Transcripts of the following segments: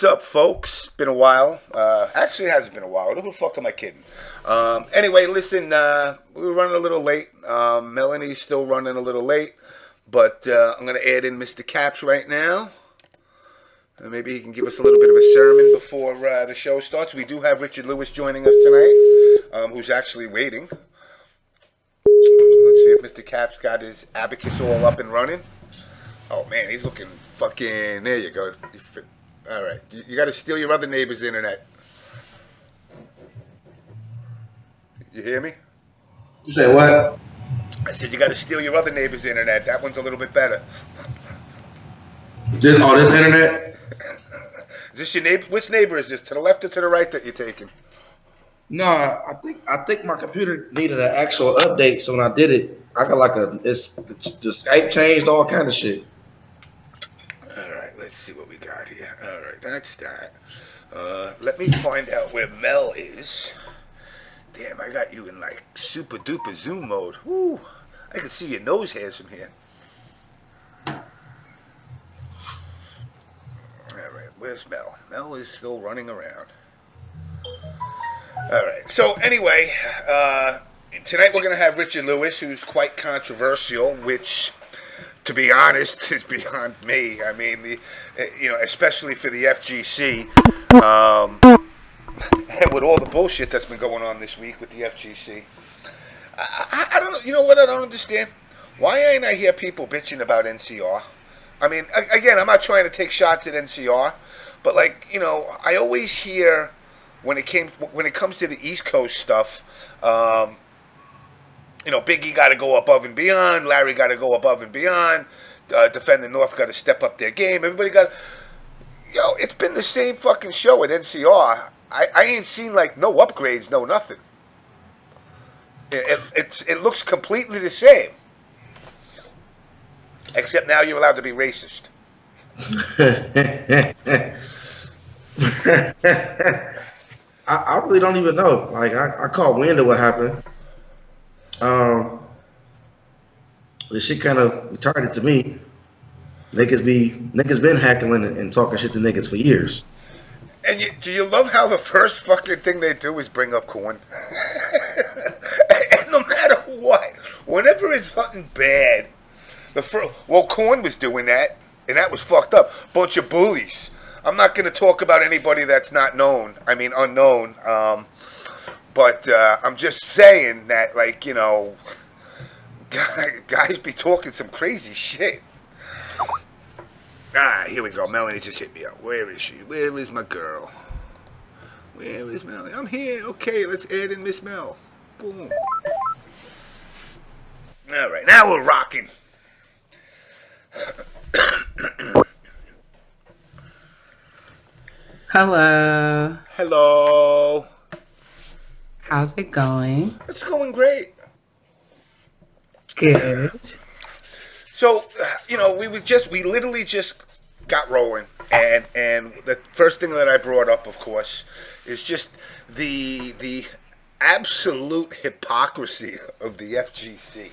What's up, folks? Been a while. Actually, it hasn't been a while. Who the fuck am I kidding? Anyway, listen, we were running a little late. Melanie's still running a little late. But I'm going to add in Mr. Caps right now. And maybe he can give us a little bit of a sermon before the show starts. We do have Richard Lewis joining us tonight, who's actually waiting. Let's see if Mr. Caps got his abacus all up and running. Oh, man, he's looking fucking... There you go. All right. You got to steal your other neighbor's internet. You hear me? You say what? I said you got to steal your other neighbor's internet. That one's a little bit better. This internet? Is this your neighbor? Which neighbor is this? To the left or to the right that you're taking? No, I think my computer needed an actual update. So when I did it, I got like the Skype changed, all kind of shit. All right, let's see what we got here. All right, that's that. Let me find out where Mel is. Damn, I got you in like super duper zoom mode. Woo! I can see your nose hairs from here. All right, where's Mel? Mel is still running around. All right, so anyway, tonight we're going to have Richard Lewis, who's quite controversial, which, to be honest, is beyond me. I mean, especially for the FGC. And with all the bullshit that's been going on this week with the FGC, I don't know. You know what I don't understand? Why ain't I hear people bitching about NCR? I mean, again, I'm not trying to take shots at NCR, but I always hear when it comes to the East Coast stuff, Biggie got to go above and beyond, Larry got to go above and beyond, Defend the North got to step up their game. Everybody got, it's been the same fucking show at NCR. I ain't seen no upgrades, no nothing. It looks completely the same, except now you're allowed to be racist. I really don't even know. Like I caught wind of what happened. The shit kind of retarded to me. Niggas been heckling and talking shit to niggas for years. And do you love how the first fucking thing they do is bring up Corn? And no matter what, whenever it's something bad, Corn was doing that, and that was fucked up. Bunch of bullies. I'm not going to talk about anybody that's not known. I mean, unknown. But I'm just saying that, guys be talking some crazy shit. Here we go. Melanie just hit me up. Where is she? Where is my girl? Where is Melanie? I'm here. Okay, let's add in Miss Mel. Boom. All right, now we're rocking. Hello. Hello. How's it going? It's going great. Good. So, we literally just got rolling, and the first thing that I brought up, of course, is just the absolute hypocrisy of the FGC.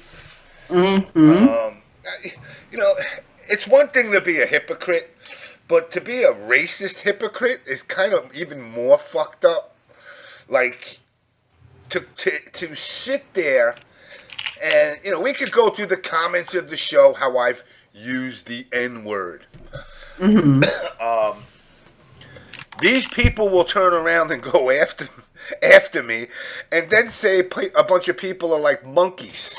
Mm-hmm. It's one thing to be a hypocrite, but to be a racist hypocrite is kind of even more fucked up. To sit there and, we could go through the comments of the show how I've used the N-word. Mm-hmm. These people will turn around and go after me and then say a bunch of people are like monkeys.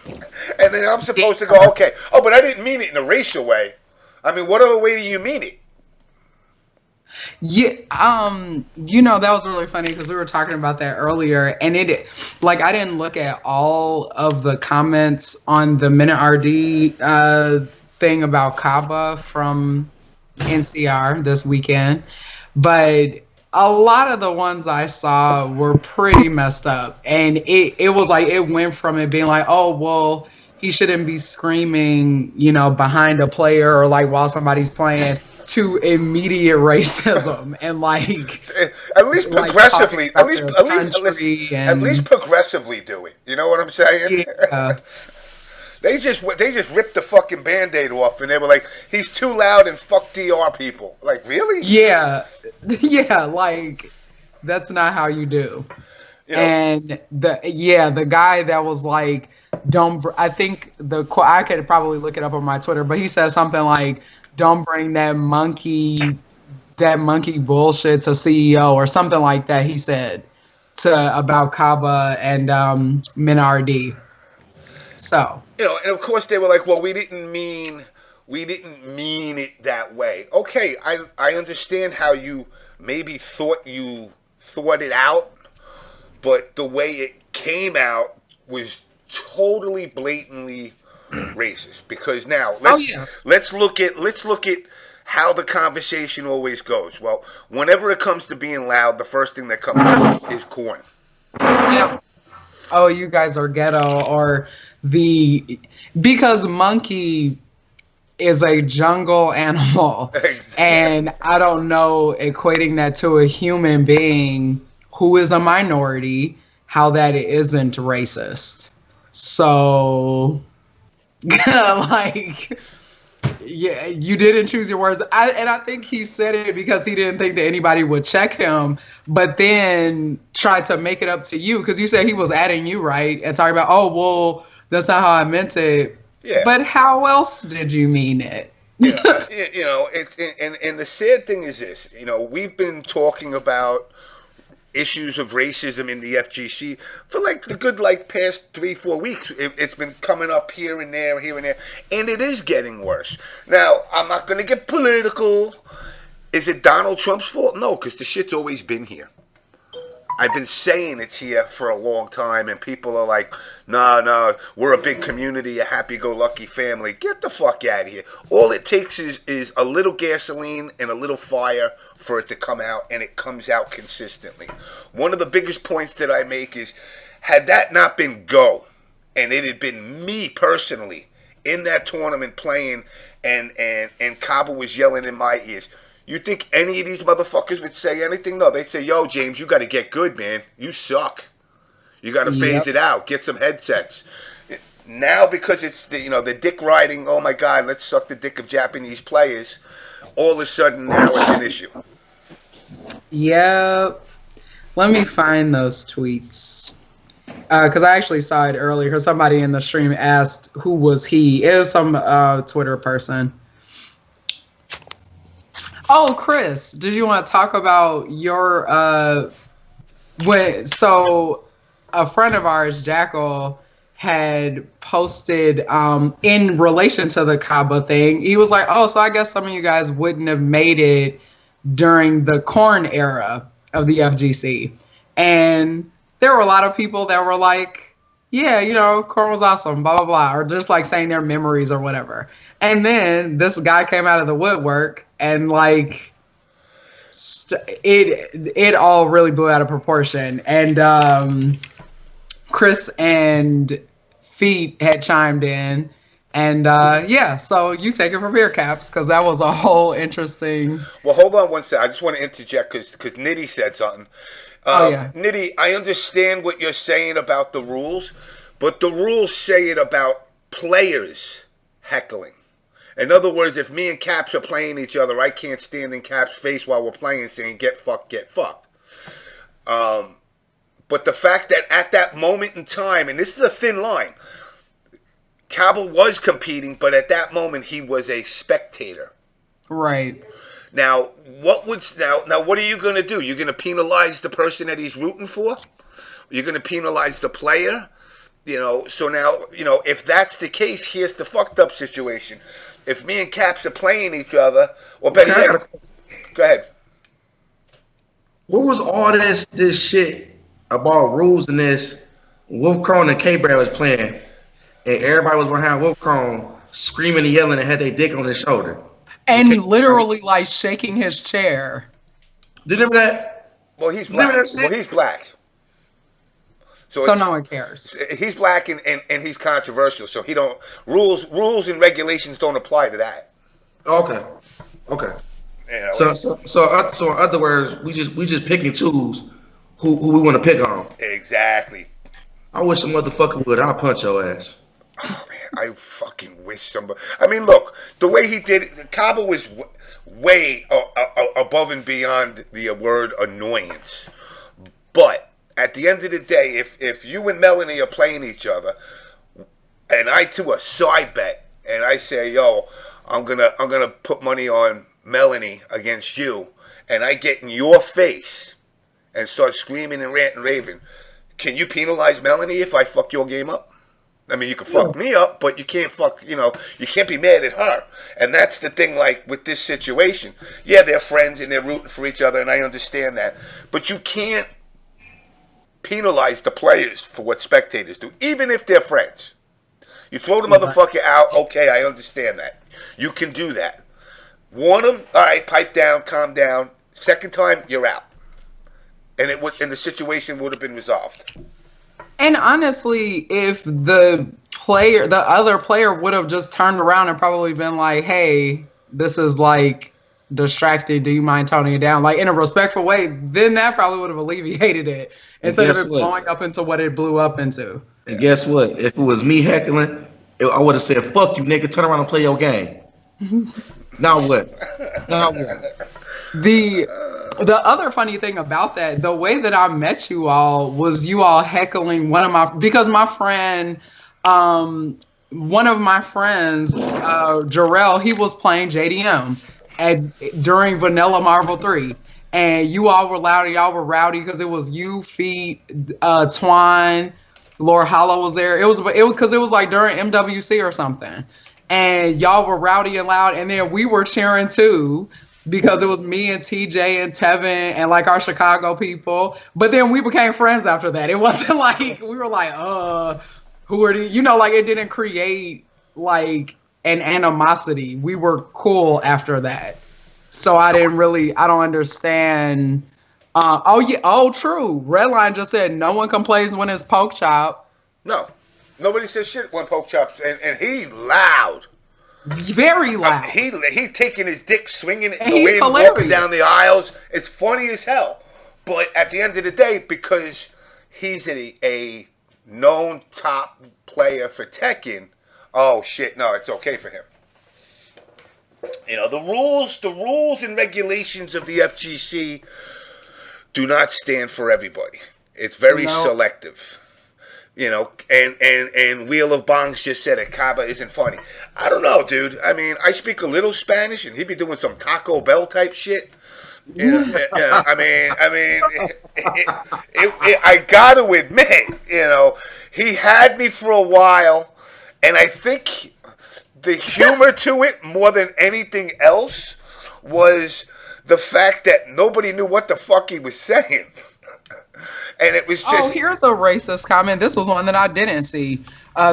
And then I'm supposed to go, okay, but I didn't mean it in a racial way. I mean, what other way do you mean it? Yeah, that was really funny because we were talking about that earlier, and I didn't look at all of the comments on the Minute RD thing about Kaba from NCR this weekend, but a lot of the ones I saw were pretty messed up, and it was like it went from it being like, oh well, he shouldn't be screaming, behind a player or while somebody's playing, to immediate racism and at least progressively, at least progressively do it. You know what I'm saying? Yeah. They just ripped the fucking Band-Aid off, and they were like, "He's too loud and fuck DR people." Like, really? Yeah, yeah. Like, that's not how you do. You know? And the guy that was like, "Don't." I think I could probably look it up on my Twitter, but he said something like, "Don't bring that monkey bullshit to CEO," or something like that. He said about Kaba and Minardi. So, you know, and of course they were like, "Well, we didn't mean it that way." Okay, I understand how you maybe thought it out, but the way it came out was totally blatantly racist. Because now let's look at how the conversation always goes. Well, whenever it comes to being loud, the first thing that comes up is corn. Yeah. Oh, you guys are ghetto, or because monkey is a jungle animal. Exactly. And I don't know, equating that to a human being who is a minority, how that isn't racist. So, like, yeah, you didn't choose your words. And I think he said it because he didn't think that anybody would check him, but then tried to make it up to you, because you said he was adding you, right? And talking about, oh, well, that's not how I meant it. Yeah. But how else did you mean it? Yeah, you know, and the sad thing is this, you know, we've been talking about issues of racism in the FGC for like the good past 3-4 weeks. It's been coming up here and there, and it is getting worse. Now, I'm not going to get political. Is it Donald Trump's fault? No, because the shit's always been here. I've been saying it's here for a long time, and people are like, no, we're a big community, a happy-go-lucky family. Get the fuck out of here. All it takes is a little gasoline and a little fire for it to come out, and it comes out consistently. One of the biggest points that I make is, had that not been Go, and it had been me personally in that tournament playing, and Kaba was yelling in my ears, you think any of these motherfuckers would say anything? No, they'd say, yo, James, you got to get good, man. You suck. You got to phase it out. Get some headsets. Now, because it's the dick riding, oh my God, let's suck the dick of Japanese players, all of a sudden now it's an issue. Yep. Let me find those tweets. Because I actually saw it earlier. Somebody in the stream asked, who was he? It was some Twitter person. Oh, Chris, did you want to talk about your so a friend of ours, Jackal, had posted in relation to the Kaba thing. He was like, oh, so I guess some of you guys wouldn't have made it during the corn era of the FGC. And there were a lot of people that were like, yeah, corn was awesome, blah, blah, blah, or just like saying their memories or whatever. And then this guy came out of the woodwork and like it all really blew out of proportion. And Chris and Feet had chimed in. And so you take it from here, Caps, because that was a whole interesting. Well, hold on one second. I just want to interject because Nitty said something. Nitty, I understand what you're saying about the rules, but the rules say it about players heckling. In other words, if me and Caps are playing each other, I can't stand in Caps' face while we're playing saying, get fucked, get fucked. But the fact that at that moment in time, and this is a thin line, Kaba was competing, but at that moment he was a spectator. Right. Now, what are you going to do? You're going to penalize the person that he's rooting for? You're going to penalize the player? So now, if that's the case, here's the fucked up situation. If me and Caps are playing each other, or better yet, go ahead. What was all this shit about rules and this? Wolf Crone and K-Brad was playing, and everybody was behind Wolf Crone screaming and yelling and had their dick on his shoulder. And literally like shaking his chair. Do you remember that? Well, he's black. He's black. So no one cares. He's black and he's controversial. So he don't rules and regulations don't apply to that. Okay. So in other words, we just pick and choose who we want to pick on. Exactly. I wish some motherfucker would. I'll punch your ass. Oh, man. I fucking wish somebody. I mean, look, the way he did it, Cabo was way above and beyond the word annoyance. But at the end of the day, if you and Melanie are playing each other, and I do a side bet, and I say, yo, I'm gonna put money on Melanie against you, and I get in your face and start screaming and ranting and raving, can you penalize Melanie if I fuck your game up? I mean, you can fuck me up, but you can't you can't be mad at her. And that's the thing, like, with this situation. Yeah, they're friends and they're rooting for each other, and I understand that. But you can't penalize the players for what spectators do, even if they're friends. You throw the motherfucker out, okay, I understand that. You can do that. Warn them, all right, pipe down, calm down. Second time, you're out. And the situation would have been resolved. And honestly, if the other player would have just turned around and probably been like, hey, this is like distracted, do you mind toning it down? Like in a respectful way, then that probably would have alleviated it instead of it blowing up into what it blew up into. And guess what? If it was me heckling, I would have said, fuck you, nigga, turn around and play your game. Now what? The other funny thing about that, the way that I met you all was you all heckling because my friend, one of my friends, Jarrell, he was playing JDM during Vanilla Marvel 3. And you all were loud, y'all were rowdy because it was you, Feet, Twine, Lord Hollow was there. It was because it was like during MWC or something. And y'all were rowdy and loud, and then we were cheering too. Because it was me and TJ and Tevin and like our Chicago people. But then we became friends after that. It wasn't like we were like, who are you? Like it didn't create like an animosity. We were cool after that. So I don't understand. True. Redline just said no one complains when it's poke chop. No. Nobody says shit when poke chops. And he loud. Very loud. He taking his dick, swinging it, and the way he's walking down the aisles. It's funny as hell. But at the end of the day, because he's a known top player for Tekken, oh shit, no, it's okay for him. The rules and regulations of the FGC do not stand for everybody. It's very selective. And Wheel of Bongs just said it. Kaba isn't funny. I don't know, dude. I mean, I speak a little Spanish, and he'd be doing some Taco Bell type shit. I got to admit, he had me for a while, and I think the humor to it, more than anything else, was the fact that nobody knew what the fuck he was saying. And it was just... Oh, here's a racist comment. This was one that I didn't see.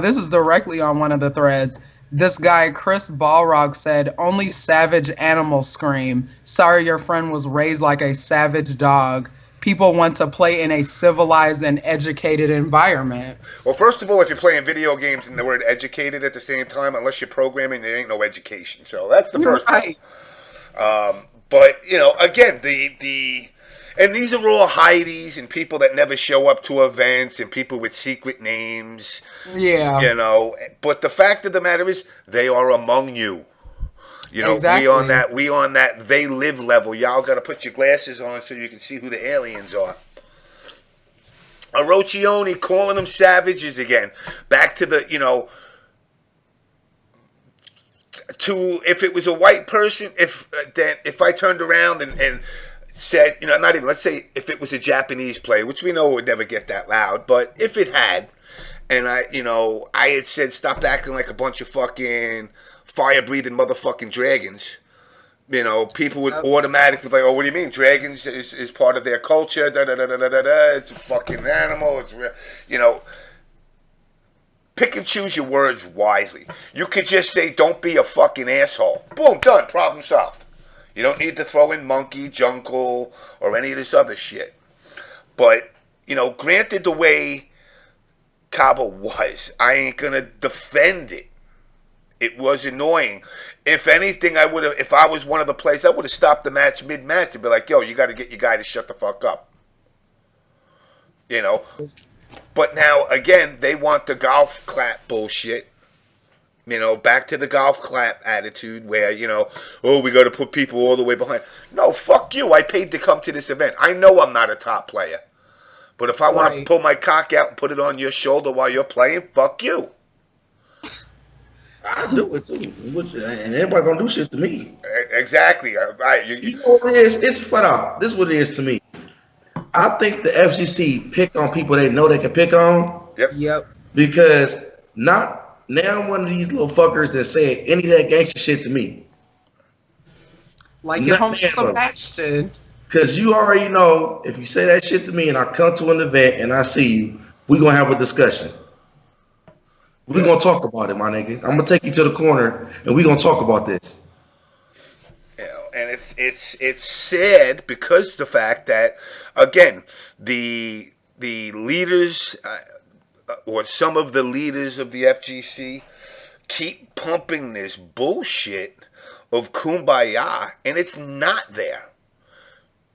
This is directly on one of the threads. This guy, Chris Balrog, said, only savage animals scream. Sorry your friend was raised like a savage dog. People want to play in a civilized and educated environment. Well, first of all, if you're playing video games and the word educated at the same time, unless you're programming, there ain't no education. So that's the first right. But, again, and these are all hideys and people that never show up to events and people with secret names. Yeah. But the fact of the matter is they are among you. Exactly. We on that they live level. Y'all got to put your glasses on so you can see who the aliens are. Orochioni calling them savages again. Back to the, if it was a white person, if I turned around and said, let's say if it was a Japanese player, which we know would never get that loud, but if it had, and I had said, stop acting like a bunch of fucking fire-breathing motherfucking dragons, people would automatically be like, oh, what do you mean? Dragons is part of their culture, da-da-da-da-da-da, it's a fucking animal, it's real, pick and choose your words wisely. You could just say, don't be a fucking asshole. Boom, done, problem solved. You don't need to throw in monkey, jungle, or any of this other shit. But, granted the way Cabo was, I ain't going to defend it. It was annoying. If anything, if I was one of the players, I would have stopped the match mid-match and be like, yo, you got to get your guy to shut the fuck up. But now, again, they want the golf clap bullshit. You know, back to the golf clap attitude where, you know, oh, we got to put people all the way behind. No, fuck you. I paid to come to this event. I know I'm not a top player. But if I want to Right. pull my cock out and put it on your shoulder while you're playing, fuck you. I do it too. And everybody gonna do shit to me. Exactly. Right. You know what it is? It's flat out. This is what it is to me. I think the FGC pick on people they know they can pick on. Yep. Because not now I'm one of these little fuckers that said any of that gangster shit to me. Like your Not homie now. Sebastian. Because you already know if you say that shit to me and I come to an event and I see you, we gonna have a discussion. We're gonna talk about it, my nigga. I'm gonna take you to the corner and we're gonna talk about this. You know, and it's sad because the fact that, again, the leaders or some of the leaders of the FGC keep pumping this bullshit of kumbaya, and it's not there.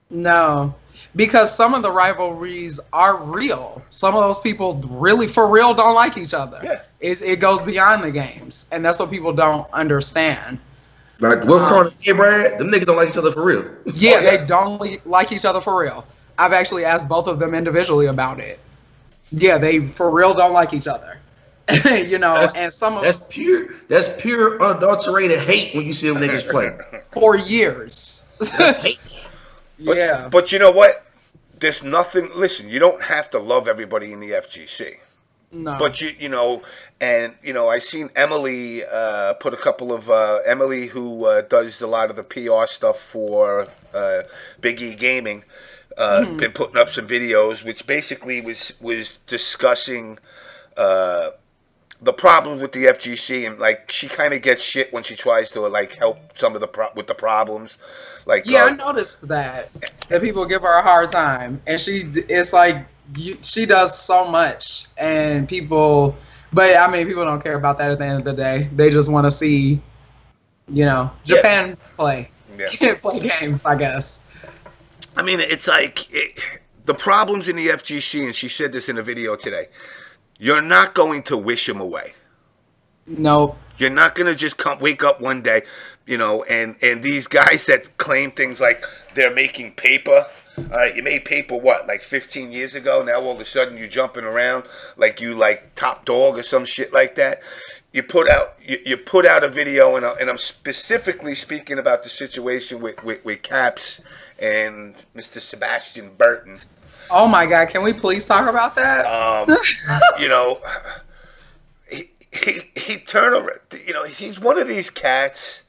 No, because some of the rivalries are real. Some of those people really, for real, don't like each other. Yeah. It goes beyond the games, and that's what people don't understand. Like Will Cronin and K Brad, them niggas don't like each other for real. Yeah, Oh, yeah. they don't like each other for real. I've actually asked both of them individually about it. Yeah, they for real don't like each other. You know, and some of That's pure unadulterated hate when you see them niggas play. for years. That's hate. But, Yeah. But you know what? There's nothing. Listen, you don't have to love everybody in the FGC. No. But you know, and you know, I seen Emily put a couple of Emily who does a lot of the PR stuff for Big E Gaming. Been putting up some videos, which basically was discussing the problems with the FGC, and like she kind of gets shit when she tries to like help some of the with the problems. Like yeah, I noticed that people give her a hard time, and it's like she does so much, and people, but I mean, people don't care about that at the end of the day. They just want to see, you know, Japan play, play games, I guess. I mean, it's like the problems in the FGC, and she said this in a video today. You're not going to wish them away. Nope. You're not going to just wake up one day, you know, and these guys that claim things like they're making paper. You made paper, what, like 15 years ago? Now all of a sudden you're jumping around like you like Top Dog or some shit like that. You put out a video, and I'm specifically speaking about the situation with Caps and Mr. Sebastian Burton. Oh my God! Can we please talk about that? You know, he turned around. You know, he's one of these cats.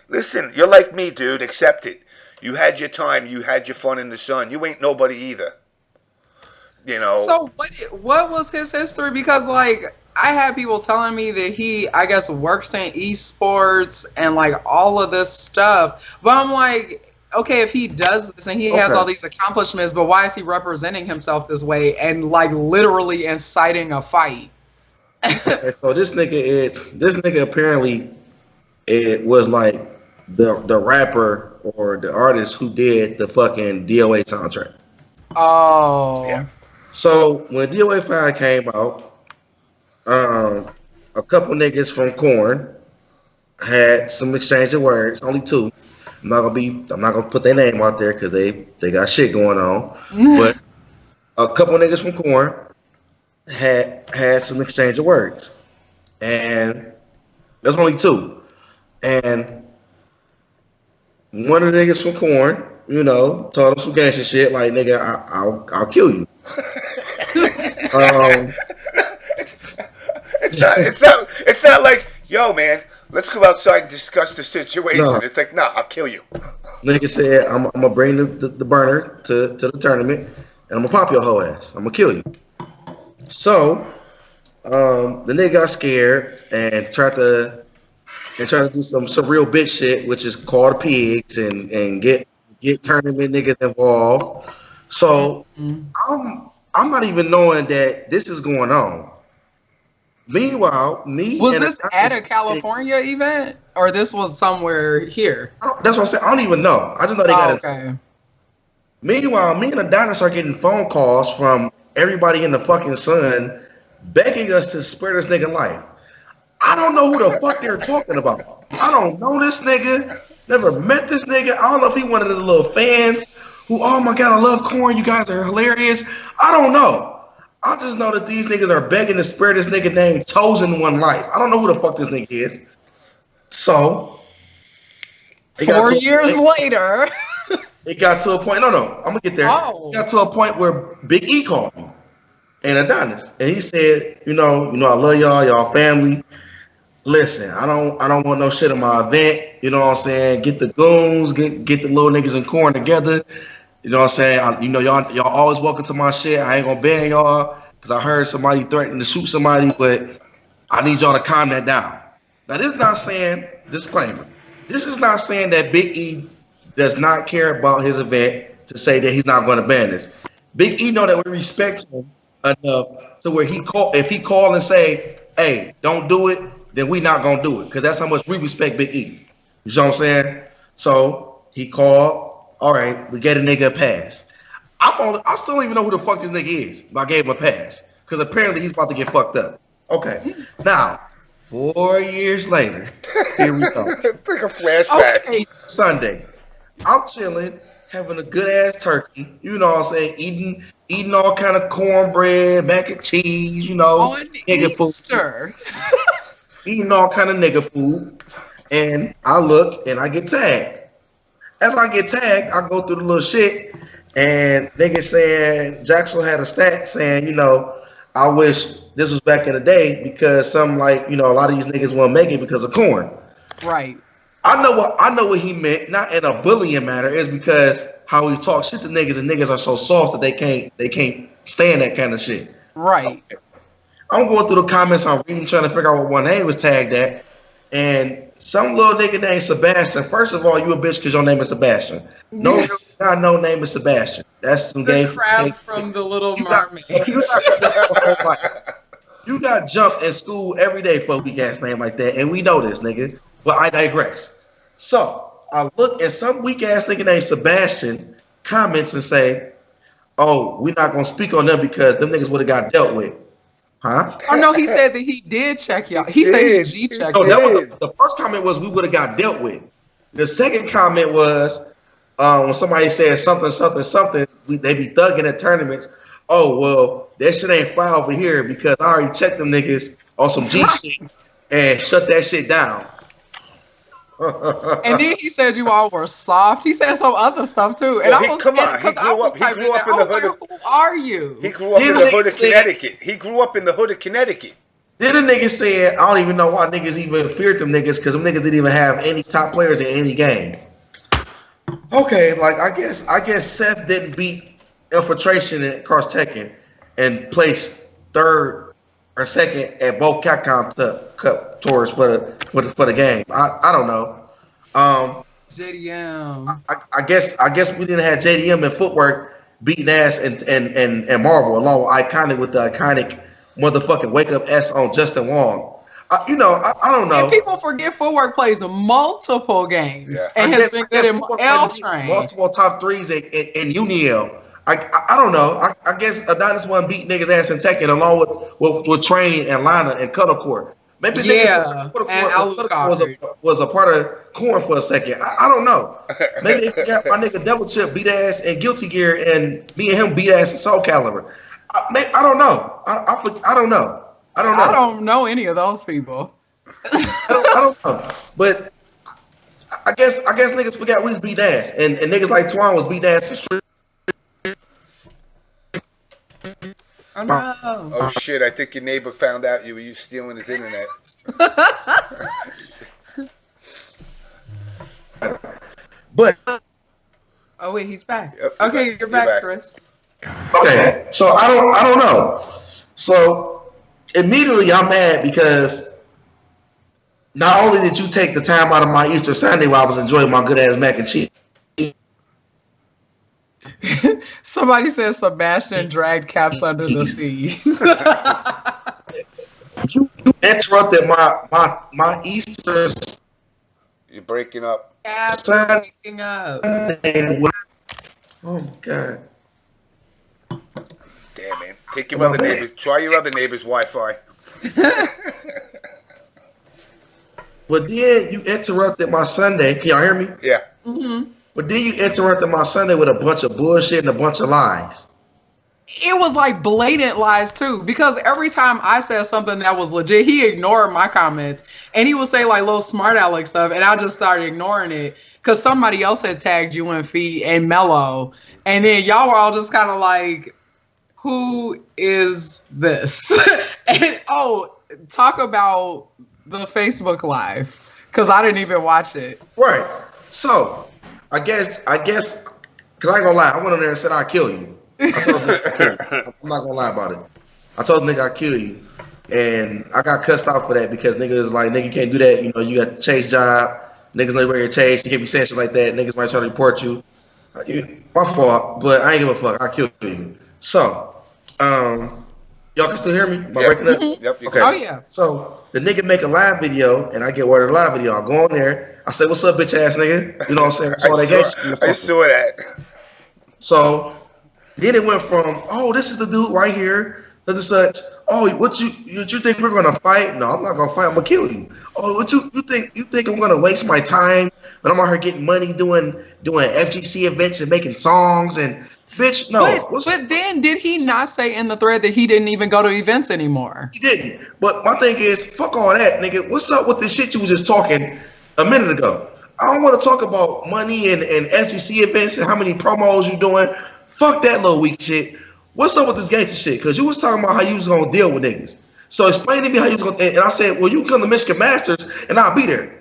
Listen, you're like me, dude. Accept it. You had your time. You had your fun in the sun. You ain't nobody either. You know. So what was his history? Because like I had people telling me that he, I guess, works in esports and like all of this stuff. But I'm like, okay, if he does this and he has all these accomplishments, but why is he representing himself this way and like literally inciting a fight? So this nigga apparently it was like the rapper or the artist who did the fucking DOA soundtrack. Oh. Yeah. So when DOA 5 came out, a couple niggas from Korn had some exchange of words, only two. I'm not gonna put their name out there because they got shit going on. But a couple niggas from Korn had some exchange of words, and there's only two. And one of the niggas from Korn, you know, told him some gangster shit like, "Nigga, I'll kill you." It's not like, yo, man, let's go outside and discuss the situation. No. It's like, nah, I'll kill you. Nigga said, I'm gonna bring the burner to the tournament, and I'm gonna pop your whole ass. I'm gonna kill you. So, the nigga got scared and tried to do some real bitch shit, which is call the pigs and get tournament niggas involved. So, I'm not even knowing that this is going on. Meanwhile, was this at a California event or this was somewhere here? That's what I'm saying. I don't even know. I just know they got okay. Meanwhile, me and the dinosaur getting phone calls from everybody in the fucking sun begging us to spare this nigga life. I don't know who the fuck they're talking about. I don't know this nigga. Never met this nigga. I don't know if he one of the little fans who, oh my God, I love Corn. You guys are hilarious. I don't know. I just know that these niggas are begging to spare this nigga named Chosen One Life. I don't know who the fuck this nigga is. So, 4 years later. It got to a point. No, I'm gonna get there. Oh. It got to a point where Big E called me and Adonis, and he said, I love y'all family. Listen, I don't want no shit in my event. You know what I'm saying? Get the goons, get the little niggas in Corn together. You know what I'm saying? Y'all always welcome to my shit. I ain't gonna ban y'all because I heard somebody threatening to shoot somebody, but I need y'all to calm that down. Now, this is not saying, disclaimer, this is not saying that Big E does not care about his event to say that he's not going to ban this. Big E know that we respect him enough to where if he call and say, hey, don't do it, then we not going to do it because that's how much we respect Big E. You know what I'm saying? So he called, all right, we get a nigga a pass. I still don't even know who the fuck this nigga is, but I gave him a pass because apparently he's about to get fucked up. Okay, now, 4 years later, here we go. It's like a flashback. Okay. Sunday, I'm chilling, having a good ass turkey. You know what I'm saying? Eating all kind of cornbread, mac and cheese. On nigga Easter. food. Eating all kind of nigga food, and I look and I get tagged. As I get tagged, I go through the little shit, and nigga saying Jackson had a stat saying, I wish this was back in the day because a lot of these niggas won't make it because of Corn. Right. I know what he meant, not in a bullying manner, is because how he talks shit to niggas and niggas are so soft that they can't stand that kind of shit. Right. Okay. I'm going through the comments, I'm reading, trying to figure out what one name was tagged at, and some little nigga named Sebastian. First of all, you a bitch because your name is Sebastian. No, God, no name is Sebastian. That's some gay crab from the Little Mermaid. You got jumped in school every day for a weak ass name like that, and we know this, nigga. But I digress. So I look and some weak ass nigga named Sebastian comments and say, "Oh, we're not gonna speak on them because them niggas would have got dealt with." Huh? Oh no, he said that he did check y'all. He said he G checked. No, that was the first comment was we would have got dealt with. The second comment was when somebody said something, they be thugging at tournaments. Oh well, that shit ain't fly over here because I already checked them niggas on some G shit and shut that shit down. And then he said you all were soft. He said some other stuff too. And Well, he grew up in the hood. Who are you? He grew up in the hood of Connecticut. He grew up in the hood of Connecticut. Then the nigga said, I don't even know why niggas even feared them niggas because them niggas didn't even have any top players in any game. Okay, like I guess Seth didn't beat Infiltration and Cross Tekken and placed third or second at both Capcom Cup tours for the game. I don't know. JDM. I guess we didn't have JDM and Footwork beating ass and Marvel along with Iconic with the iconic motherfucking wake up S on Justin Wong. I don't know. And people forget Footwork plays multiple games and has been good in L Train. Multiple top threes in Uniel. I don't know. I guess Adonis one beat niggas ass in Tekken along with Train and Lana and Cuddle Court. Maybe and was a part of Corn for a second. I don't know. Maybe they got my nigga Double Chip beat ass in Guilty Gear and me and him beat ass in Soul Calibur. I don't know. I don't know. I don't know any of those people. I don't know. But I guess niggas forgot we was beat ass and niggas like Twan was beat ass in Street. Oh no. Oh shit, I think your neighbor found out you were stealing his internet. But oh wait, he's back. Yep, okay, you're back, Chris. Okay, so I don't know. So immediately I'm mad because not only did you take the time out of my Easter Sunday while I was enjoying my good ass mac and cheese. Somebody says Sebastian dragged Caps under the sea. You interrupted my Easter. You're breaking up. Caps breaking up. Oh my god. Damn, man. Take your other neighbors. Try your other neighbor's Wi-Fi. But then you interrupted my Sunday. Can y'all hear me? Yeah. Mm-hmm. But then you interrupted my Sunday with a bunch of bullshit and a bunch of lies. It was like blatant lies too, because every time I said something that was legit, he ignored my comments and he would say like little smart aleck stuff, and I just started ignoring it because somebody else had tagged you and Feet and Mello, and then y'all were all just kind of like, "Who is this?" And talk about the Facebook Live because I didn't even watch it. Right. So I guess, cause I ain't gonna lie, I went on there and said I'll kill you. I told him, I'm not gonna lie about it. I told the nigga I'll kill you, and I got cussed out for that because niggas is like, nigga, you can't do that. You know, you got to change job. Niggas know where you change. You can't be saying shit like that. Niggas might try to report you. My fault, but I ain't give a fuck. I'll kill you. So, y'all can still hear me? Am I breaking up? Yep. Okay. Oh yeah. So the nigga make a live video, and I get word of the live video. I go on there. I say, "What's up, bitch ass nigga?" You know what I'm saying? I saw that. So then it went from, "Oh, this is the dude right here," to such. "Oh, what you think we're gonna fight?" "No, I'm not gonna fight. I'm gonna kill you." "Oh, what you think? You think I'm gonna waste my time when I'm out here getting money doing FGC events and making songs and bitch? No." But then did he not say in the thread that he didn't even go to events anymore? He didn't. But my thing is, fuck all that, nigga. What's up with the shit you was just talking a minute ago? I don't want to talk about money and FGC events and how many promos you doing. Fuck that little weak shit. What's up with this gangster shit? Because you was talking about how you was going to deal with niggas. So explain to me how you was going to, and I said, well, you can come to Michigan Masters and I'll be there.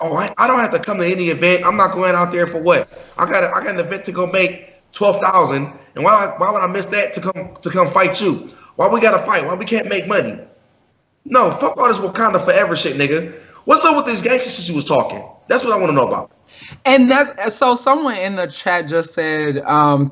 Oh, I don't have to come to any event. I'm not going out there for what? I got an event to go make 12,000, and why would I miss that to come fight you? Why we gotta fight? Why we can't make money? No, fuck all this Wakanda forever shit, nigga. What's up with this gangster shit you was talking? That's what I want to know about. And that's so someone in the chat just said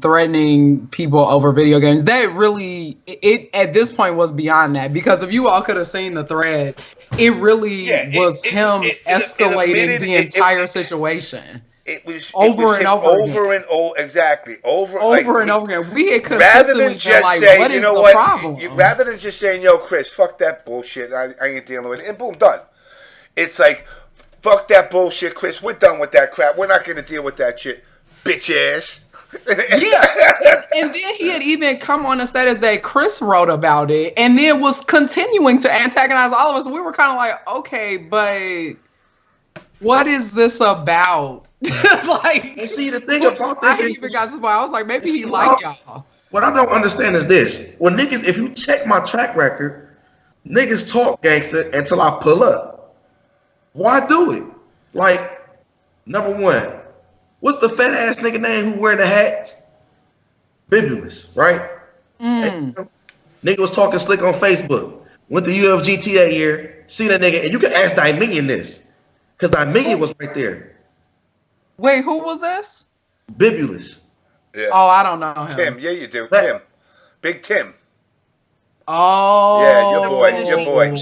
threatening people over video games. That really, it at this point was beyond that, because if you all could have seen the thread, it really was him escalating the entire situation. It was over and over again. Exactly. Over and over again. We had consistently been like, say, what is the problem? Rather than just saying, yo, Chris, fuck that bullshit, I ain't dealing with it, and boom, done. It's like, fuck that bullshit, Chris, we're done with that crap. We're not going to deal with that shit, bitch ass. Yeah. And then he had even come on and said that Chris wrote about it, and then was continuing to antagonize all of us. We were kind of like, okay, but what is this about? Like, and see, the thing about this, I even got to the point, I was like, maybe he like y'all. What I don't understand is this: when niggas, if you check my track record, niggas talk gangster until I pull up. Why do it? Like, number one, what's the fat ass nigga name who wearing the hats? Bibulous, right? And, nigga was talking slick on Facebook. Went to UFGT that year. See that nigga, and you can ask Dominion this, because Dominion was right there. Wait, who was this? Bibulous. Yeah. Oh, I don't know him. Tim, yeah, you do. Tim. Big Tim. Oh. Yeah, your boy.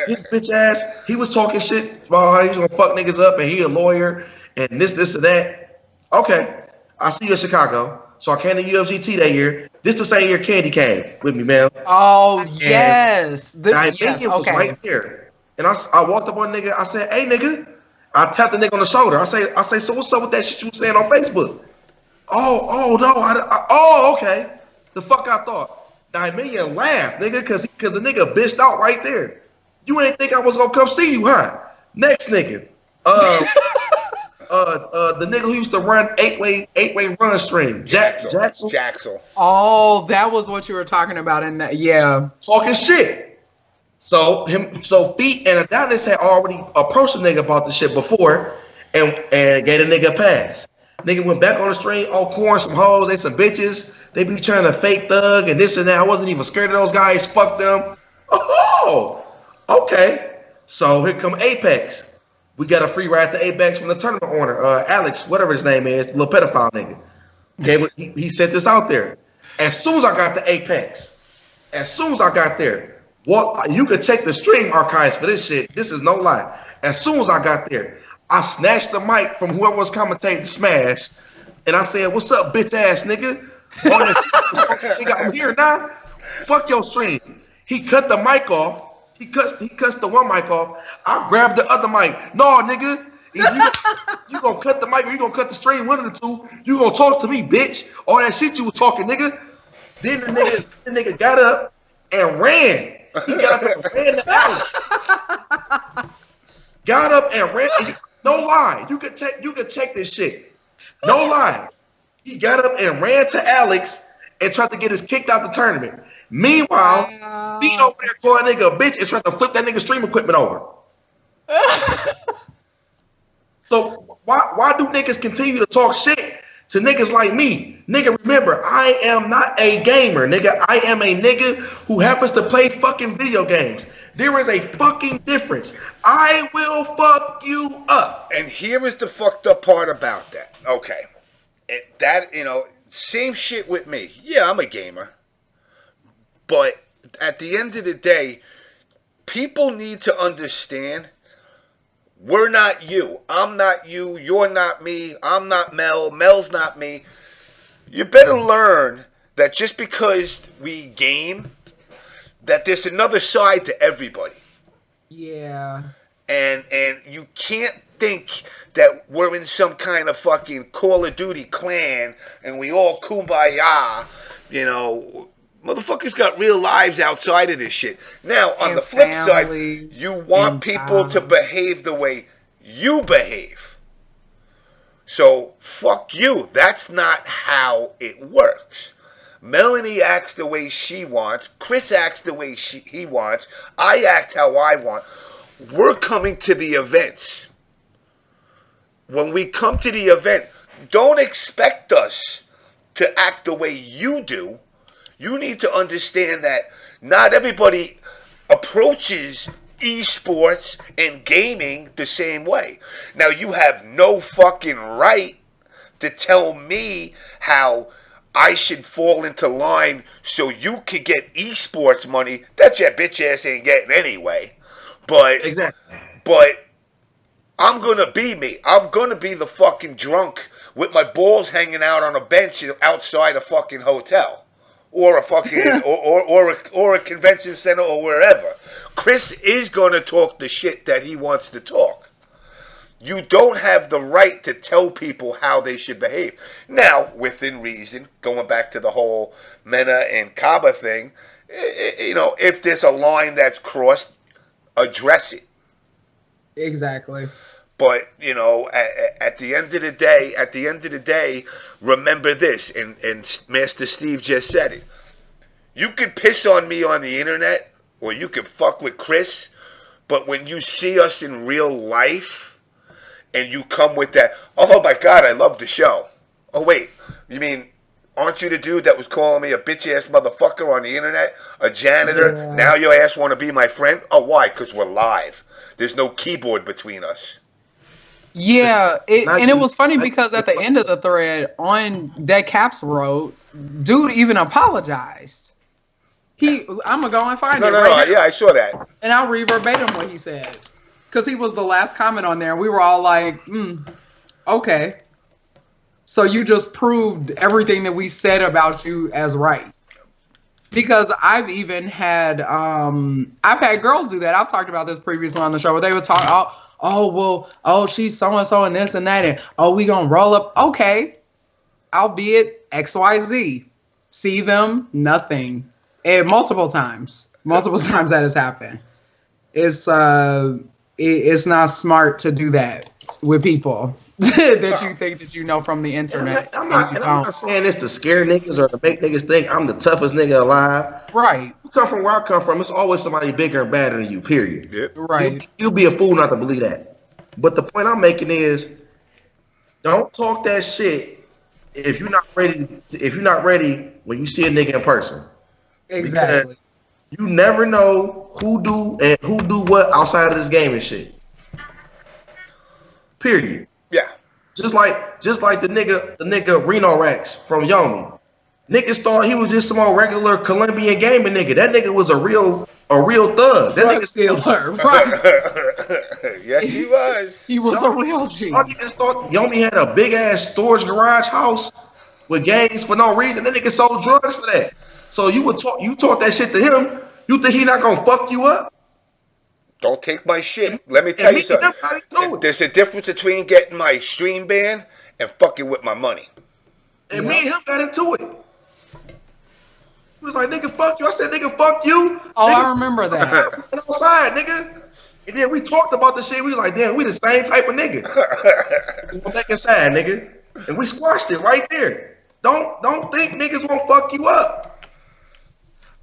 His bitch ass, he was talking shit about how he was gonna fuck niggas up and he a lawyer and this and that. Okay, I see you in Chicago. So I came to UFGT that year. This the same year Candy came with me, man. Oh, yes. Yes, was right there. And I walked up on nigga, I said, hey nigga. I tapped the nigga on the shoulder. I say, so what's up with that shit you was saying on Facebook? Oh no, okay. The fuck I thought. Dominion laughed, nigga, cause the nigga bitched out right there. You ain't think I was gonna come see you, huh? Next nigga. The nigga who used to run eight-way run stream. Jaxel. Oh, that was what you were talking about in that, yeah. Talking shit. So Feet and Adonis had already approached a nigga about the shit before and gave a nigga a pass. Nigga went back on the stream, corn, some hoes, they some bitches. They be trying to fake thug and this and that. I wasn't even scared of those guys. Fuck them. Oh, okay. So here come Apex. We got a free ride to Apex from the tournament owner, Alex, whatever his name is, little pedophile nigga. He sent this out there. As soon as I got to Apex, you could check the stream archives for this shit. This is no lie. As soon as I got there, I snatched the mic from whoever was commentating Smash, and I said, "What's up, bitch ass nigga? Nigga, I'm here now. Fuck your stream." He cut the mic off. He cuts the one mic off. I grabbed the other mic. No, nigga. If you gonna cut the mic or you gonna cut the stream, one of the two, you gonna talk to me, bitch. All that shit you was talking, nigga. Then the nigga got up and ran. He got up and ran to Alex. Got up and ran. No lie. You could check this shit. No lie. He got up and ran to Alex and tried to get us kicked out the tournament. Meanwhile, he over there calling a nigga a bitch and trying to flip that nigga stream equipment over. So why do niggas continue to talk shit to niggas like me? Nigga, remember, I am not a gamer, nigga. I am a nigga who happens to play fucking video games. There is a fucking difference. I will fuck you up. And here is the fucked up part about that. Okay. That, same shit with me. Yeah, I'm a gamer. But at the end of the day, people need to understand we're not you. I'm not you. You're not me. I'm not Mel. Mel's not me. You better learn that just because we game, that there's another side to everybody. Yeah. And you can't think that we're in some kind of fucking Call of Duty clan and we all kumbaya, Motherfuckers got real lives outside of this shit. Now, on the flip side, you want people to behave the way you behave. So, fuck you. That's not how it works. Melanie acts the way she wants. Chris acts the way he wants. I act how I want. We're coming to the events. When we come to the event, don't expect us to act the way you do. You need to understand that not everybody approaches esports and gaming the same way. Now, you have no fucking right to tell me how I should fall into line so you could get esports money that your bitch ass ain't getting anyway. But exactly. But I'm gonna be me. I'm gonna be the fucking drunk with my balls hanging out on a bench outside a fucking hotel. Or a fucking or a convention center or wherever. Chris is going to talk the shit that he wants to talk. You don't have the right to tell people how they should behave. Now, within reason, going back to the whole Mena and Kaba thing, if there's a line that's crossed, address it. Exactly. But, at the end of the day, remember this, and Master Steve just said it. You could piss on me on the internet, or you could fuck with Chris, but when you see us in real life, and you come with that, oh my God, I love the show. Oh wait, you mean, aren't you the dude that was calling me a bitch-ass motherfucker on the internet? A janitor? Yeah. Now your ass want to be my friend? Oh, why? Because we're live. There's no keyboard between us. Yeah, it was funny because at the end of the thread on that Caps wrote, dude even apologized. I'm gonna go and find it. No, yeah, I saw that, and I'll read verbatim what he said because he was the last comment on there. We were all like, okay, so you just proved everything that we said about you as right. Because I've even had girls do that. I've talked about this previously on the show where they would talk. She's so-and-so and this and that. And, we gonna roll up. Okay. Albeit XYZ. See them, nothing. And multiple times that has happened. It's not smart to do that with people that you think that you know from the internet. I'm not saying this to scare niggas or to make niggas think I'm the toughest nigga alive. Right. You come from where I come from, it's always somebody bigger and badder than you, period. Yep. Right. You'll be a fool not to believe that. But the point I'm making is, don't talk that shit if you're not ready when you see a nigga in person. Exactly. Because you never know who do what outside of this game and shit. Period. Yeah. Just like the nigga Reno Rex from Yomi. Niggas thought he was just some old regular Colombian gaming nigga. That nigga was a real thug. That nigga still right. Yes, he was. He was a real G. Y'all niggas thought Yomi had a big ass storage garage house with gangs for no reason. That nigga sold drugs for that. So you taught that shit to him. You think he not gonna fuck you up? Don't take my shit. Let me tell you something. There's a difference between getting my stream banned and fucking with my money. And me and him got into it. He was like, nigga, fuck you. I said, nigga, fuck you. Oh, nigga, I remember that. Outside, nigga. And then we talked about the shit. We was like, damn, we the same type of nigga. I'm back inside, nigga. And we squashed it right there. Don't think niggas won't fuck you up.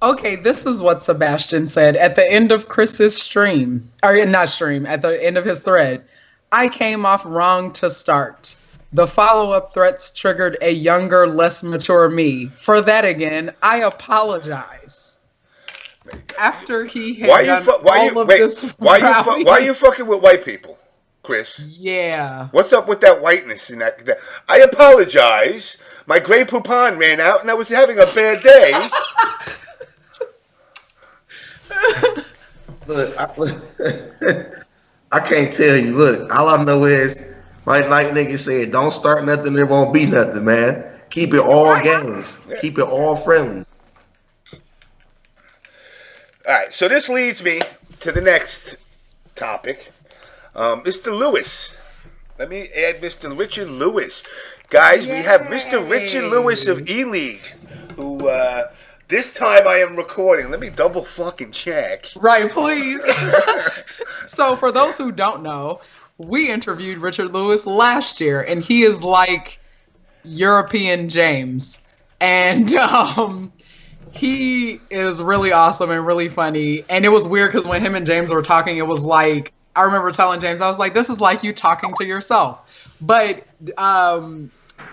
Okay, this is what Sebastian said at the end of Chris's stream. Or not stream, at the end of his thread. I came off wrong to start. The follow-up threats triggered a younger, less mature me. For that again, I apologize. After he had why done you fucking with white people, Chris? Yeah. What's up with that whiteness in that? I apologize. My Grey Poupon ran out, and I was having a bad day. Look, I can't tell you. Look, all I know is, like niggas said, don't start nothing, there won't be nothing, man. Keep it all games. Keep it all friendly. All right, so this leads me to the next topic. Mr. Lewis. Let me add Mr. Richard Lewis. Guys, we have Mr. Richard Lewis of Eleague, who this time I am recording. Let me double fucking check. Right, please. So for those who don't know, we interviewed Richard Lewis last year, and he is like European James. And he is really awesome and really funny. And it was weird because when him and James were talking, it was like, I remember telling James, I was like, this is like you talking to yourself. But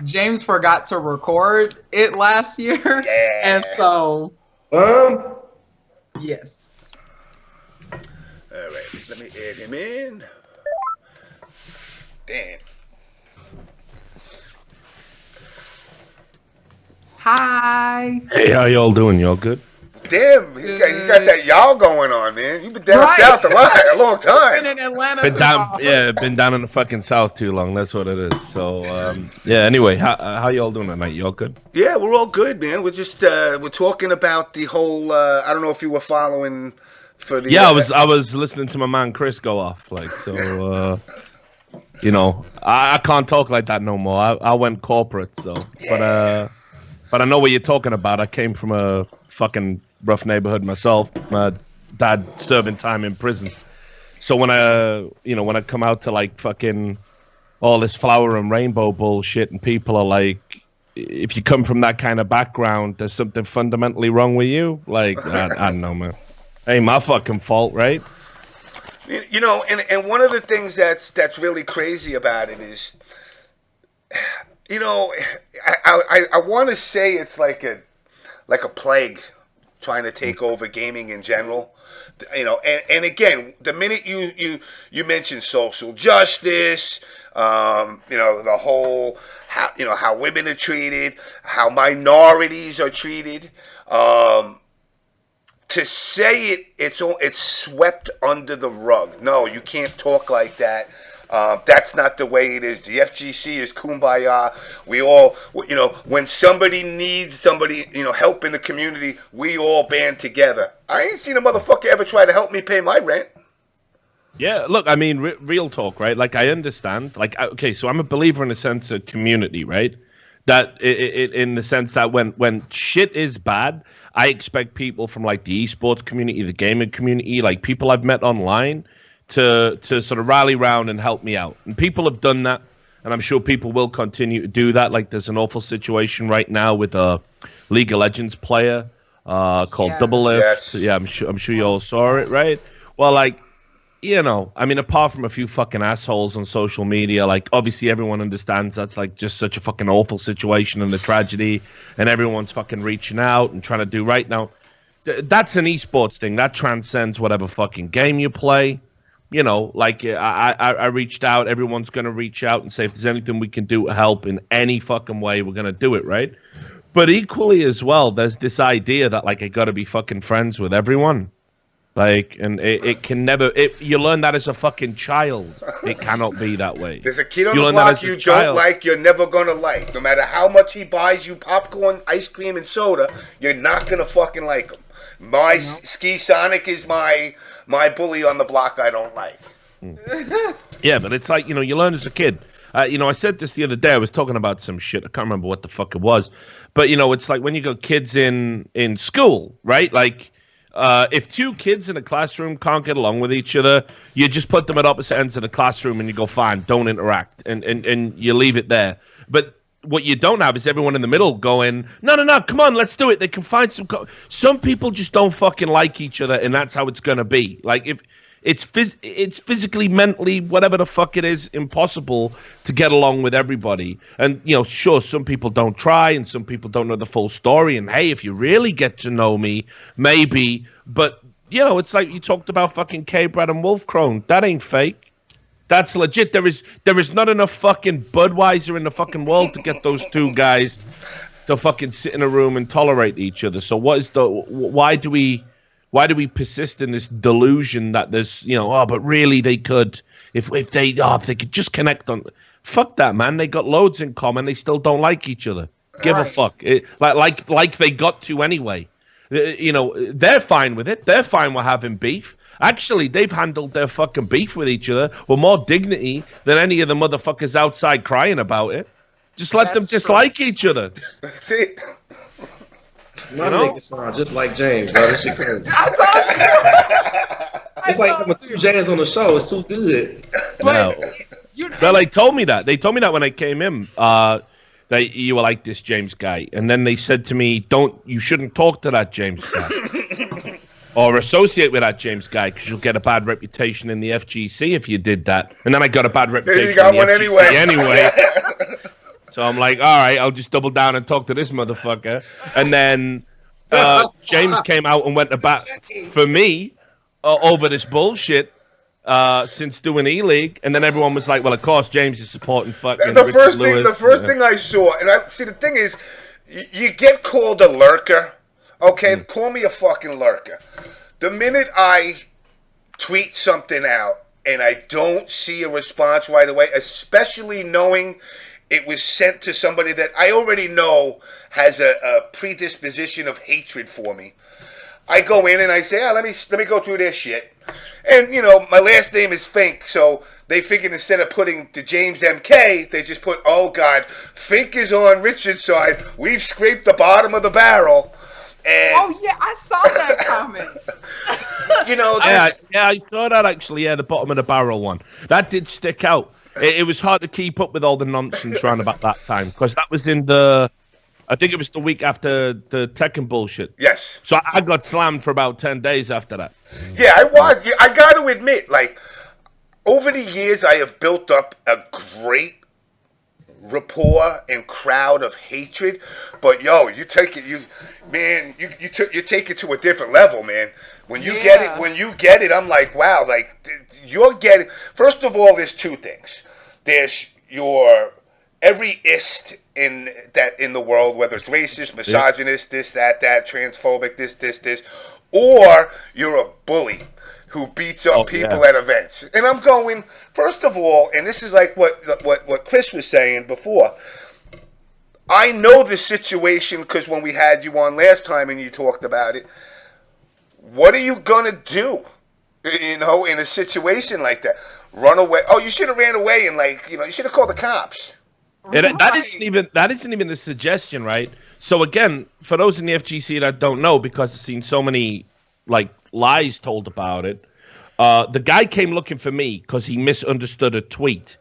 James forgot to record it last year. Yeah. And so, yes. All right, let me add him in. Damn. Hi. Hey, how y'all doing? Y'all good? Damn, he got that y'all going on, man. You've been down south a long time. Been in Atlanta been down in the fucking south too long. That's what it is. So, yeah. Anyway, how y'all doing tonight? Y'all good? Yeah, we're all good, man. We're just we're talking about the whole. I don't know if you were following for the. Yeah, I was listening to my man Chris go off, like so. You know, I can't talk like that no more. I went corporate, so. Yeah. But I know what you're talking about. I came from a fucking rough neighborhood myself. My dad serving time in prison. So when I come out to like fucking all this flower and rainbow bullshit, and people are like, if you come from that kind of background, there's something fundamentally wrong with you. Like, I don't know, man. Ain't my fucking fault, right? You know, and one of the things that's really crazy about it is, you know, I want to say it's like a plague trying to take over gaming in general. You know, and again, the minute you mention social justice, you know, the whole how women are treated, how minorities are treated, to say it's swept under the rug. No, you can't talk like that. That's not the way it is. The FGC is kumbaya. We all, you know, when somebody needs somebody, you know, help in the community, we all band together. I ain't seen a motherfucker ever try to help me pay my rent. Yeah, look, I mean, real talk, right? Like, I understand. Like, okay, so I'm a believer in a sense of community, right? That in the sense that when shit is bad, I expect people from like the esports community, the gaming community, like people I've met online to sort of rally around and help me out. And people have done that, and I'm sure people will continue to do that. Like there's an awful situation right now with a League of Legends player called Double Lift. Yes. Yeah, I'm sure you all saw it, right? Well, like, you know, I mean, apart from a few fucking assholes on social media, like obviously everyone understands that's like just such a fucking awful situation and a tragedy, and everyone's fucking reaching out and trying to do right now. That's an esports thing that transcends whatever fucking game you play. You know, like I reached out. Everyone's gonna reach out and say if there's anything we can do to help in any fucking way, we're gonna do it, right? But equally as well, there's this idea that like I gotta be fucking friends with everyone. Like, and it can never. You learn that as a fucking child. It cannot be that way. There's a kid on the block you don't like, you're never gonna like. No matter how much he buys you popcorn, ice cream, and soda, you're not gonna fucking like him. My Ski Sonic is my my bully on the block I don't like. Yeah, but it's like, you learn as a kid. I said this the other day. I was talking about some shit. I can't remember what the fuck it was. But, it's like when you got kids in school, right? Like, if two kids in a classroom can't get along with each other, you just put them at opposite ends of the classroom and you go, fine, don't interact. And you leave it there. But what you don't have is everyone in the middle going, no, come on, let's do it. They can find some people just don't fucking like each other, and that's how it's going to be. Like, if it's physically, mentally, whatever the fuck it is, impossible to get along with everybody. And, sure, some people don't try and some people don't know the full story. And, hey, if you really get to know me, maybe. But, it's like you talked about fucking K-Brad and Wolfcrone. That ain't fake. That's legit. There is not enough fucking Budweiser in the fucking world to get those two guys to fucking sit in a room and tolerate each other. So why do we persist in this delusion that there's, but really they could, if they could just connect on. Fuck that, man. They got loads in common. They still don't like each other. Give a fuck. Like they got to anyway. They're fine with it. They're fine with having beef. Actually, they've handled their fucking beef with each other with more dignity than any of the motherfuckers outside crying about it. Just let them dislike each other. See? My nigga sound just like James, bro. This shit crazy. I told you. It's like with two James on the show. It's too good. But Well, they told me that. They told me that when I came in. That you were like this James guy, and then they said to me, you shouldn't talk to that James guy or associate with that James guy because you'll get a bad reputation in the FGC if you did that. And then I got a bad reputation. You got in the one FGC anyway. So I'm like, all right, I'll just double down and talk to this motherfucker. And then James came out and went to bat for me over this bullshit. Since doing Eleague, and then everyone was like, "Well, of course, James is supporting fucking." The first thing I saw, and the thing is, you get called a lurker. Okay, call me a fucking lurker. The minute I tweet something out and I don't see a response right away, especially knowing it was sent to somebody that I already know has a predisposition of hatred for me, I go in and I say, let me go through this shit. And, my last name is Fink, so they figured instead of putting the James MK, they just put, oh, God, Fink is on Richard's side. We've scraped the bottom of the barrel. And oh, yeah, I saw that comment. Yeah, I saw that, actually, the bottom of the barrel one. That did stick out. It was hard to keep up with all the nonsense around about that time, because that was I think it was the week after the Tekken bullshit. Yes. So I got slammed for about 10 days after that. Yeah, I was. I got to admit, over the years, I have built up a great rapport and crowd of hatred. But you take it, you take it to a different level, man. When you get it, I'm like, wow, you're getting. First of all, there's two things. There's your every ist in the world, whether it's racist, misogynist, this, that, transphobic, this, or you're a bully who beats up people at events. And I'm going, first of all, and this is like what Chris was saying before, I know the situation because when we had you on last time and you talked about it, what are you going to do, in a situation like that? Run away? Oh, you should have ran away and you should have called the cops. That isn't even the suggestion, right? So again, for those in the FGC that don't know, because I've seen so many lies told about it, the guy came looking for me because he misunderstood a tweet.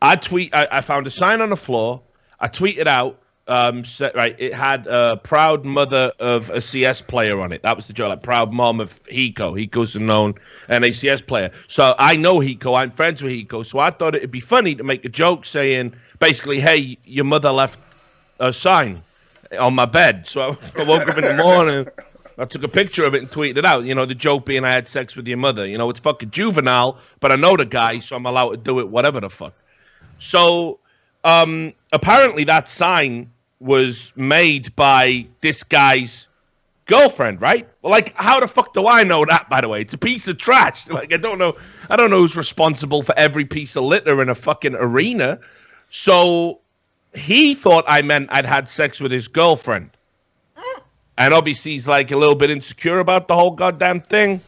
I found a sign on the floor. I tweeted out, it had a proud mother of a CS player on it. That was the joke, proud mom of Hiko. Hiko's a known NACS player. So I know Hiko. I'm friends with Hiko. So I thought it'd be funny to make a joke saying, basically, hey, your mother left a sign on my bed. So I woke up in the morning, I took a picture of it and tweeted it out. The joke being I had sex with your mother. It's fucking juvenile, but I know the guy, so I'm allowed to do it, whatever the fuck. So apparently that sign was made by this guy's girlfriend, right? Well, how the fuck do I know that, by the way? It's a piece of trash. I don't know who's responsible for every piece of litter in a fucking arena. So he thought I meant I'd had sex with his girlfriend. And obviously he's a little bit insecure about the whole goddamn thing.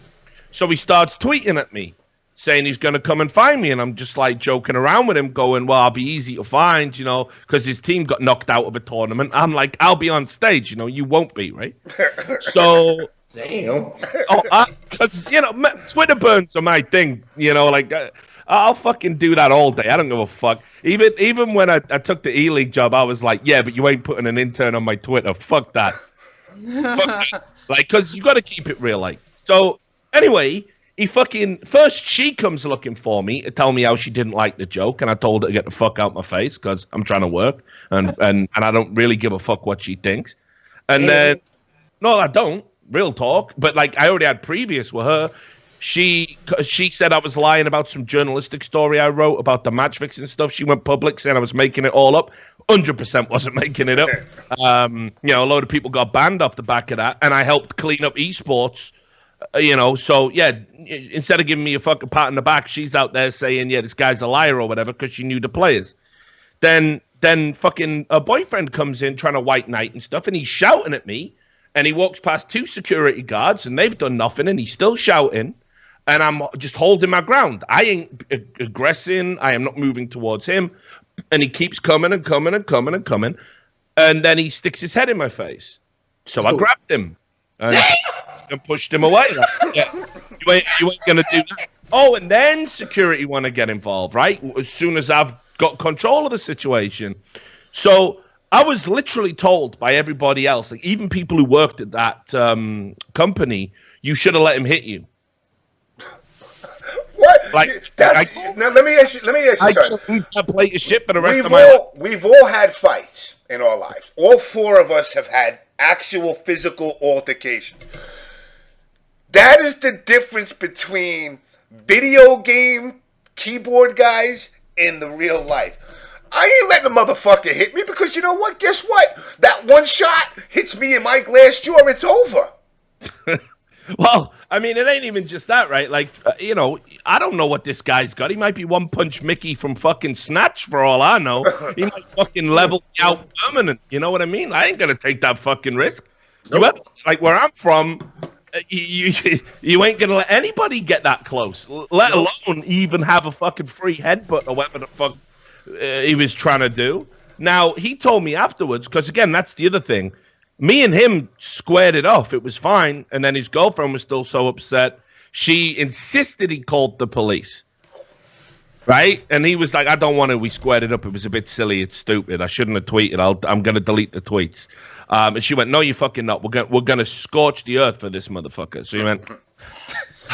So he starts tweeting at me, saying he's going to come and find me. And I'm just like joking around with him, going, well, I'll be easy to find, you know, because his team got knocked out of a tournament. I'm like, I'll be on stage, you know, you won't be, right? So, Damn. because, you know, Twitter burns are my thing, you know, like, I'll fucking do that all day. I don't give a fuck. Even when I took the Eleague job, I was like, yeah, but you ain't putting an intern on my Twitter. Fuck that. Fuck that. Like, because you got to keep it real, like. So, anyway, first she comes looking for me to tell me how she didn't like the joke, and I told her to get the fuck out my face because I'm trying to work, and I don't really give a fuck what she thinks. And then, no, I don't. Real talk. But, like, I already had previous with her. She said I was lying about some journalistic story I wrote about the match fixing stuff. She went public saying I was making it all up. 100% wasn't making it up. You know, a load of people got banned off the back of that, and I helped clean up esports. You know, so yeah, instead of giving me a fucking pat on the back, she's out there saying, yeah, this guy's a liar or whatever because she knew the players. Then fucking a boyfriend comes in trying to white knight and stuff, and he's shouting at me, and he walks past 2 security guards, and they've done nothing, and he's still shouting. And I'm just holding my ground. I ain't aggressing. I am not moving towards him. And he keeps coming and coming and coming and coming. And then he sticks his head in my face. So I grabbed him and pushed him away. Like, yeah, you ain't going to do that. Oh, and then security want to get involved, right? As soon as I've got control of the situation. So I was literally told by everybody else, like even people who worked at that company, you should have let him hit you. What? Like, now let me ask you something. I play your shit for the rest of my life. We've all had fights in our lives. All 4 of us have had actual physical altercation. That is the difference between video game keyboard guys and the real life. I ain't letting the motherfucker hit me because you know what? Guess what? That one shot hits me in my glass jaw, it's over. Well, I mean, it ain't even just that, right? Like, you know, I don't know what this guy's got. He might be One Punch Mickey from fucking Snatch for all I know. He might fucking level me out permanent. You know what I mean? I ain't going to take that fucking risk. Nope. Like, where I'm from, you ain't going to let anybody get that close, let alone even have a fucking free headbutt or whatever the fuck he was trying to do. Now, he told me afterwards, because, again, that's the other thing. Me and him squared it off. It was fine. And then his girlfriend was still so upset. She insisted he called the police. Right? And he was like, I don't want to. We squared it up. It was a bit silly. It's stupid. I shouldn't have tweeted. I'm going to delete the tweets. And she went, no, you're fucking not. We're going to scorch the earth for this motherfucker. So he went,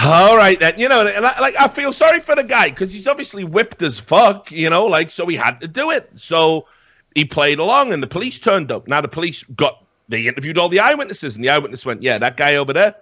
all right, then. You know, and I feel sorry for the guy because he's obviously whipped as fuck, you know, like, so he had to do it. So he played along and the police turned up. Now the police they interviewed all the eyewitnesses, and the eyewitness went, yeah, that guy over there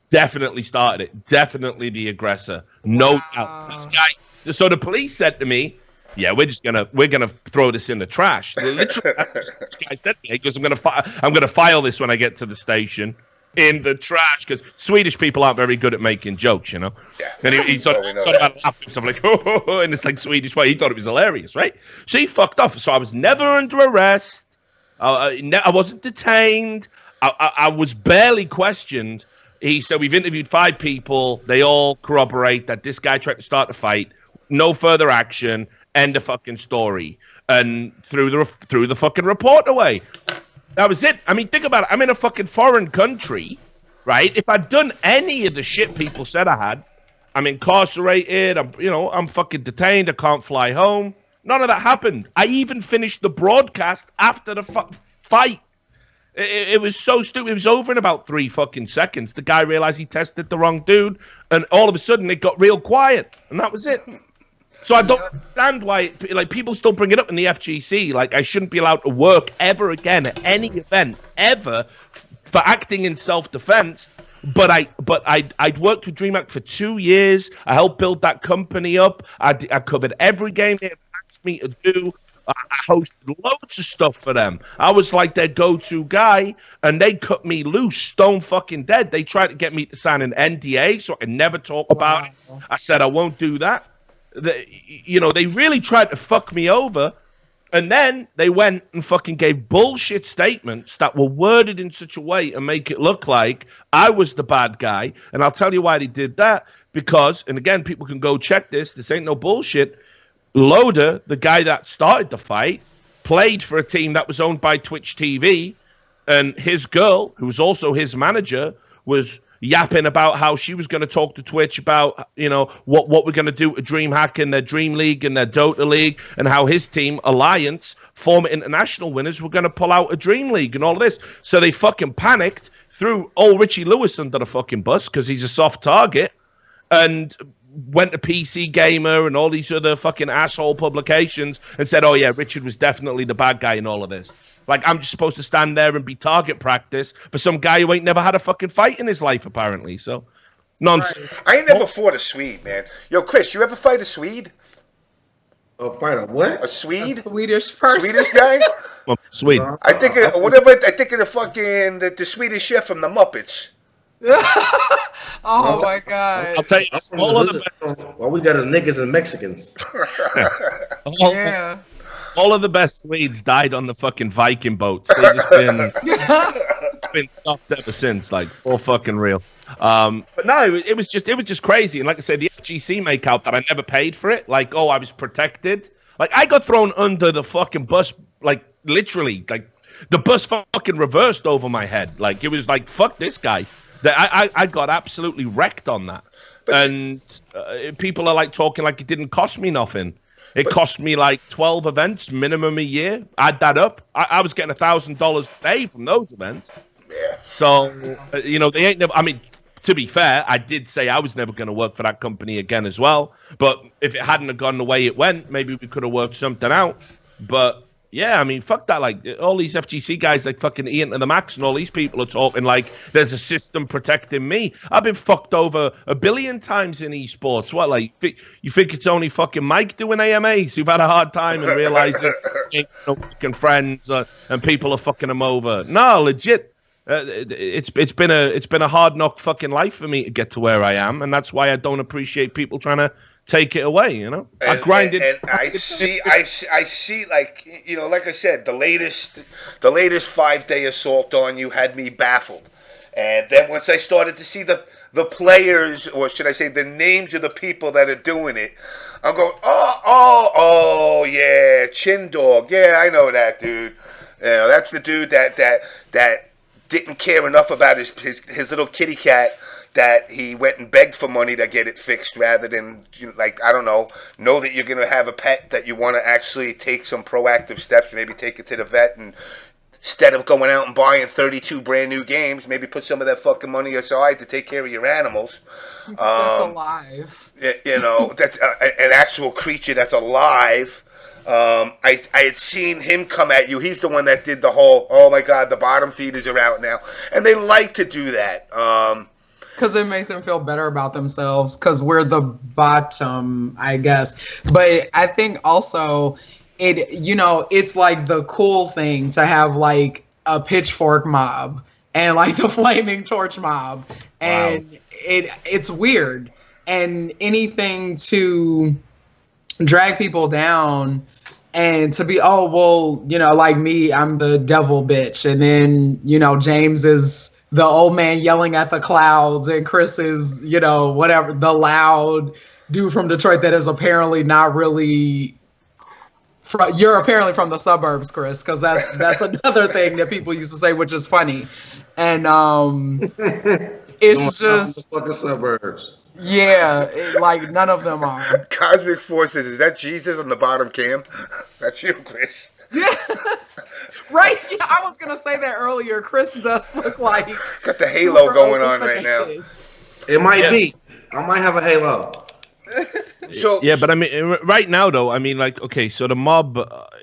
definitely started it. Definitely the aggressor. No doubt. This guy. So the police said to me, yeah, we're gonna throw this in the trash. Literally, that's what this guy said to me. He goes, I'm gonna file this when I get to the station in the trash, because Swedish people aren't very good at making jokes, you know. Yeah. And he sort of laughing, so I'm like, oh, and it's like Swedish way. He thought it was hilarious, right? So he fucked off. So I was never under arrest. I wasn't detained. I was barely questioned. He said, we've interviewed 5 people. They all corroborate that this guy tried to start a fight. No further action. End of fucking story. And threw the fucking report away. That was it. I mean, think about it. I'm in a fucking foreign country, right? If I'd done any of the shit people said I had, I'm incarcerated. I'm fucking detained. I can't fly home. None of that happened. I even finished the broadcast after the fight. It was so stupid. It was over in about 3 fucking seconds. The guy realized he tested the wrong dude, and all of a sudden it got real quiet, and that was it. So I don't understand why, like, people still bring it up in the FGC. Like, I shouldn't be allowed to work ever again at any event ever for acting in self-defense. But I'd worked with DreamHack for 2 years. I helped build that company up. I covered every game they asked me to do. I hosted loads of stuff for them. I was like their go-to guy, and they cut me loose, stone fucking dead. They tried to get me to sign an NDA so I could never talk about it. I said I won't do that. They really tried to fuck me over, And then they went and fucking gave bullshit statements that were worded in such a way and make it look like I was the bad guy. And I'll tell you why they did that. Because, and again, people can go check this. This ain't no bullshit. Loader, the guy that started the fight, played for a team that was owned by Twitch TV. And his girl, who was also his manager, was yapping about how she was going to talk to Twitch about, you know, what we're going to do to DreamHack in their Dream League and their Dota League, and how his team, Alliance, former international winners, were going to pull out a Dream League and all of this. So they fucking panicked, threw old Richie Lewis under the fucking bus because he's a soft target, and went to PC Gamer and all these other fucking asshole publications and said, oh yeah, Richard was definitely the bad guy in all of this. Like, I'm just supposed to stand there and be target practice for some guy who ain't never had a fucking fight in his life, apparently. So, nonsense. Right. I ain't never fought a Swede, man. Yo, Chris, you ever fight a Swede? A fight of what? A Swede? A Swedish person. Swedish guy? Well, sweet. I think of the fucking the Swedish chef from the Muppets. Oh my god! I'll tell you, all we got is niggas and Mexicans. Yeah. All of the best Swedes died on the fucking Viking boats. They've just been stopped ever since, like, all fucking real. But no, it was just crazy. And like I said, the FGC make out that I never paid for it. Like, oh, I was protected. Like, I got thrown under the fucking bus, like, literally, like, the bus fucking reversed over my head. Like, it was like, fuck this guy. I got absolutely wrecked on that. And people are like talking like it didn't cost me nothing. It cost me like 12 events minimum a year. Add that up. I was getting $1,000 a day from those events. Yeah. So, you know, they ain't never. I mean, to be fair, I did say I was never going to work for that company again as well. But if it hadn't have gone the way it went, maybe we could have worked something out. But yeah, I mean, fuck that. Like, all these FGC guys, like fucking Ian to the Max and all these people are talking like there's a system protecting me. I've been fucked over 1 billion times in esports. What, like, you think it's only fucking Mike doing AMAs who've had a hard time and realizing ain't no fucking friends and people are fucking them over? No, legit. It's been a hard knock fucking life for me to get to where I am, and that's why I don't appreciate people trying to take it away, you know. I grinded, and I see, like, you know, like I said, the latest 5-day assault on you had me baffled, and then once I started to see the players, or should I say, the names of the people that are doing it, I'm going, oh yeah, Chin Dog, yeah, I know that dude. You know, that's the dude that didn't care enough about his little kitty cat, that he went and begged for money to get it fixed rather than, like, I don't know that you're going to have a pet that you want to actually take some proactive steps, maybe take it to the vet, and instead of going out and buying 32 brand new games, maybe put some of that fucking money aside to take care of your animals. That's alive. You know, that's an actual creature that's alive. I had seen him come at you. He's the one that did the whole, oh my God, the bottom feeders are out now. And they like to do that. Because it makes them feel better about themselves, because we're the bottom, I guess. But I think also it's like the cool thing to have like a pitchfork mob and like the flaming torch mob. And wow. It's weird. And anything to drag people down and to be, oh, well, you know, like me, I'm the devil bitch. And then, you know, James is the old man yelling at the clouds, and Chris is, you know, whatever, the loud dude from Detroit that is apparently not really you're apparently from the suburbs, Chris, because that's another thing that people used to say, which is funny. And it's just the fucking suburbs. Yeah, like none of them are. Cosmic Forces, is that Jesus on the bottom cam? That's you, Chris. Yeah. Right? Yeah, I was going to say that earlier. Chris does look like... Got the halo going on right now. It might be. I might have a halo. But I mean, right now, though, I mean, like, okay, so the mob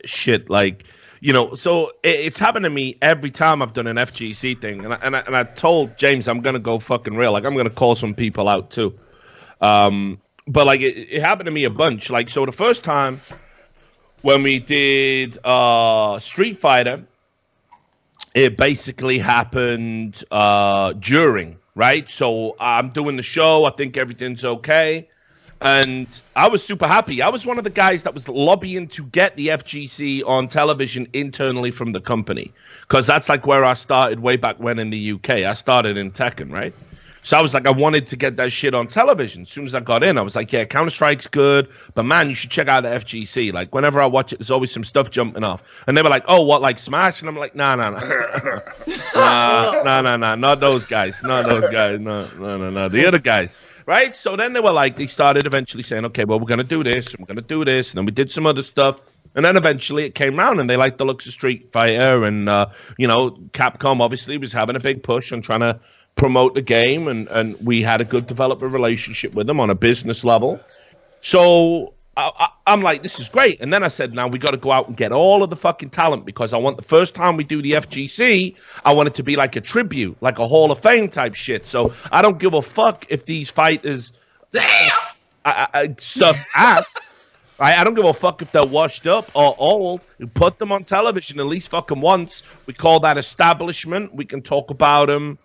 shit, like, you know, so it's happened to me every time I've done an FGC thing. And I told James I'm going to go fucking real. Like, I'm going to call some people out, too. But, like, it happened to me a bunch. Like, so the first time when we did Street Fighter, it basically happened during, right? So I'm doing the show. I think everything's okay. And I was super happy. I was one of the guys that was lobbying to get the FGC on television internally from the company, because that's like where I started way back when in the UK. I started in Tekken, right? So I was like, I wanted to get that shit on television. As soon as I got in, I was like, yeah, Counter-Strike's good, but man, you should check out the FGC. Like, whenever I watch it, there's always some stuff jumping off. And they were like, oh, what, like Smash? And I'm like, nah. Nah, not those guys. Not those guys. No. The other guys. Right? So then they started eventually saying, okay, well, we're going to do this, and we're going to do this. And then we did some other stuff. And then eventually it came round, and they liked the looks of Street Fighter. And, Capcom obviously was having a big push on trying to promote the game, and we had a good developer relationship with them on a business level. So I'm like, this is great. And then I said, now we got to go out and get all of the fucking talent, because I want the first time we do the FGC, I want it to be like a tribute, like a Hall of Fame type shit. So I don't give a fuck if these fighters suck ass. Right? I don't give a fuck if they're washed up or old. We put them on television at least fucking once. We call that establishment. We can talk about them,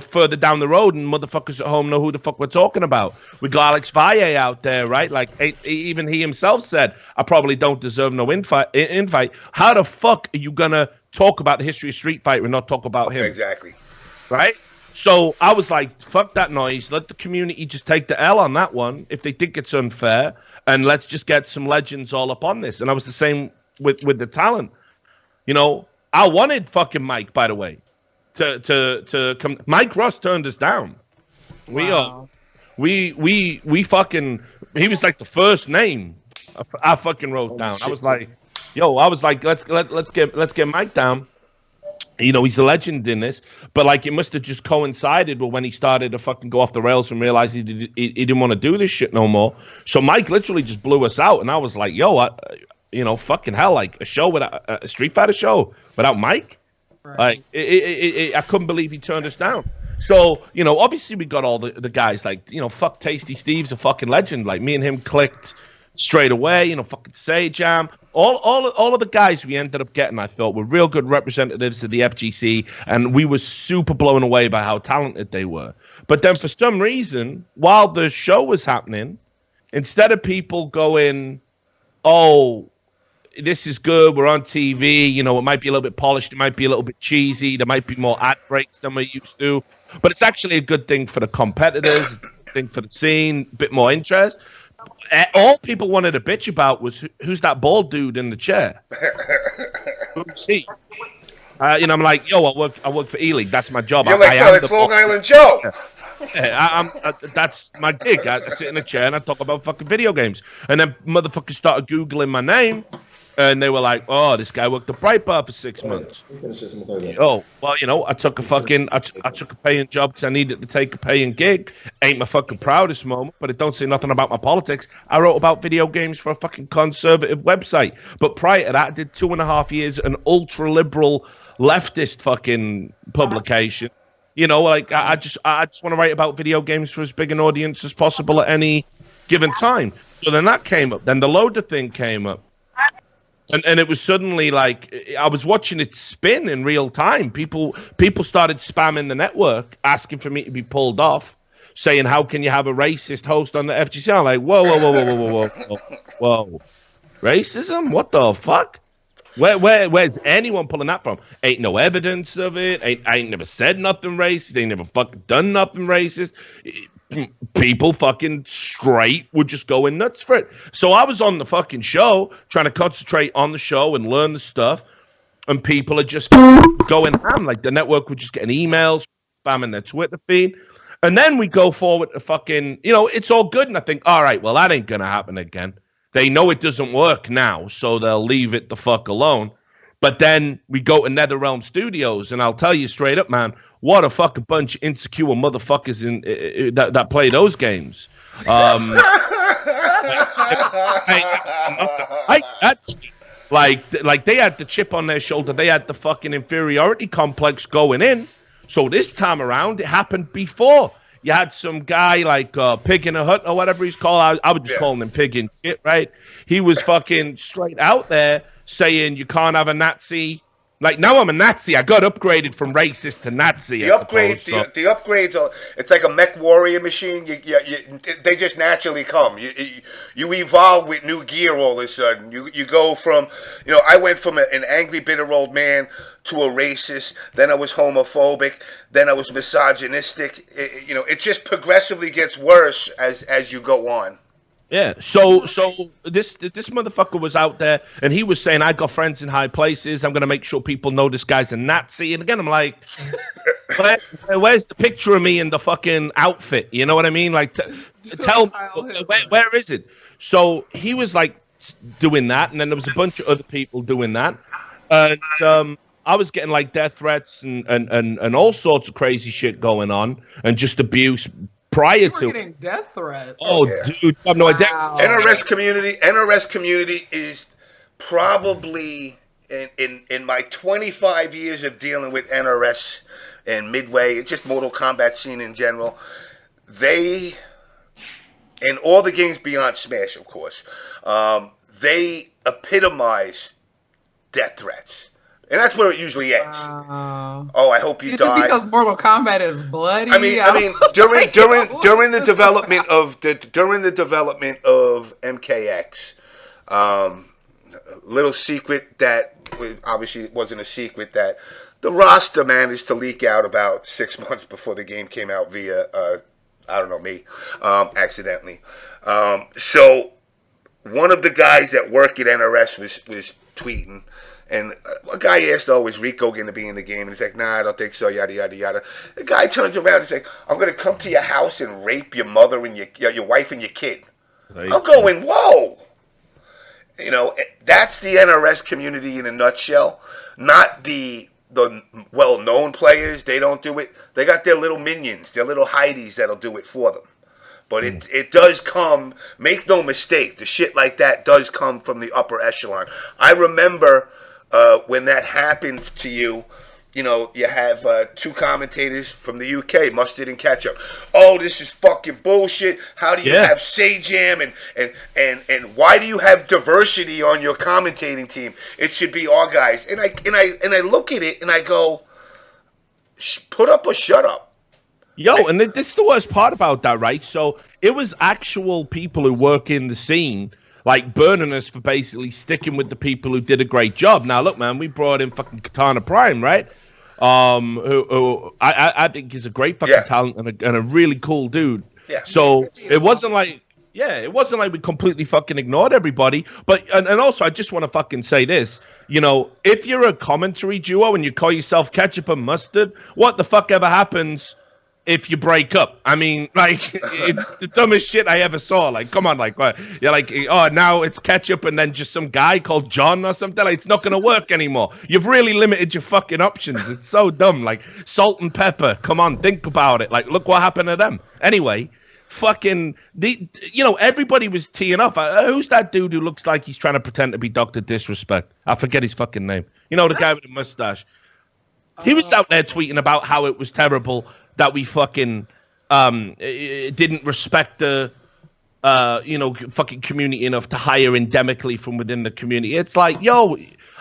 further down the road, and motherfuckers at home know who the fuck we're talking about. We got Alex Valle out there, right? Like, even he himself said, I probably don't deserve no invite. How the fuck are you gonna talk about the history of Street Fighter and not talk about him? Exactly. Right? So I was like, fuck that noise. Let the community just take the L on that one if they think it's unfair, and let's just get some legends all up on this. And I was the same with the talent. I wanted fucking Mike, by the way, to come. Mike Ross turned us down. Wow. We fucking, he was like the first name I fucking wrote down. I was like, let's get Mike down. He's a legend in this, but like it must have just coincided with when he started to fucking go off the rails and realized he didn't want to do this shit no more. So Mike literally just blew us out, and I was like, fucking hell, like a show without a Street Fighter show without Mike. Right. Like, I couldn't believe he turned us down. So, obviously we got all the guys like, fuck Tasty Steve's a fucking legend. Like, me and him clicked straight away, fucking Sajam. All of the guys we ended up getting, I thought, were real good representatives of the FGC, and we were super blown away by how talented they were. But then for some reason, while the show was happening, instead of people going, oh, this is good, we're on TV, it might be a little bit polished, it might be a little bit cheesy, there might be more ad breaks than we're used to, but it's actually a good thing for the competitors, a good thing for the scene, a bit more interest. All people wanted to bitch about was who's that bald dude in the chair? Who's he? I'm like, I work for Eleague. That's my job. You're like Long Island Joe. Yeah, that's my gig. I sit in a chair and I talk about fucking video games. And then motherfuckers started Googling my name, and they were like, oh, this guy worked at Breitbart for 6 months. Oh, well, I took a paying job because I needed to take a paying gig. Ain't my fucking proudest moment, but it don't say nothing about my politics. I wrote about video games for a fucking conservative website. But prior to that, I did 2.5 years an ultra-liberal leftist fucking publication. I just want to write about video games for as big an audience as possible at any given time. So then that came up. Then the loader thing came up. And it was suddenly like I was watching it spin in real time. People started spamming the network, asking for me to be pulled off, saying, how can you have a racist host on the FGC? I'm like, whoa. Racism? What the fuck? Where's anyone pulling that from? Ain't no evidence of it. I ain't never said nothing racist. Ain't never fucking done nothing racist. People fucking straight were just going nuts for it. So I was on the fucking show trying to concentrate on the show and learn the stuff, and people are just going ham. Like the network were just getting emails, spamming their Twitter feed. And then we go forward to fucking, it's all good. And I think, all right, well, that ain't going to happen again. They know it doesn't work now, so they'll leave it the fuck alone. But then we go to NetherRealm Studios, and I'll tell you straight up, man, what a fucking bunch of insecure motherfuckers that play those games. Like they had the chip on their shoulder. They had the fucking inferiority complex going in. So this time around, it happened before. You had some guy like Pig in a Hut or whatever he's called. I would just call him Pig in shit, right? He was fucking straight out there saying you can't have a Nazi Like now I'm a Nazi. I got upgraded from racist to Nazi. The upgrades are, it's like a mech warrior machine. They just naturally come. You evolve with new gear all of a sudden. You go from, I went from an angry, bitter old man to a racist. Then I was homophobic. Then I was misogynistic. It just progressively gets worse as you go on. Yeah, so this motherfucker was out there, and he was saying, I got friends in high places. I'm going to make sure people know this guy's a Nazi. And again, I'm like, where's the picture of me in the fucking outfit? You know what I mean? Like, tell me, where is it? So he was like doing that, and then there was a bunch of other people doing that. And I was getting like death threats and all sorts of crazy shit going on, and just abuse. Prior to getting death threats. Oh, yeah. Dude, I have no idea. NRS community is probably in my 25 years of dealing with NRS and Midway, it's just Mortal Kombat scene in general. They, and all the games beyond Smash, of course, they epitomize death threats. And that's where it usually ends. Oh, I hope you die. Is it because Mortal Kombat is bloody? I mean, during the development of MKX, little secret that obviously it wasn't a secret that the roster managed to leak out about 6 months before the game came out via accidentally. So one of the guys that work at NRS was tweeting. And a guy asked, is Rico going to be in the game? And he's like, nah, I don't think so, yada, yada, yada. The guy turns around and says, I'm going to come to your house and rape your mother and your wife and your kid. I'm going, whoa. That's the NRS community in a nutshell. Not the well-known players. They don't do it. They got their little minions, their little hideys that'll do it for them. But it does come, make no mistake, the shit like that does come from the upper echelon. I remember... when that happened to you, you have two commentators from the UK, Mustard and Ketchup. Oh, this is fucking bullshit. How do you have Sajam and why do you have diversity on your commentating team? It should be all guys. And I look at it and I go, put up or shut up. Yo, and this is the worst part about that, right? So it was actual people who work in the scene like burning us for basically sticking with the people who did a great job. Now, look, man, we brought in fucking Katana Prime, right? Who I think is a great fucking talent and a really cool dude. Yeah. So it wasn't like we completely fucking ignored everybody. But and also, I just want to fucking say this. If you're a commentary duo and you call yourself Ketchup and Mustard, what the fuck ever happens if you break up? I mean, like, it's the dumbest shit I ever saw. Like, come on, like, what? You're like, oh, now it's Ketchup and then just some guy called John or something. Like, it's not going to work anymore. You've really limited your fucking options. It's so dumb. Like, Salt and Pepper. Come on, think about it. Like, look what happened to them. Anyway, fucking, everybody was teeing off. Who's that dude who looks like he's trying to pretend to be Dr. Disrespect? I forget his fucking name. The guy with the mustache. He was out there tweeting about how it was terrible that we fucking didn't respect the fucking community enough to hire endemically from within the community. It's like, yo,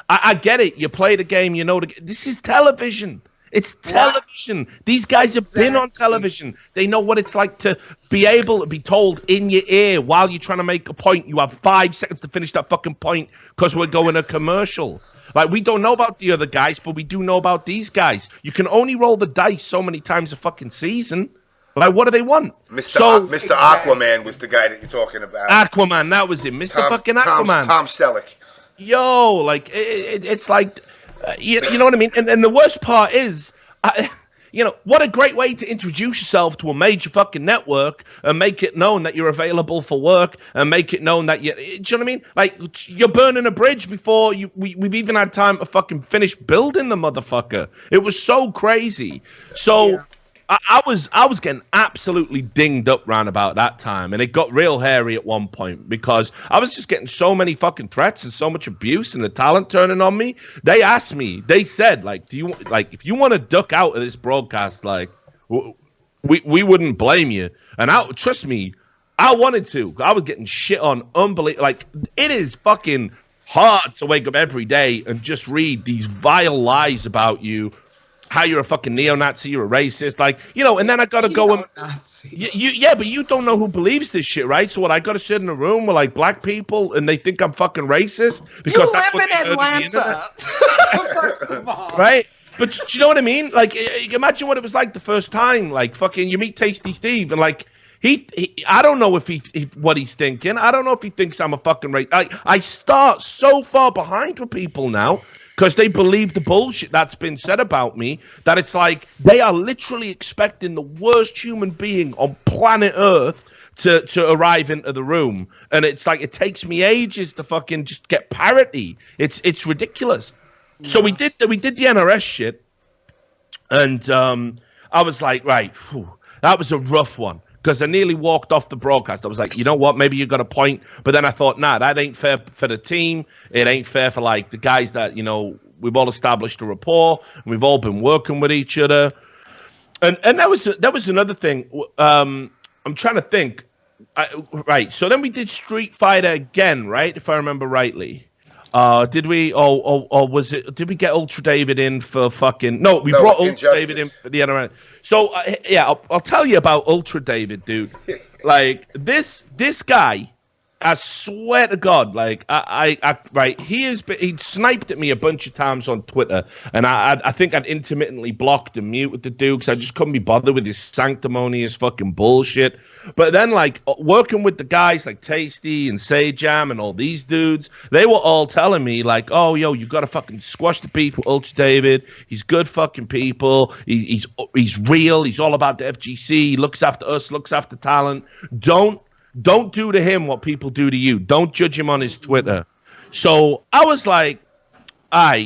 I get it. You play the game, this is television. It's television. These guys have been on television. They know what it's like to be able to be told in your ear while you're trying to make a point. You have 5 seconds to finish that fucking point because we're going to commercial. Like, we don't know about the other guys, but we do know about these guys. You can only roll the dice so many times a fucking season. Like, what do they want? Mr. Aquaman was the guy that you're talking about. Aquaman, that was him. Fucking Aquaman. Tom Selleck. Yo, like, it's like, you know what I mean? And the worst part is, what a great way to introduce yourself to a major fucking network and make it known that you're available for work and make it known that do you know what I mean? Like, you're burning a bridge before we've even had time to fucking finish building the motherfucker. It was so crazy. So I was getting absolutely dinged up round about that time, and it got real hairy at one point because I was just getting so many fucking threats and so much abuse and the talent turning on me. They asked me, they said, like, if you want to duck out of this broadcast, like, we wouldn't blame you. And trust me, I wanted to. I was getting shit on unbelievable. Like, it is fucking hard to wake up every day and just read these vile lies about you, how you're a fucking neo-Nazi, you're a racist, like, you know, and then I gotta go and yeah, but you don't know who believes this shit, right? So what, I gotta sit in a room with like black people and they think I'm fucking racist because you that's live what in Atlanta, first of all, right? But do you know what I mean? Like, imagine what it was like the first time, like fucking you meet Tasty Steve and like he I don't know if he what he's thinking. I don't know if he thinks I'm a fucking racist. I start so far behind with people now, because they believe the bullshit that's been said about me, that it's like they are literally expecting the worst human being on planet Earth to arrive into the room. And it's like, it takes me ages to fucking just get parity. It's ridiculous. Yeah. So we did the NRS shit. And I was like, right, that was a rough one. Because I nearly walked off the broadcast. I was like, you know what? Maybe you got a point. But then I thought, nah, that ain't fair for the team. It ain't fair for, like, the guys that, you know, we've all established a rapport. And we've all been working with each other. And that was another thing. I'm trying to think. Right. So then we did Street Fighter again, right? If I remember rightly. Did we? Or was it? Did we get Ultra David in for fucking? No, we brought Ultra David in for the NRL. So yeah, I'll tell you about Ultra David, dude. Like this guy, I swear to God, like I right, he sniped at me a bunch of times on Twitter, and I think I'd intermittently blocked and muted the dude because I just couldn't be bothered with his sanctimonious fucking bullshit. But then, like, working with the guys like Tasty and Sajam and all these dudes, they were all telling me, like, oh, yo, you got to fucking squash the beef with Ultra David. He's good fucking people. He's real. He's all about the FGC. He looks after us, looks after talent. Don't do to him what people do to you. Don't judge him on his Twitter. So I was like,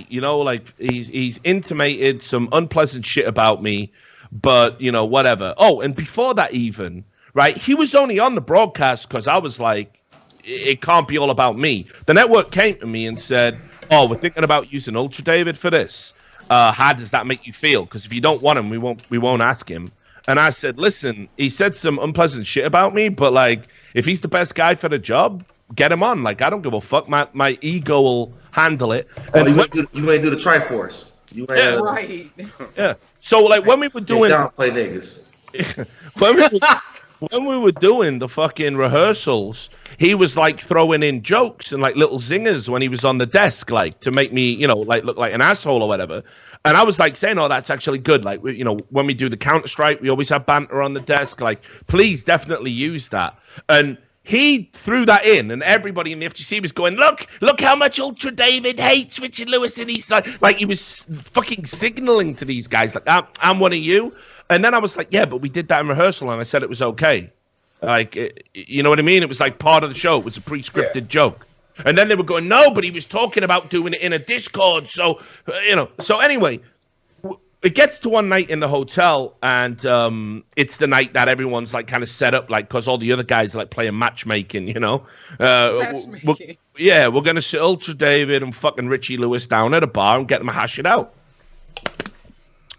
you know, like, he's intimated some unpleasant shit about me, but, you know, whatever. Oh, and before that even... Right, he was only on the broadcast because I was like, it can't be all about me. The network came to me and said, "Oh, we're thinking about using Ultra David for this. How does that make you feel? Because if you don't want him, we won't ask him." And I said, "Listen, he said some unpleasant shit about me, but like, if he's the best guy for the job, get him on. Like, I don't give a fuck. My ego will handle it." And you want to do the Triforce? Right. Yeah. So like when we were doing downplay niggas. When we were doing the fucking rehearsals, he was like throwing in jokes and like little zingers when he was on the desk, like to make me, you know, like look like an asshole or whatever. And I was like saying, "Oh, that's actually good. Like, you know, when we do the Counter-Strike, we always have banter on the desk. Like, please definitely use that." And he threw that in, and everybody in the FGC was going, look how much Ultra David hates Richard Lewis. And he's like he was fucking signaling to these guys, like, I'm one of you. And then I was like, yeah, but we did that in rehearsal, and I said it was okay. Like, you know what I mean? It was like part of the show. It was a pre-scripted joke. And then they were going, no, but he was talking about doing it in a Discord. So, you know. So anyway, it gets to one night in the hotel, and it's the night that everyone's like kind of set up, like, because all the other guys are like playing matchmaking, you know. Matchmaking. We're going to sit Ultra David and fucking Richie Lewis down at a bar and get them to hash it out.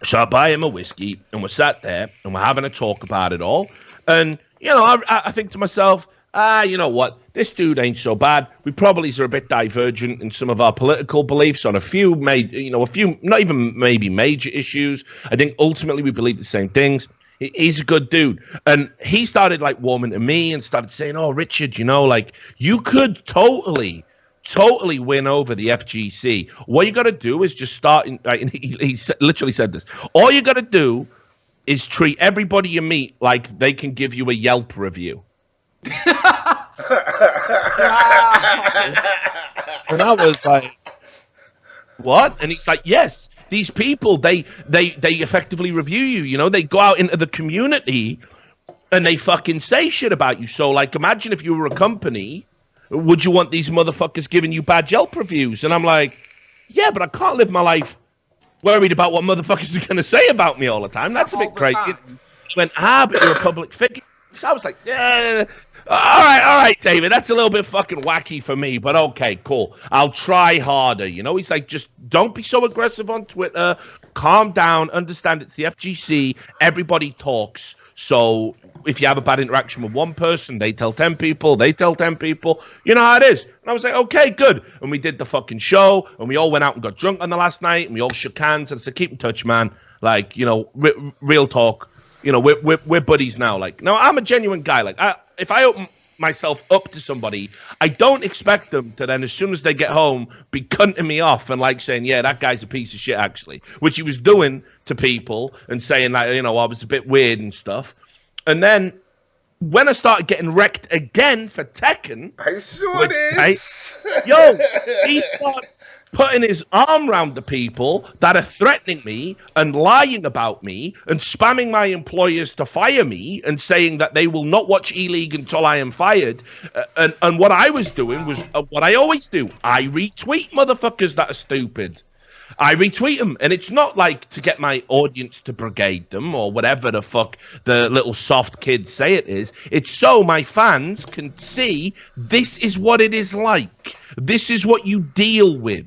So I buy him a whiskey, and we're sat there, and we're having a talk about it all. And, you know, I think to myself, you know what? This dude ain't so bad. We probably are a bit divergent in some of our political beliefs on a few, not even maybe major issues. I think ultimately we believe the same things. He's a good dude. And he started, like, warming to me and started saying, oh, Richard, you know, like, you could totally win over the FGC. What you got to do is just start. He literally said this. All you got to do is treat everybody you meet like they can give you a Yelp review. And I was like, what? And he's like, yes, these people, they effectively review you. You know, they go out into the community and they fucking say shit about you. So, like, imagine if you were a company. Would you want these motherfuckers giving you bad Yelp reviews? And I'm like, yeah, but I can't live my life worried about what motherfuckers are going to say about me all the time. That's a bit crazy. He went, but you're a public figure. So I was like, yeah, all right, David, that's a little bit fucking wacky for me, but okay, cool. I'll try harder. You know, he's like, just don't be so aggressive on Twitter. calm down, understand it's the FGC, everybody talks. So if you have a bad interaction with one person, they tell 10 people, they tell 10 people. You know how it is. And I was like, okay, good. And we did the fucking show, and we all went out and got drunk on the last night, and we all shook hands, and I said, keep in touch, man. Like, you know, real talk. You know, we're buddies now. Like, no, I'm a genuine guy. Like, if I open myself up to somebody, I don't expect them to then, as soon as they get home, be cunting me off and like saying, yeah, that guy's a piece of shit, actually, which he was doing to people and saying that, you know, I was a bit weird and stuff. And then when I started getting wrecked again for Tekken, I saw this. He started putting his arm around the people that are threatening me and lying about me and spamming my employers to fire me and saying that they will not watch Eleague until I am fired. And what I was doing was what I always do. I retweet motherfuckers that are stupid. I retweet them, and it's not like to get my audience to brigade them or whatever the fuck the little soft kids say it is. It's so my fans can see this is what it is like. This is what you deal with.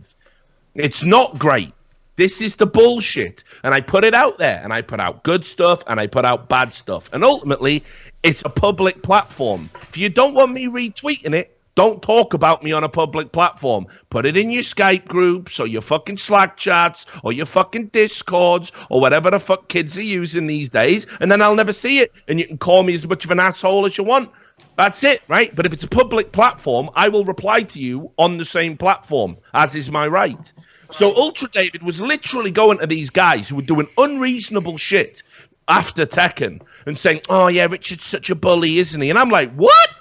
It's not great. This is the bullshit. And I put it out there, and I put out good stuff, and I put out bad stuff. And ultimately, it's a public platform. If you don't want me retweeting it, don't talk about me on a public platform. Put it in your Skype groups or your fucking Slack chats or your fucking Discords or whatever the fuck kids are using these days, and then I'll never see it. And you can call me as much of an asshole as you want. That's it, right? But if it's a public platform, I will reply to you on the same platform, as is my right. So Ultra David was literally going to these guys who were doing unreasonable shit after Tekken and saying, oh yeah, Richard's such a bully, isn't he? And I'm like, what?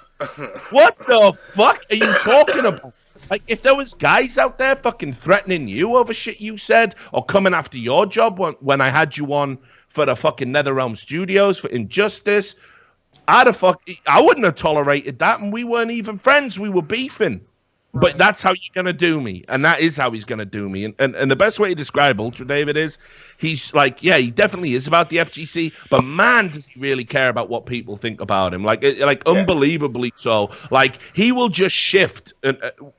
What the fuck are you talking about? Like, if there was guys out there fucking threatening you over shit you said or coming after your job when I had you on for the fucking NetherRealm Studios for Injustice, I wouldn't have tolerated that, and we weren't even friends. We were beefing. Right. But that's how you're going to do me, and that is how he's going to do me. And the best way to describe Ultra David is he's like, yeah, he definitely is about the FGC, but man, does he really care about what people think about him. Like unbelievably so. Like, he will just shift,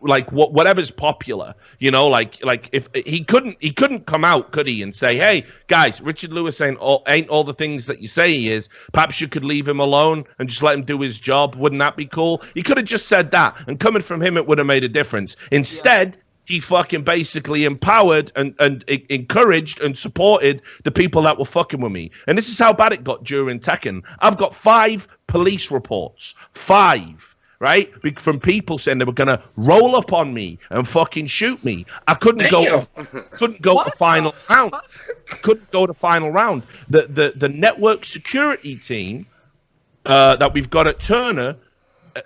like, whatever's popular, you know, like if he couldn't come out, could he, and say, hey, guys, Richard Lewis ain't all the things that you say he is. Perhaps you could leave him alone and just let him do his job. Wouldn't that be cool? He could have just said that, and coming from him, it would have made a difference. Instead, he fucking basically empowered and encouraged and supported the people that were fucking with me. And this is how bad it got during Tekken. I've got 5 police reports. 5, right? From people saying they were going to roll up on me and fucking shoot me. I couldn't go to final round. I couldn't go to final round. The network security team that we've got at Turner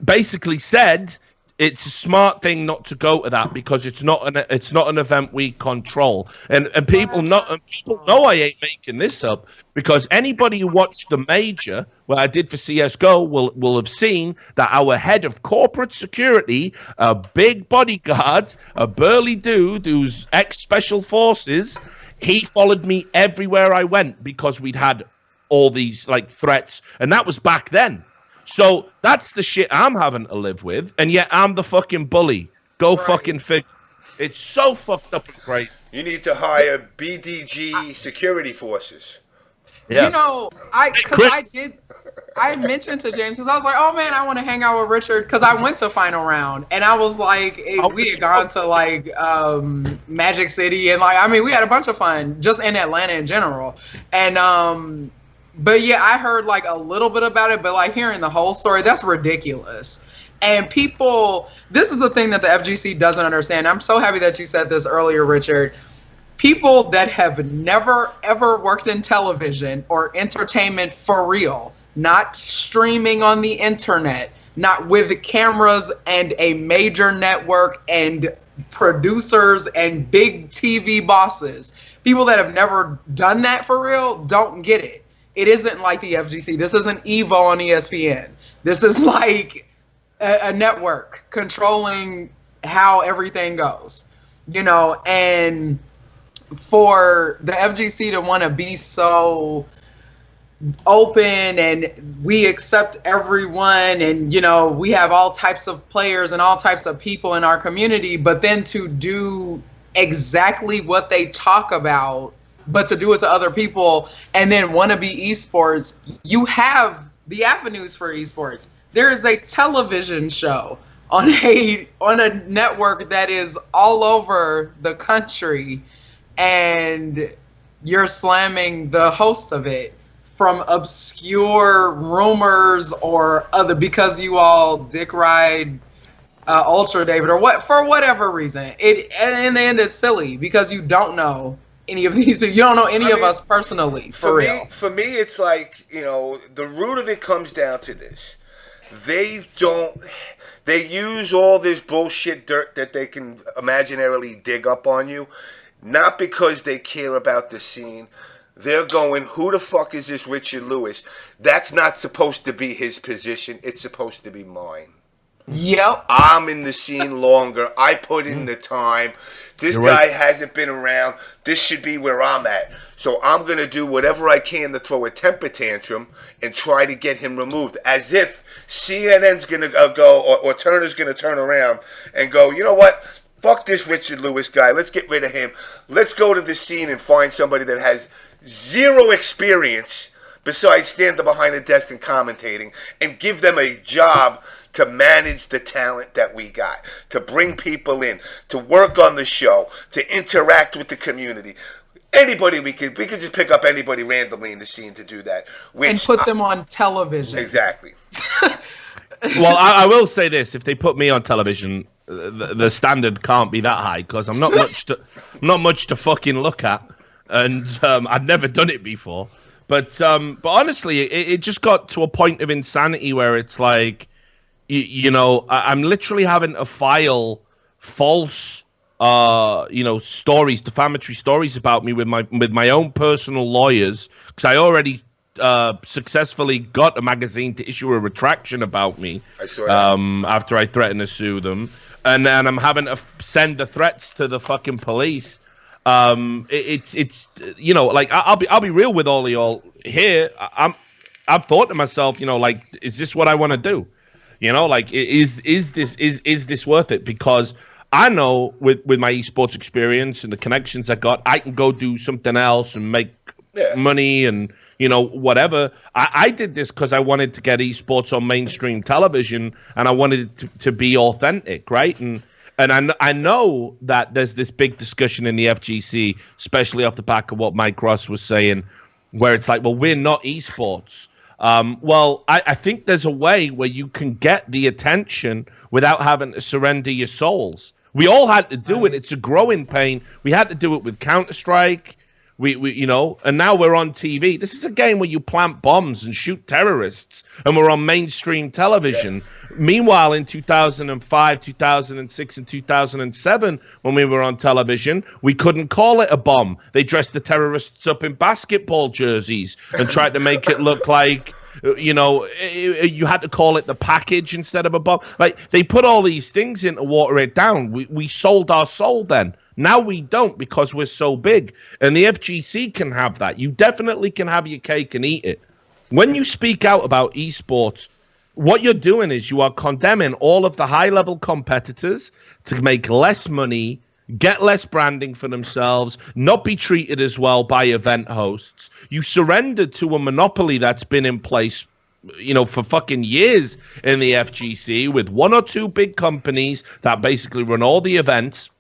basically said it's a smart thing not to go to that because it's not an event we control, and people know I ain't making this up, because anybody who watched the major where I did for CS:GO will have seen that our head of corporate security, a big bodyguard, a burly dude who's ex-special forces, he followed me everywhere I went because we'd had all these like threats, and that was back then. So that's the shit I'm having to live with, and yet I'm the fucking bully. Go fucking figure. It's so fucked up and crazy. You need to hire BDG security forces. Yeah. You know, I mentioned to James, because I was like, oh man, I want to hang out with Richard, because I went to final round, and I was like, we had gone to like Magic City, and like, I mean, we had a bunch of fun just in Atlanta in general, and but yeah, I heard like a little bit about it, but like hearing the whole story, that's ridiculous. And people, this is the thing that the FGC doesn't understand. I'm so happy that you said this earlier, Richard. People that have never, ever worked in television or entertainment for real, not streaming on the internet, not with cameras and a major network and producers and big TV bosses, people that have never done that for real don't get it. It isn't like the FGC. This isn't Evo on ESPN. This is like a network controlling how everything goes, you know, and for the FGC to want to be so open and we accept everyone, and, you know, we have all types of players and all types of people in our community, but then to do exactly what they talk about but to do it to other people and then want to be esports, you have the avenues for esports. There is a television show on a network that is all over the country, and you're slamming the host of it from obscure rumors or other because you all dick ride Ultra David or what for whatever reason. It in the end it's silly because you don't know any of these people. You don't know any of us personally. For real. For me, it's like, you know, the root of it comes down to this. They use all this bullshit dirt that they can imaginarily dig up on you, not because they care about the scene. They're going, who the fuck is this Richard Lewis? That's not supposed to be his position. It's supposed to be mine. Yep. I'm in the scene longer. I put in the time. This guy hasn't been around. This should be where I'm at. So I'm going to do whatever I can to throw a temper tantrum and try to get him removed. As if CNN's going to go, or Turner's going to turn around and go, you know what? Fuck this Richard Lewis guy. Let's get rid of him. Let's go to the scene and find somebody that has zero experience besides standing behind a desk and commentating, and give them a job to manage the talent that we got, to bring people in, to work on the show, to interact with the community. Anybody we could just pick up anybody randomly in the scene to do that. And put them on television. Exactly. Well, I will say this: if they put me on television, the standard can't be that high because I'm not much to fucking look at, and I'd never done it before. But honestly, it just got to a point of insanity where it's like, you know, I'm literally having to file false, stories, defamatory stories about me with my own personal lawyers, because I already successfully got a magazine to issue a retraction about me. I saw that. After I threatened to sue them, and then I'm having to send the threats to the fucking police. It's you know, like I'll be real with all of y'all here. I've thought to myself, you know, like, is this what I want to do? You know, like, is this worth it? Because I know with my esports experience and the connections I got, I can go do something else and make money and, you know, whatever. I did this because I wanted to get esports on mainstream television, and I wanted it to be authentic, right? And I know that there's this big discussion in the FGC, especially off the back of what Mike Ross was saying, where it's like, well, we're not esports. Well, I think there's a way where you can get the attention without having to surrender your souls. We all had to do it. It's a growing pain. We had to do it with Counter-Strike. We you know, and now we're on TV. This is a game where you plant bombs and shoot terrorists, and we're on mainstream television. Yeah. Meanwhile, in 2005, 2006, and 2007, when we were on television, we couldn't call it a bomb. They dressed the terrorists up in basketball jerseys and tried to make it look like, you know, you had to call it the package instead of a bomb. Like, they put all these things in to water it down. We sold our soul then. Now we don't, because we're so big. And the FGC can have that. You definitely can have your cake and eat it. When you speak out about esports, what you're doing is you are condemning all of the high-level competitors to make less money, get less branding for themselves, not be treated as well by event hosts. You surrender to a monopoly that's been in place, you know, for fucking years in the FGC, with one or two big companies that basically run all the events.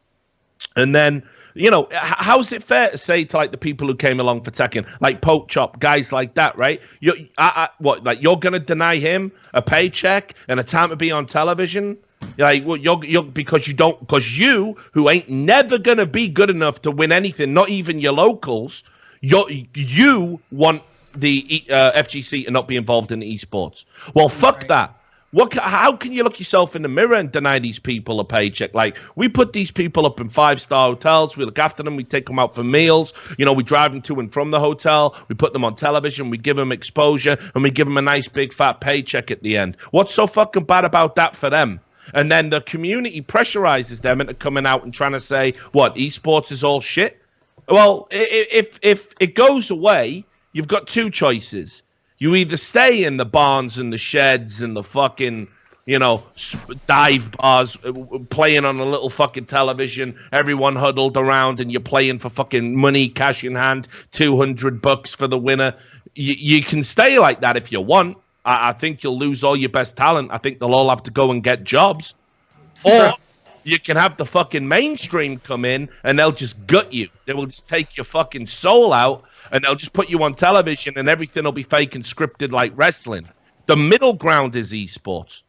And then, you know, how is it fair to say to, like, the people who came along for Tekken, like Poke Chop, guys like that, right? You're going to deny him a paycheck and a time to be on television? Like, well, because you, who ain't never going to be good enough to win anything, not even your locals, you want the FGC to not be involved in esports. Well, fuck that. How can you look yourself in the mirror and deny these people a paycheck? Like, we put these people up in 5-star hotels. We look after them. We take them out for meals. You know, we drive them to and from the hotel. We put them on television. We give them exposure, and we give them a nice big fat paycheck at the end. What's so fucking bad about that for them? And then the community pressurizes them into coming out and trying to say, what, esports is all shit? Well, if it goes away, you've got two choices. You either stay in the barns and the sheds and the fucking, dive bars, playing on a little fucking television, everyone huddled around, and you're playing for fucking money, cash in hand, $200 for the winner. You can stay like that if you want. I think you'll lose all your best talent. I think they'll all have to go and get jobs. Or you can have the fucking mainstream come in and they'll just gut you. They will just take your fucking soul out and they'll just put you on television and everything will be fake and scripted like wrestling. The middle ground is esports,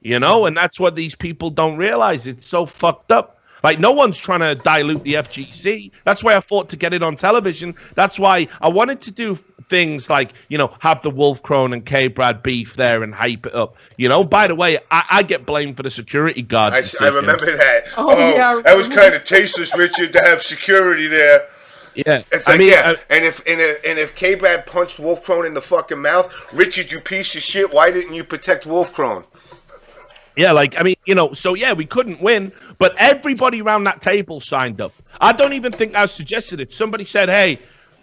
and that's what these people don't realize. It's so fucked up. Like, no one's trying to dilute the FGC. That's why I fought to get it on television. That's why I wanted to do things like, have the Wolf Crone and K-Brad beef there and hype it up. By the way, I get blamed for the security guard. I remember that. Oh, yeah. That was kind of tasteless, Richard, to have security there. Yeah. It's like, and if K-Brad punched Wolf Crone in the fucking mouth, Richard, you piece of shit, why didn't you protect Wolf Crone? Yeah, so yeah, we couldn't win, but everybody around that table signed up. I don't even think I suggested it. Somebody said, hey,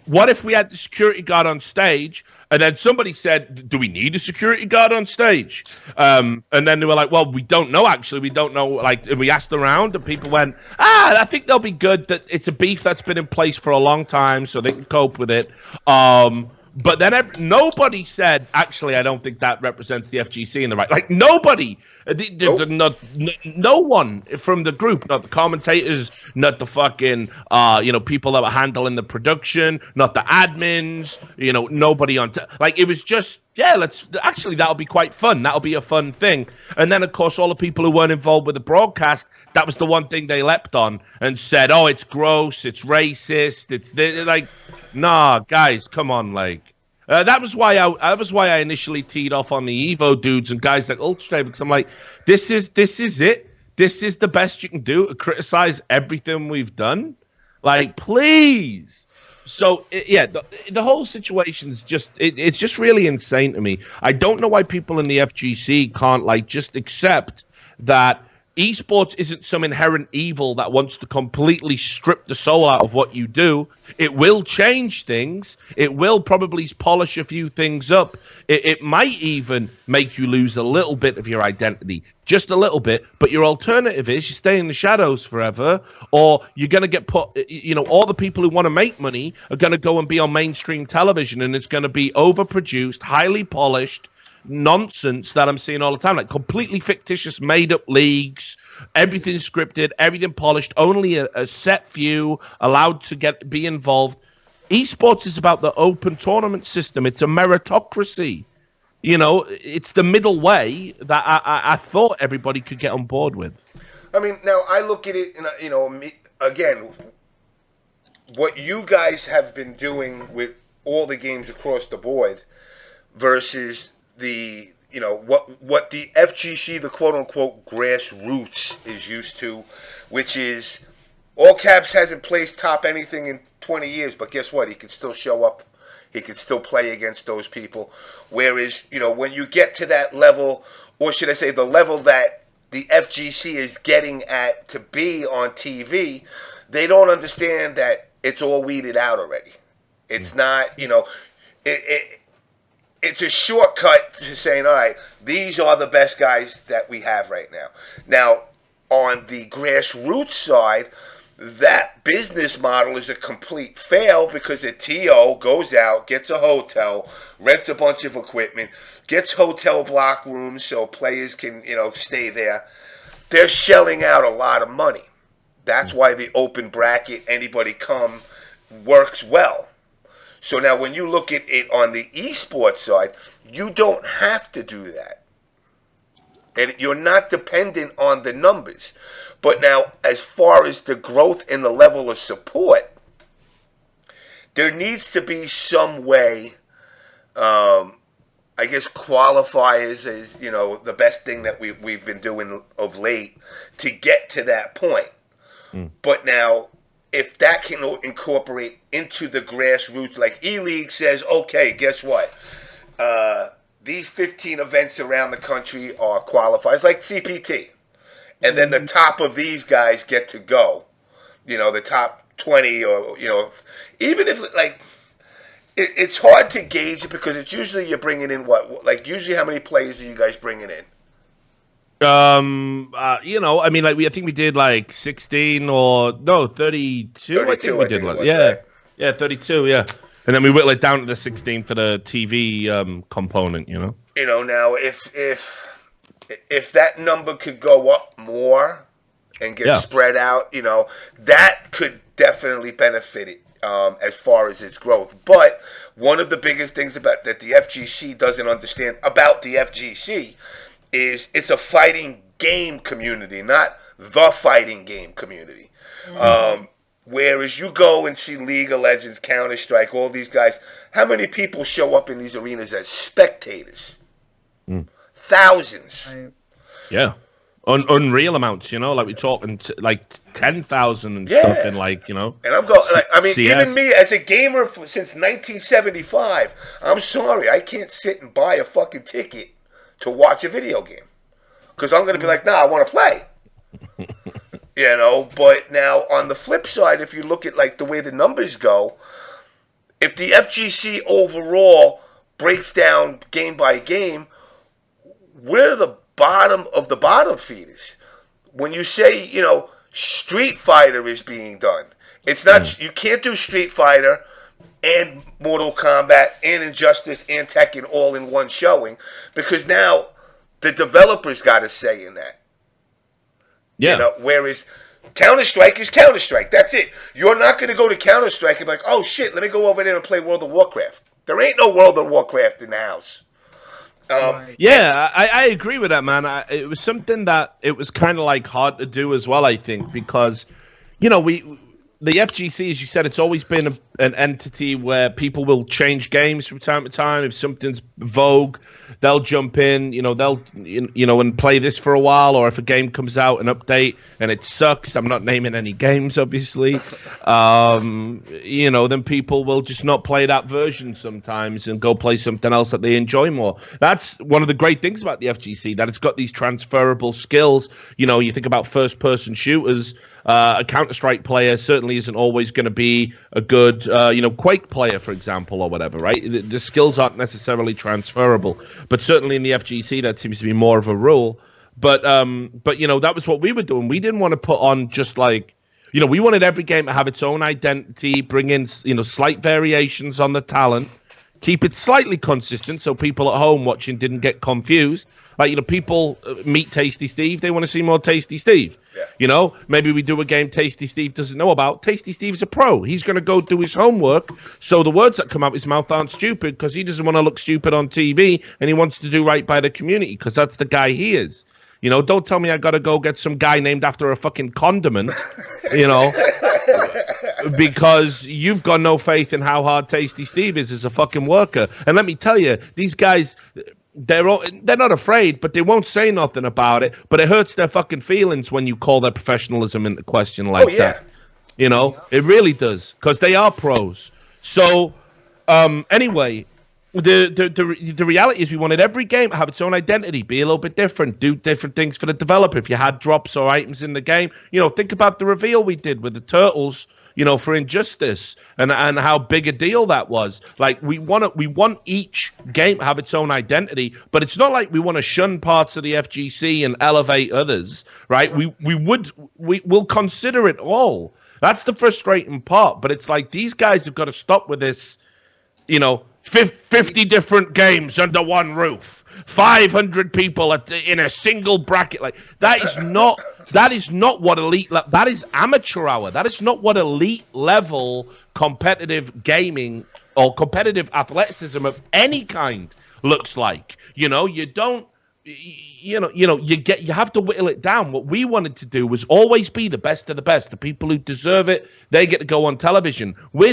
what if we had the security guard on stage? And then somebody said, do we need a security guard on stage? And then they were like, well, we don't know, actually. We don't know. Like, we asked around and people went, I think they'll be good. That it's a beef that's been in place for a long time, so they can cope with it. But then nobody said, actually, I don't think that represents the FGC in the right. Like, nobody. No one from the group, not the commentators, not the fucking, people that were handling the production, not the admins, nobody on. It was just, that'll be quite fun. That'll be a fun thing. And then, of course, all the people who weren't involved with the broadcast, that was the one thing they leapt on and said, oh, it's gross, it's racist, it's like, nah, guys, come on, like. That was why I initially teed off on the Evo dudes and guys like Ultra, because I'm like, this is it. This is the best you can do to criticize everything we've done. Like, please. So the whole situation's it's just really insane to me. I don't know why people in the FGC can't just accept that esports isn't some inherent evil that wants to completely strip the soul out of what you do. It will change things. It will probably polish a few things up. It might even make you lose a little bit of your identity, just a little bit. But your alternative is you stay in the shadows forever, or you're going to get put, all the people who want to make money are going to go and be on mainstream television, and it's going to be overproduced, highly polished nonsense that I'm seeing all the time, like completely fictitious, made-up leagues, everything scripted, everything polished, only a set few allowed to be involved. Esports is about the open tournament system. It's a meritocracy. It's the middle way that I thought everybody could get on board with. I mean, now I look at it, and again, what you guys have been doing with all the games across the board versus the what the FGC, the quote unquote grassroots, is used to, which is All Caps hasn't placed top anything in 20 years, but guess what? He can still show up. He can still play against those people. Whereas, when you get to that level, or should I say the level that the FGC is getting at to be on TV, they don't understand that it's all weeded out already. It's not, it's a shortcut to saying, all right, these are the best guys that we have right now. Now, on the grassroots side, that business model is a complete fail because the TO goes out, gets a hotel, rents a bunch of equipment, gets hotel block rooms so players can, stay there. They're shelling out a lot of money. That's why the open bracket, anybody come, works well. So now when you look at it on the esports side, you don't have to do that. And you're not dependent on the numbers. But now, as far as the growth in the level of support, there needs to be some way, I guess qualifiers is, the best thing that we've been doing of late to get to that point. But now, if that can incorporate into the grassroots, like Eleague says, okay, guess what? These 15 events around the country are qualifiers, like CPT. And then the top of these guys get to go. The top 20 or, even if, it's hard to gauge it because it's usually you're bringing in what? Like, usually how many players are you guys bringing in? You know, I mean, like I think we did like 16 or no 32. I think we did like yeah, right? yeah 32, yeah, and then we whittled it down to the 16 for the TV component. You know. You know, now if that number could go up more and get Yeah. spread out, you know, that could definitely benefit it as far as its growth. But one of the biggest things about that the FGC doesn't understand about the FGC is it's a fighting game community, not the fighting game community. Whereas you go and see League of Legends, Counter Strike, all these guys, how many people show up in these arenas as spectators? Thousands. Right. Yeah. Unreal amounts, you know, like we're talking like 10,000 and stuff in like, you know. And I'm going, like, I mean, CS. even me as a gamer since 1975, I'm sorry, I can't sit and buy a fucking ticket to watch a video game. Because I'm going to be like, nah, I want to play. You know, but now on the flip side, if you look at like the way the numbers go, if the FGC overall breaks down game by game, we're the bottom of the bottom feeders. When you say, you know, Street Fighter is being done, it's not, you can't do Street Fighter and Mortal Kombat and Injustice and Tekken all in one showing, because now the developers got a say in that. Yeah. You know, whereas Counter-Strike is Counter-Strike. That's it. You're not going to go to Counter-Strike and be like, oh shit, let me go over there and play World of Warcraft. There ain't no World of Warcraft in the house. Yeah, I agree with that, man. It was something that it was kind of like hard to do as well, I think, because, you know, the FGC, as you said, it's always been an entity where people will change games from time to time. If something's vogue, they'll jump in, you know, they'll, you know, and play this for a while. Or if a game comes out, an update, and it sucks, I'm not naming any games, obviously, you know, then people will just not play that version sometimes and go play something else that they enjoy more. That's one of the great things about the FGC, that it's got these transferable skills. You know, you think about first-person shooters. A Counter-Strike player certainly isn't always going to be a good, you know, Quake player, for example, or whatever, right? The skills aren't necessarily transferable, but certainly in the FGC, that seems to be more of a rule. But you know, that was what we were doing. We didn't want to put on just like, you know, we wanted every game to have its own identity, bring in, you know, slight variations on the talent, keep it slightly consistent so people at home watching didn't get confused. Like, you know, people meet Tasty Steve. They want to see more Tasty Steve. Yeah. You know, maybe we do a game Tasty Steve doesn't know about. Tasty Steve's a pro. He's going to go do his homework. So the words that come out of his mouth aren't stupid because he doesn't want to look stupid on TV and he wants to do right by the community because that's the guy he is. You know, don't tell me I got to go get some guy named after a fucking condiment, you know, because you've got no faith in how hard Tasty Steve is as a fucking worker. And let me tell you, these guys, they're not afraid, but they won't say nothing about it. But it hurts their fucking feelings when you call their professionalism into question like that. You know, it really does, because they are pros. So, anyway, the reality is we wanted every game to have its own identity, be a little bit different, do different things for the developer. If you had drops or items in the game, you know, think about the reveal we did with the turtles, you know, for Injustice, and how big a deal that was. Like, we want each game to have its own identity, but it's not like we want to shun parts of the FGC and elevate others, right? We'll consider it all. That's the frustrating part. But it's like, these guys have got to stop with this, you know, 50 different games under one roof, 500 people in a single bracket. Like, that is not what elite. That is amateur hour. That is not what elite level competitive gaming or competitive athleticism of any kind looks like. You know, you don't. You have to whittle it down. What we wanted to do was always be the best of the best. The people who deserve it, they get to go on television. We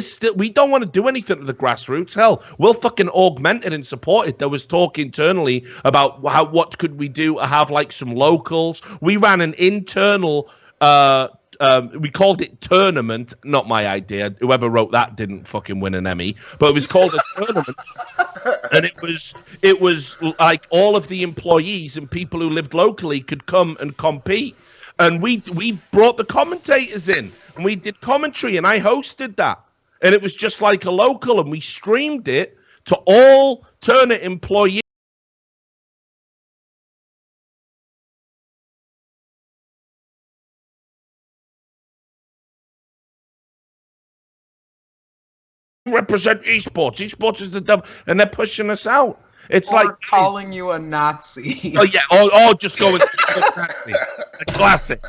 don't want to do anything to the grassroots. Hell, we'll fucking augment it and support it. There was talk internally about what could we do to have like some locals. We ran an internal we called it tournament, not my idea. Whoever wrote that didn't fucking win an Emmy, but it was called a tournament. And it was like all of the employees and people who lived locally could come and compete. And we brought the commentators in and we did commentary and I hosted that. And it was just like a local, and we streamed it to all tournament employees. represent esports. Esports is the devil, and they're pushing us out. It's or like calling you a Nazi. Oh yeah, or just going exactly. A classic.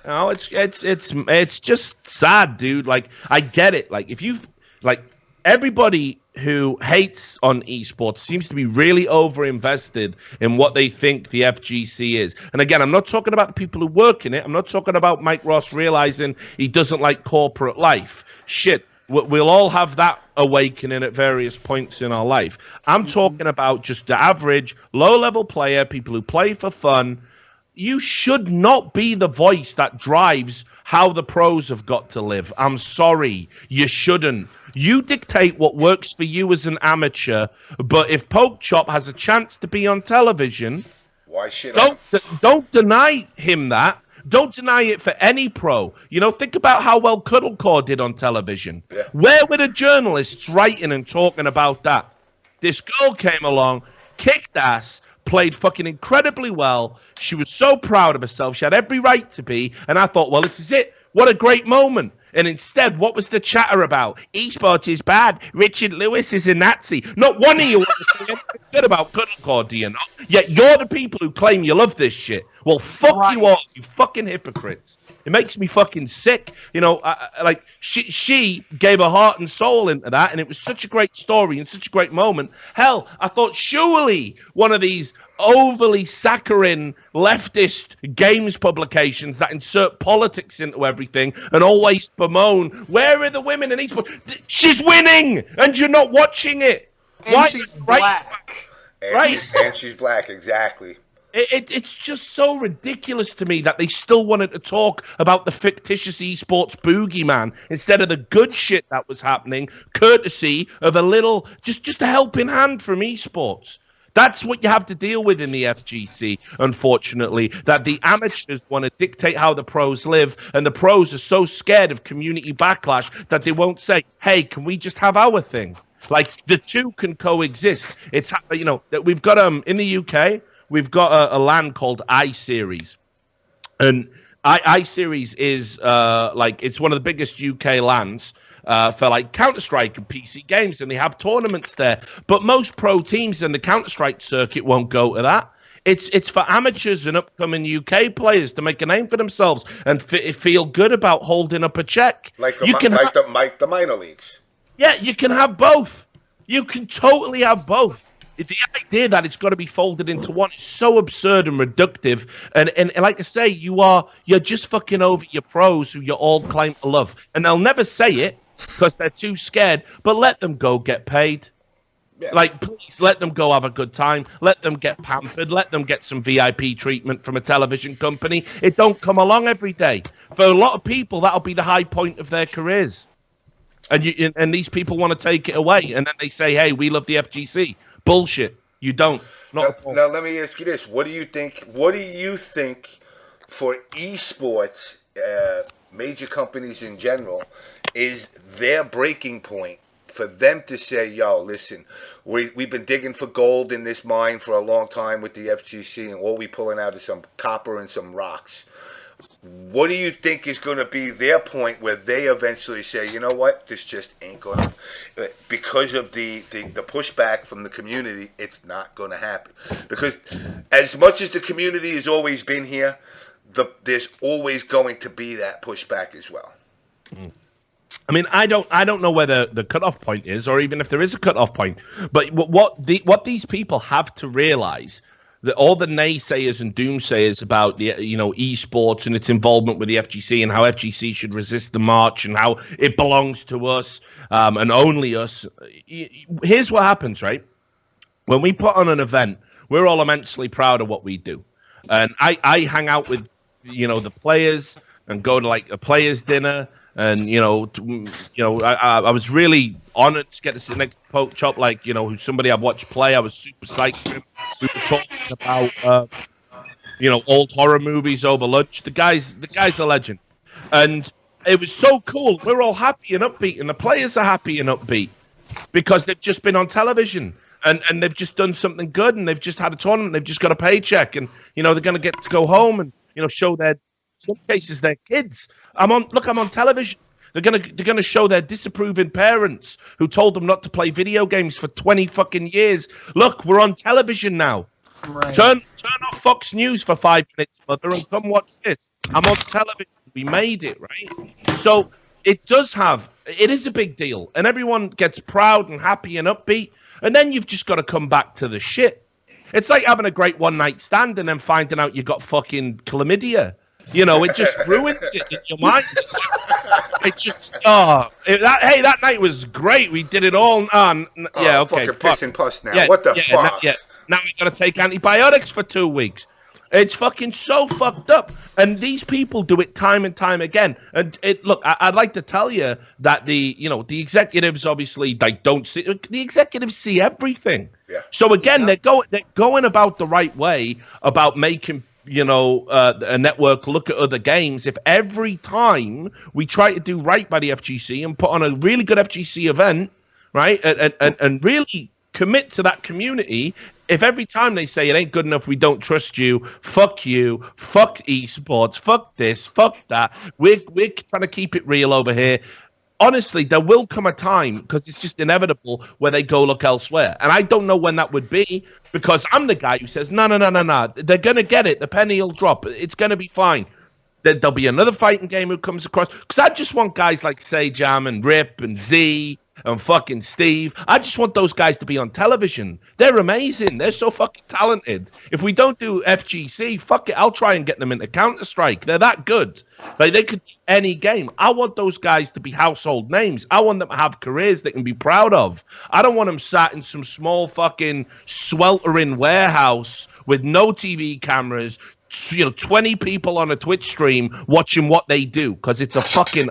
No, it's just sad, dude. Like I get it. Like if you like everybody who hates on esports seems to be really over-invested in what they think the FGC is. And again, I'm not talking about the people who work in it. I'm not talking about Mike Ross realizing he doesn't like corporate life. Shit. We'll all have that awakening at various points in our life. I'm talking about just the average, low-level player, people who play for fun. You should not be the voice that drives how the pros have got to live. I'm sorry. You shouldn't. You dictate what works for you as an amateur, but if Pokechop has a chance to be on television, why should don't deny him that. Don't deny it for any pro. You know, think about how well Cuddlecore did on television. Yeah. Where were the journalists writing and talking about that? This girl came along, kicked ass, played fucking incredibly well. She was so proud of herself. She had every right to be. And I thought, well, this is it. What a great moment. And instead, what was the chatter about? Esports is bad. Richard Lewis is a Nazi. Not one of you want to say anything good about Cuddlecore, do you know? Yet you're the people who claim you love this shit. Well, fuck you all, you fucking hypocrites. It makes me fucking sick. You know, like, she gave her heart and soul into that, and it was such a great story and such a great moment. Hell, I thought surely one of these overly saccharine leftist games publications that insert politics into everything and always bemoan, where are the women in esports? She's winning, and you're not watching it. And Why? she's black. And she's black, exactly. It's just so ridiculous to me that they still wanted to talk about the fictitious esports boogeyman instead of the good shit that was happening, courtesy of a little, just a helping hand from esports. That's what you have to deal with in the FGC, unfortunately, that the amateurs want to dictate how the pros live, and the pros are so scared of community backlash that they won't say, hey, can we just have our thing? Like, the two can coexist. It's, you know, that we've got, in the UK, we've got a LAN called iSeries. And iSeries is, like, it's one of the biggest UK LANs. For like Counter-Strike and PC games, and they have tournaments there. But most pro teams in the Counter-Strike circuit won't go to that. It's for amateurs and upcoming UK players to make a name for themselves and feel good about holding up a check. Like the minor leagues. Yeah, you can have both. You can totally have both. The idea that it's got to be folded into one is so absurd and reductive. And like I say, you're just fucking over your pros who you all claim to love. And they'll never say it, because they're too scared, but let them go get paid. Yeah. Like, please, let them go have a good time. Let them get pampered. Let them get some VIP treatment from a television company. It don't come along every day. For a lot of people, that'll be the high point of their careers. And these people want to take it away. And then they say, hey, we love the FGC. Bullshit. You don't. Now, let me ask you this. What do you think for esports, major companies in general, is their breaking point for them to say, yo, listen, we've been digging for gold in this mine for a long time with the FGC, and all we pulling out is some copper and some rocks. What do you think is going to be their point where they eventually say, you know what, this just ain't going to, because of the pushback from the community, it's not going to happen. Because as much as the community has always been here, there's always going to be that pushback as well. I mean, I don't know where the cutoff point is, or even if there is a cutoff point. But what these people have to realize, that all the naysayers and doomsayers about the esports and its involvement with the FGC and how FGC should resist the march and how it belongs to us and only us. Here's what happens, right? When we put on an event, we're all immensely proud of what we do, and I hang out with the players and go to like a players' dinner. And I was really honored to get to sit next to Pokechop, like who's somebody I've watched play. I was super psyched for him. We were talking about old horror movies over lunch. The guy's a legend, and it was so cool. We're all happy and upbeat, and the players are happy and upbeat because they've just been on television and they've just done something good, and they've just had a tournament. They've just got a paycheck, and they're going to get to go home and show their. Some cases, they're kids. I'm on television. They're gonna show their disapproving parents who told them not to play video games for 20 fucking years. Look, we're on television now. Right. Turn off Fox News for 5 minutes, mother, and come watch this. I'm on television. We made it, right? So it is a big deal, and everyone gets proud and happy and upbeat, and then you've just got to come back to the shit. It's like having a great one-night stand and then finding out you got fucking chlamydia. You know, it just ruins it in your mind. It just, that night was great. We did it all. Yeah, okay. Fucking piss and puss now. Yeah, what the fuck? Now we got to take antibiotics for 2 weeks. It's fucking so fucked up. And these people do it time and time again. And look, I'd like to tell you that the executives obviously don't see. The executives see everything. Yeah. So again, they're going about the right way about making a network look at other games. If every time we try to do right by the FGC and put on a really good FGC event, right, and really commit to that community, if every time they say it ain't good enough, we don't trust you, fuck esports, fuck this, fuck that, we're trying to keep it real over here. Honestly, there will come a time, because it's just inevitable, where they go look elsewhere. And I don't know when that would be, because I'm the guy who says, no. They're going to get it. The penny will drop. It's going to be fine. There'll be another fighting game who comes across. Because I just want guys like Sajam and Rip and Z and fucking Steve. I just want those guys to be on television. They're amazing. They're so fucking talented. If we don't do FGC, fuck it, I'll try and get them into Counter-Strike. They're that good. Like, they could do any game. I want those guys to be household names. I want them to have careers they can be proud of. I don't want them sat in some small fucking sweltering warehouse with no TV cameras, 20 people on a Twitch stream watching what they do, because it's a fucking...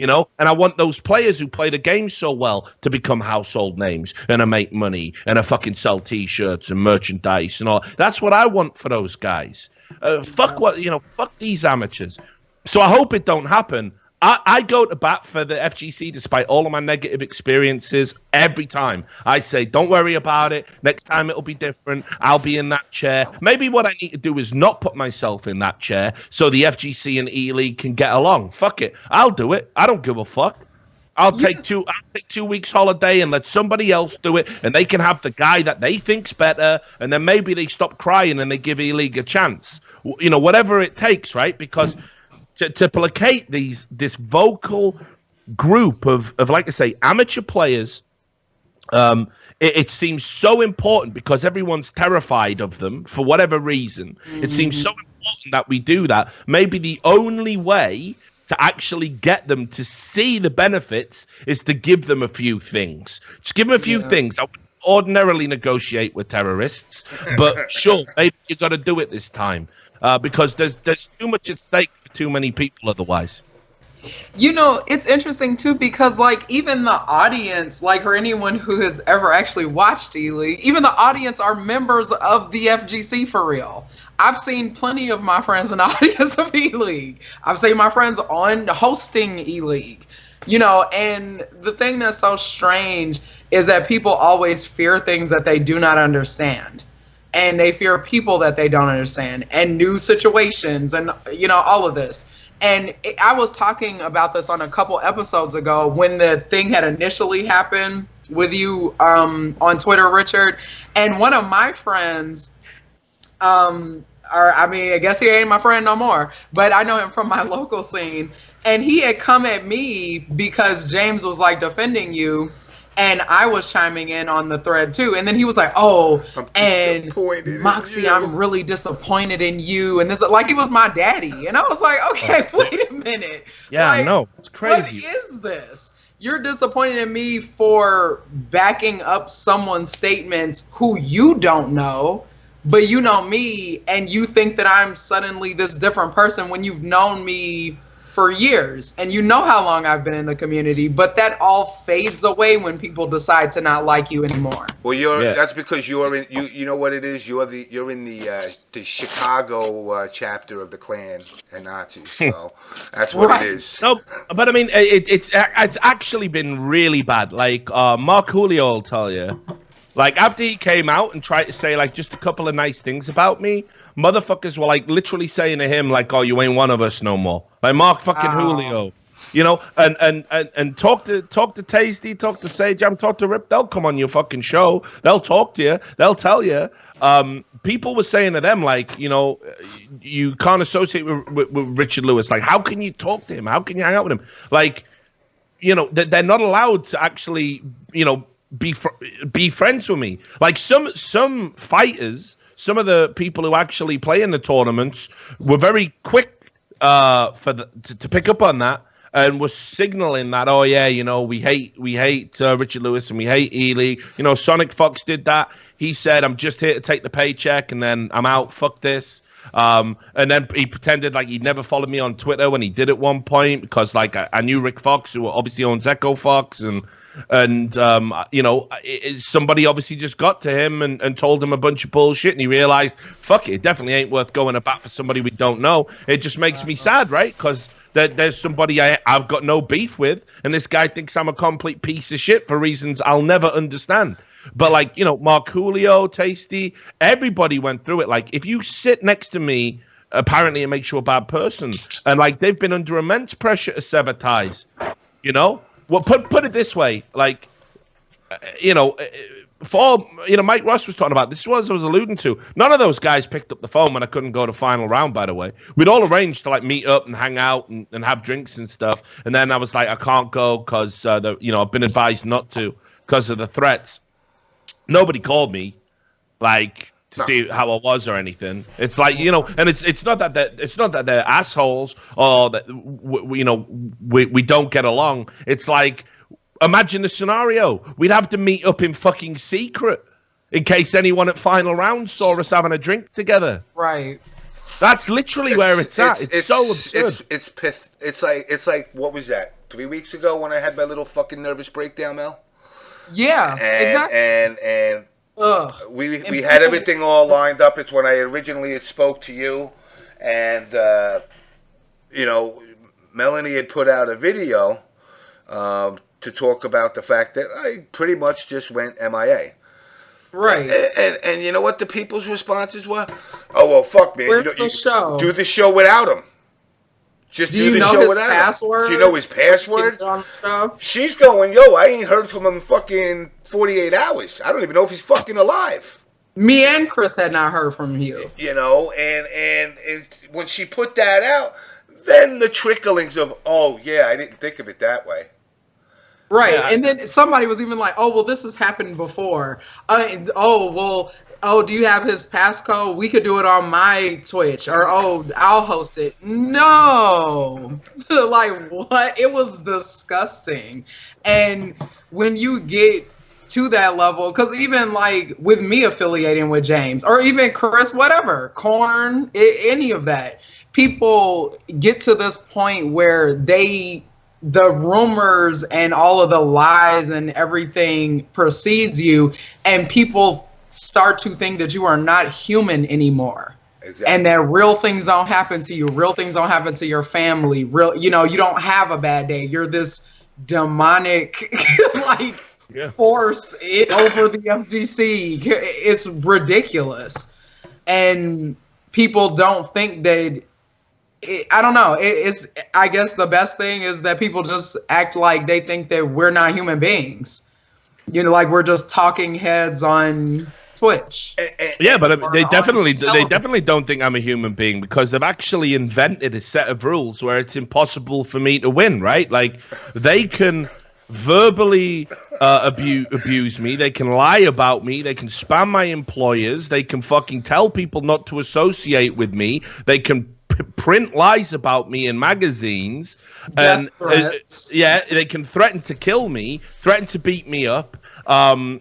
And I want those players who play the game so well to become household names and to make money and to fucking sell T-shirts and merchandise and all. That's what I want for those guys. Fuck these amateurs. So I hope it don't happen. I go to bat for the FGC despite all of my negative experiences every time. I say, don't worry about it. Next time it'll be different. I'll be in that chair. Maybe what I need to do is not put myself in that chair so the FGC and E-League can get along. Fuck it. I'll do it. I don't give a fuck. I'll take 2 weeks holiday and let somebody else do it, and they can have the guy that they think's better, and then maybe they stop crying and they give E-League a chance. Whatever it takes, right? Because to placate this vocal group of like I say, amateur players, it seems so important because everyone's terrified of them for whatever reason. Mm-hmm. It seems so important that we do that. Maybe the only way to actually get them to see the benefits is to give them a few things. Just give them a few things. I would ordinarily negotiate with terrorists, but sure, maybe you got to do it this time. Because there's too much at stake for too many people otherwise. It's interesting too, because like even the audience, like for anyone who has ever actually watched E-League, even the audience are members of the FGC for real. I've seen plenty of my friends in the audience of E-League. I've seen my friends on hosting E-League. And the thing that's so strange is that people always fear things that they do not understand. And they fear people that they don't understand and new situations and, all of this. And I was talking about this on a couple episodes ago when the thing had initially happened with you on Twitter, Richard. And one of my friends, I guess he ain't my friend no more, but I know him from my local scene. And he had come at me because James was like defending you. And I was chiming in on the thread too. And then he was like, Moxie, I'm really disappointed in you. And this, like, he was my daddy. And I was like, okay, wait a minute. Yeah, like, no, it's crazy. What is this? You're disappointed in me for backing up someone's statements who you don't know, but you know me, and you think that I'm suddenly this different person when you've known me for years, and you know how long I've been in the community, but that all fades away when people decide to not like you anymore. Well, that's because you're in. You know what it is. You're in the Chicago chapter of the Klan and Nazis. So that's what it is. No, but I mean, it's actually been really bad. Like Mark Julio will tell you. Like after he came out and tried to say like just a couple of nice things about me, motherfuckers were like literally saying to him like, "Oh, you ain't one of us no more." Like Mark fucking Julio. You know, and talk to Tasty, talk to Sage Jam, talk to Rip. They'll come on your fucking show. They'll talk to you. They'll tell you. People were saying to them, like, you know, you can't associate with Richard Lewis. Like, how can you talk to him? How can you hang out with him? Like, you know, they're not allowed to actually, you know, be friends with me. Like some fighters, some of the people who actually play in the tournaments were very quick to pick up on that. And was signaling that, oh yeah, you know, we hate Richard Lewis and we hate Eleague. You know, Sonic Fox did that. He said, "I'm just here to take the paycheck and then I'm out. Fuck this." And then he pretended like he'd never followed me on Twitter when he did at one point because, like, I knew Rick Fox, who obviously owns Echo Fox, and you know, somebody obviously just got to him and told him a bunch of bullshit, and he realized, fuck it definitely ain't worth going to bat for somebody we don't know. It just makes me sad, right? Because there's somebody I've got no beef with, and this guy thinks I'm a complete piece of shit for reasons I'll never understand. But, like, you know, Mark Julio, Tasty, everybody went through it. Like, if you sit next to me, apparently it makes you a bad person. And, like, they've been under immense pressure to sever ties, you know? Well, put it this way, like, you know, Mike Ross was talking about, this was I was alluding to. None of those guys picked up the phone when I couldn't go to final round, by the way. We'd all arranged to, like, meet up and hang out and have drinks and stuff. And then I was like, I can't go because, you know, I've been advised not to because of the threats. Nobody called me, like, to see how I was or anything. It's like, you know, and it's not that they're assholes or that you know we don't get along. It's like, imagine the scenario: we'd have to meet up in fucking secret in case anyone at final round saw us having a drink together. Right. That's literally where it's at. It's so absurd. It's like what was that? 3 weeks ago when I had my little fucking nervous breakdown, Mel. Yeah, exactly. And we had everything all lined up. It's when I originally had spoke to you, and you know, Melanie had put out a video to talk about the fact that I pretty much just went MIA. Right. And you know what the people's responses were? Oh, well, fuck, man. Where's the show? Do the show without him. Just do the show without him. Do you know his password? She's going, yo, I ain't heard from him fucking 48 hours. I don't even know if he's fucking alive. Me and Chris had not heard from you. You know, and when she put that out, then the tricklings of, oh, yeah, I didn't think of it that way. Right, yeah. And then somebody was even like, oh, well, this has happened before. Oh, do you have his passcode? We could do it on my Twitch. Or, oh, I'll host it. No. Like, what? It was disgusting. And when you get to that level, because even, like, with me affiliating with James, or even Chris, whatever, Korn, any of that, people get to this point where the rumors and all of the lies and everything precedes you, and people start to think that you are not human anymore. Exactly. And that real things don't happen to you. Real things don't happen to your family. You know, you don't have a bad day. You're this demonic, like, force over the FGC. It's ridiculous. And people don't think that, I don't know. I guess the best thing is that people just act like they think that we're not human beings. You know, like we're just talking heads on Twitch. Yeah, but they definitely don't think I'm a human being, because they've actually invented a set of rules where it's impossible for me to win, right? Like, they can verbally abuse me, they can lie about me, they can spam my employers, they can fucking tell people not to associate with me, they can print lies about me in magazines, and they can threaten to kill me, threaten to beat me up.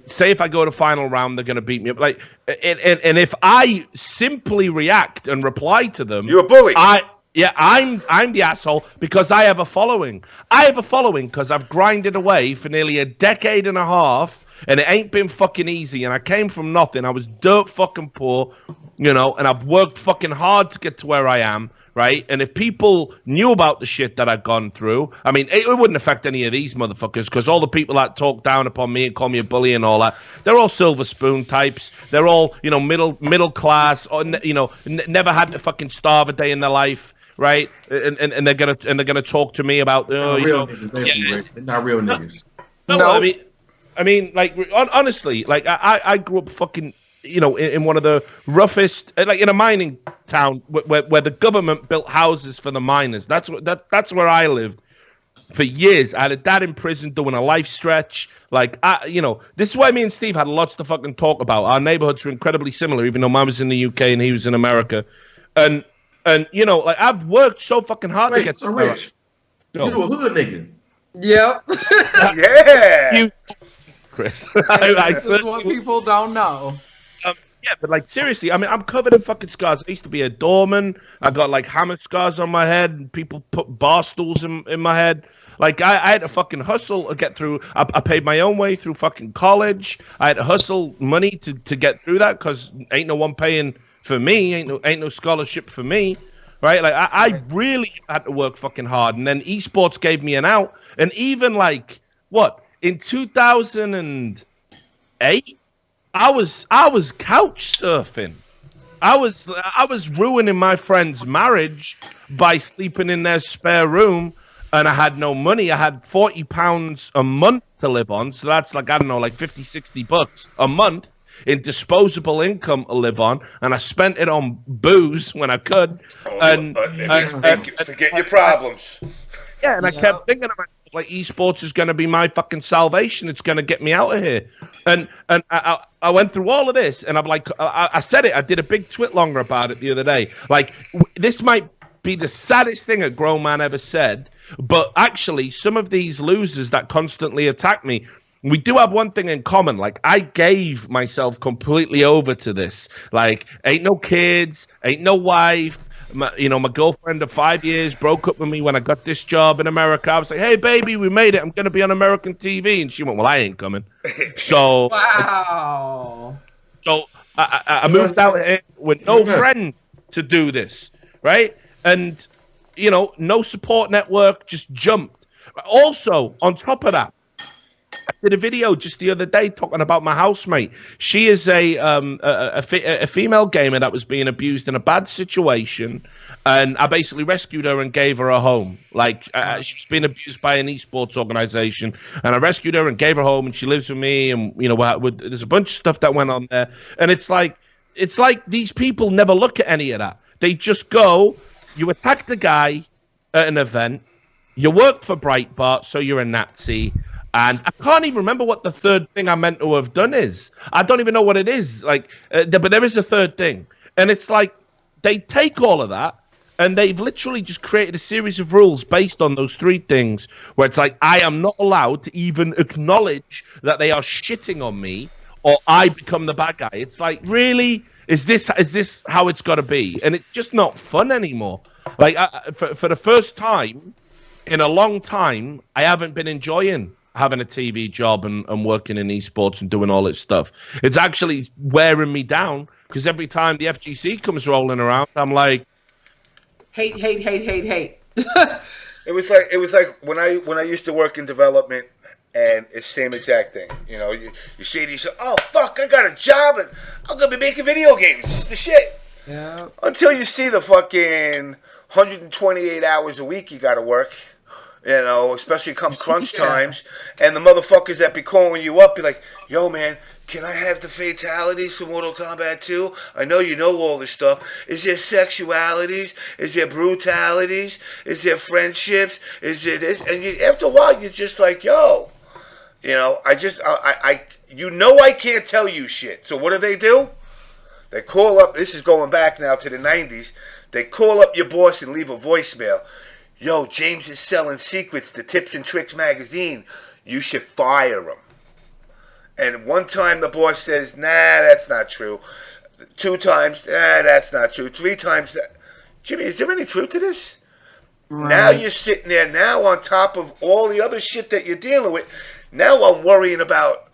Say if I go to final round, they're going to beat me up. Like, and if I simply react and reply to them, you're a bully. I'm the asshole because I have a following. I have a following because I've grinded away for nearly a decade and a half, and it ain't been fucking easy. And I came from nothing. I was dirt fucking poor, you know, and I've worked fucking hard to get to where I am, right? And if people knew about the shit that I've gone through, I mean, it wouldn't affect any of these motherfuckers, because all the people that talk down upon me and call me a bully and all that, they're all silver spoon types. They're all, you know, middle class, or, you know, never had to fucking starve a day in their life, right? And they're gonna talk to me about Niggas, basically, Rick. They're not real niggas. No, I mean, like honestly, like I grew up fucking, in one of the roughest, like in a mining town where the government built houses for the miners. That's where I lived for years. I had a dad in prison doing a life stretch. Like this is why me and Steve had lots to fucking talk about. Our neighborhoods were incredibly similar, even though mine was in the UK and he was in America, and like I've worked so fucking hard to get so Rich. You a hood nigga. Yep. Yeah. Chris. This is what people don't know. Yeah, but like seriously, I mean, I'm covered in fucking scars. I used to be a doorman. I got like hammer scars on my head, and people put bar stools in my head. Like I had to fucking hustle to get through. I paid my own way through fucking college. I had to hustle money to get through that because ain't no one paying for me. Ain't no scholarship for me. Right? Like I really had to work fucking hard, and then esports gave me an out. And even like in 2008, I was couch surfing. I was ruining my friend's marriage by sleeping in their spare room, and I had no money. I had £40 a month to live on, so that's like, I don't know, like $50-$60 a month in disposable income to live on, and I spent it on booze when I could. Forget your problems. Yeah, and I kept thinking to myself, like, esports is going to be my fucking salvation. It's going to get me out of here. And I went through all of this, and I'm like, I said it. I did a big twit longer about it the other day. Like, this might be the saddest thing a grown man ever said, but actually, some of these losers that constantly attack me, we do have one thing in common. Like, I gave myself completely over to this. Like, ain't no kids, ain't no wife. My girlfriend of 5 years broke up with me when I got this job in America. I was like, hey, baby, we made it. I'm going to be on American TV. And she went, well, I ain't coming. So, wow. I moved out here with no friends to do this, right? And, no support network, just jumped. Also, on top of that, I did a video just the other day talking about my housemate. She is a female gamer that was being abused in a bad situation, and I basically rescued her and gave her a home. Like she was being abused by an esports organization, and I rescued her and gave her a home, and she lives with me. And there's a bunch of stuff that went on there, and it's like these people never look at any of that. They just go, you attack the guy at an event, you work for Breitbart, so you're a Nazi. And I can't even remember what the third thing I meant to have done is. I don't even know what it is. Like, but there is a third thing. And it's like they take all of that and they've literally just created a series of rules based on those three things where it's like, I am not allowed to even acknowledge that they are shitting on me or I become the bad guy. It's like, really? Is this how it's got to be? And it's just not fun anymore. Like, for the first time in a long time, I haven't been enjoying having a TV job and working in esports and doing all this stuff. It's actually wearing me down because every time the FGC comes rolling around, I'm like, hate. It was like when I used to work in development, and it's the same exact thing. You see it, you say, oh fuck, I got a job and I'm gonna be making video games. It's the shit. Yeah. Until you see the fucking 128 hours a week you gotta work. Especially come crunch times, and the motherfuckers that be calling you up be like, yo, man, can I have the fatalities for Mortal Kombat 2? I know you know all this stuff. Is there sexualities? Is there brutalities? Is there friendships? Is there this? And after a while, you're just like, yo, I can't tell you shit. So what do? They call up, this is going back now to the 90s, they call up your boss and leave a voicemail. Yo, James is selling secrets to Tips and Tricks magazine. You should fire him. And one time the boss says, nah, that's not true. 2 times, nah, that's not true. 3 times, Jimmy, is there any truth to this? Right. Now you're sitting there now on top of all the other shit that you're dealing with. Now I'm worrying about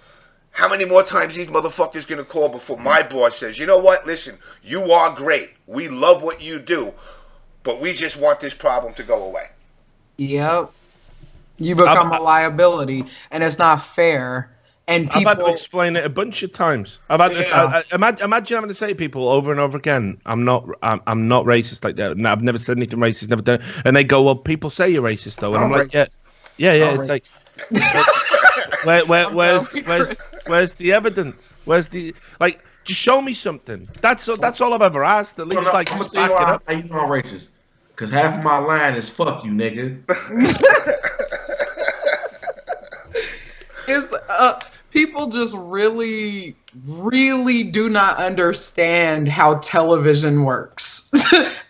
how many more times these motherfuckers going to call before my boss says, you know what, listen, you are great. We love what you do. But we just want this problem to go away. Yep. You become a liability, and it's not fair and I've had to people. explain it a bunch of times. I've had Yeah. imagine having to say to people over and over again, I'm not racist like that. No, I've never said anything racist, never done. And they go, well, people say you're racist though, and I'm like, racist. yeah. I'm It's like, where's the evidence? Where's the like? Just show me something. That's all I've ever asked. At least like I'm gonna just tell you back it why up. how you know I'm racist. Cause half of my line is "fuck you, nigga." Is people just really do not understand how television works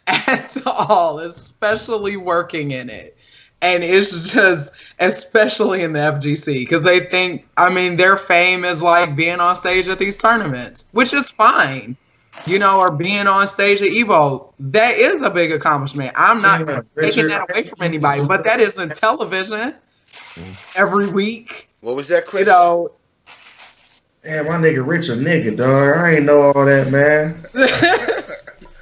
at all, especially working in it. And it's just, especially in the FGC, because they think, I mean, their fame is like being on stage at these tournaments, which is fine, you know, or being on stage at Evo. That is a big accomplishment. I'm not taking that away from anybody, but that isn't television every week. What was that, Chris? You know, Man, my nigga Rich a nigga, dog. I ain't know all that, man.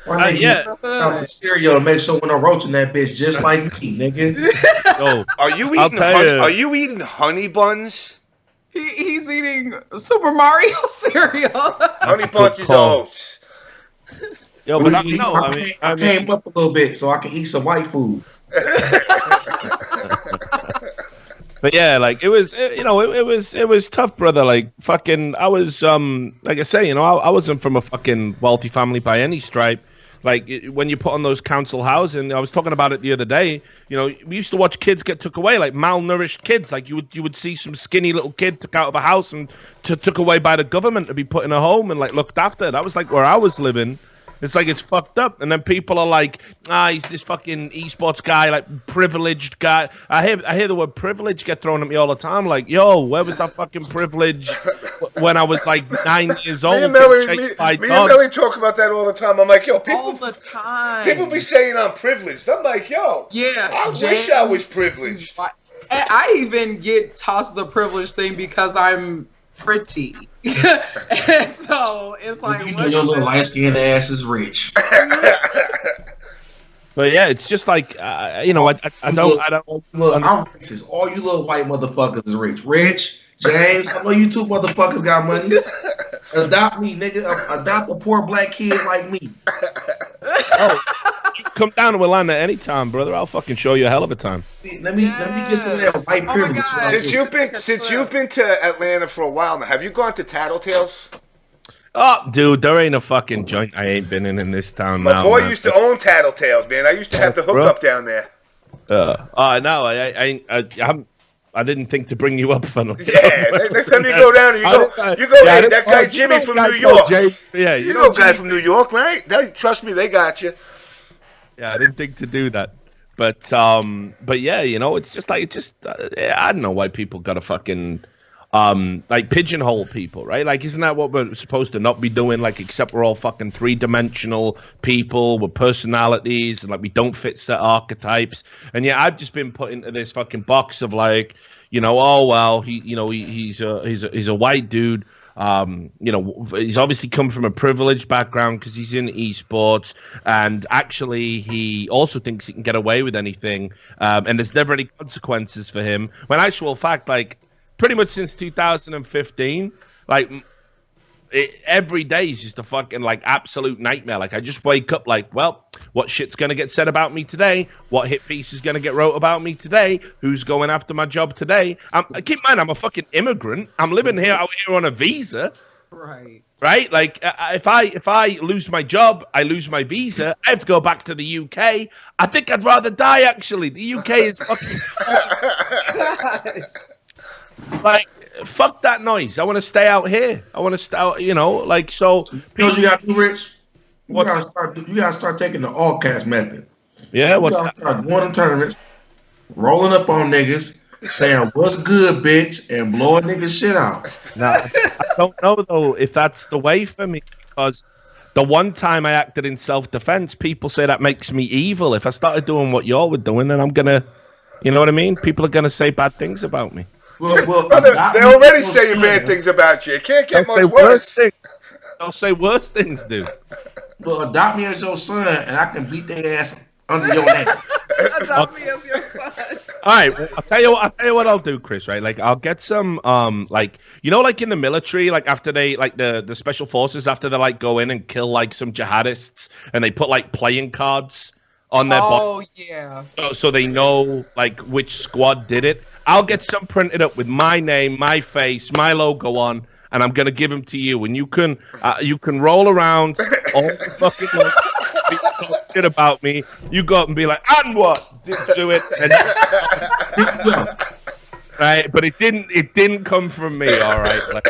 My nigga Yeah. out the cereal and make sure when I'm roaching that bitch just like me, nigga. Yo, Are you I'll eating tell honey? you. Are you eating honey buns? he's eating Super Mario cereal. Honey good bunches of call. oats. Yo, but I mean, I came up a little bit so I can eat some white food. But yeah, like it was tough, brother. Like fucking, I was like I say, you know, I wasn't from a fucking wealthy family by any stripe. Like when you put on those council housing, I was talking about it the other day. You know, we used to watch kids get took away, like malnourished kids. Like you would see some skinny little kid took out of a house and took away by the government to be put in a home and like looked after. That was like where I was living. It's like it's fucked up, and then people are like, he's this fucking esports guy, like privileged guy. I hear the word privilege get thrown at me all the time. Like, yo, where was that fucking privilege when I was like 9 years old? Me and Melly talk about that all the time. I'm like, yo, All people, the time. people be saying I'm privileged. I'm like, yo, Yeah, I wish I was privileged. And I even get tossed the privilege thing because I'm pretty. And so it's like, You know your little light skinned ass is rich. But yeah, it's just like you know, I don't. Look, I'm racist. All you little white motherfuckers is rich. Rich, James, I know you two motherfuckers got money. Adopt me, nigga. Adopt a poor black kid like me. Oh, you come down to Atlanta anytime, brother. I'll fucking show you a hell of a time. Let me get some of that white Oh my privilege. God. Since you've been to Atlanta for a while now, have you gone to Tattletales? Oh, dude, there ain't a fucking joint I ain't been in this town My now. boy man. used to own Tattletales, man. I used to have to hook bro. up down there. No, I didn't think to bring you up for nothing. Yeah, next time you go down, you go, hey, that guy Jimmy from New York. Yeah, You know guy from New York, right? Trust me, they got you. Yeah, I didn't think to do that. But yeah, you know, it's just like I don't know why people gotta fucking like pigeonhole people, right? Like, isn't that what we're supposed to not be doing? Like, except we're all fucking 3-dimensional people with personalities, and like we don't fit set archetypes. And yeah, I've just been put into this fucking box of like, you know, oh well, he's a white dude. You know, he's obviously come from a privileged background because he's in esports, and actually he also thinks he can get away with anything, and there's never any consequences for him. When actual fact, like, pretty much since 2015, like every day is just a fucking like absolute nightmare. Like I just wake up like, well, what shit's gonna get said about me today? What hit piece is gonna get wrote about me today? Who's going after my job today? Keep in mind, I'm a fucking immigrant. I'm living here out here on a visa. Right. Right? Like if I lose my job, I lose my visa. I have to go back to the UK. I think I'd rather die. Actually, the UK is fucking. Like, fuck that noise. I want to stay out here. I want to stay out, you know, like, so. You know what you got to do, Rich? You What's gotta start taking the all cast method. Yeah, You what's gotta that? start going to tournaments, rolling up on niggas, saying what's good, bitch, and blowing niggas shit out. Now, I don't know, though, if that's the way for me, because the one time I acted in self-defense, people say that makes me evil. If I started doing what y'all were doing, then I'm going to, you know what I mean? People are going to say bad things about me. Well, Brother, they already saying bad things about you. It can't get much worse. They'll say worse things, dude. Well, adopt me as your son, and I can beat their ass under your neck. Adopt me as your son. All right, well, I'll tell you what I'll do, Chris. Right, like I'll get some, like like in the military, like after they, like the special forces, after they like go in and kill like some jihadists, and they put like playing cards on their body, Oh yeah. so they know like which squad did it. I'll get some printed up with my name, my face, my logo on, and I'm gonna give them to you, and you can roll around all the fucking like, talk shit about me. You go up and be like, and what? Didn't do it. And, right, but it didn't come from me. All right. Like,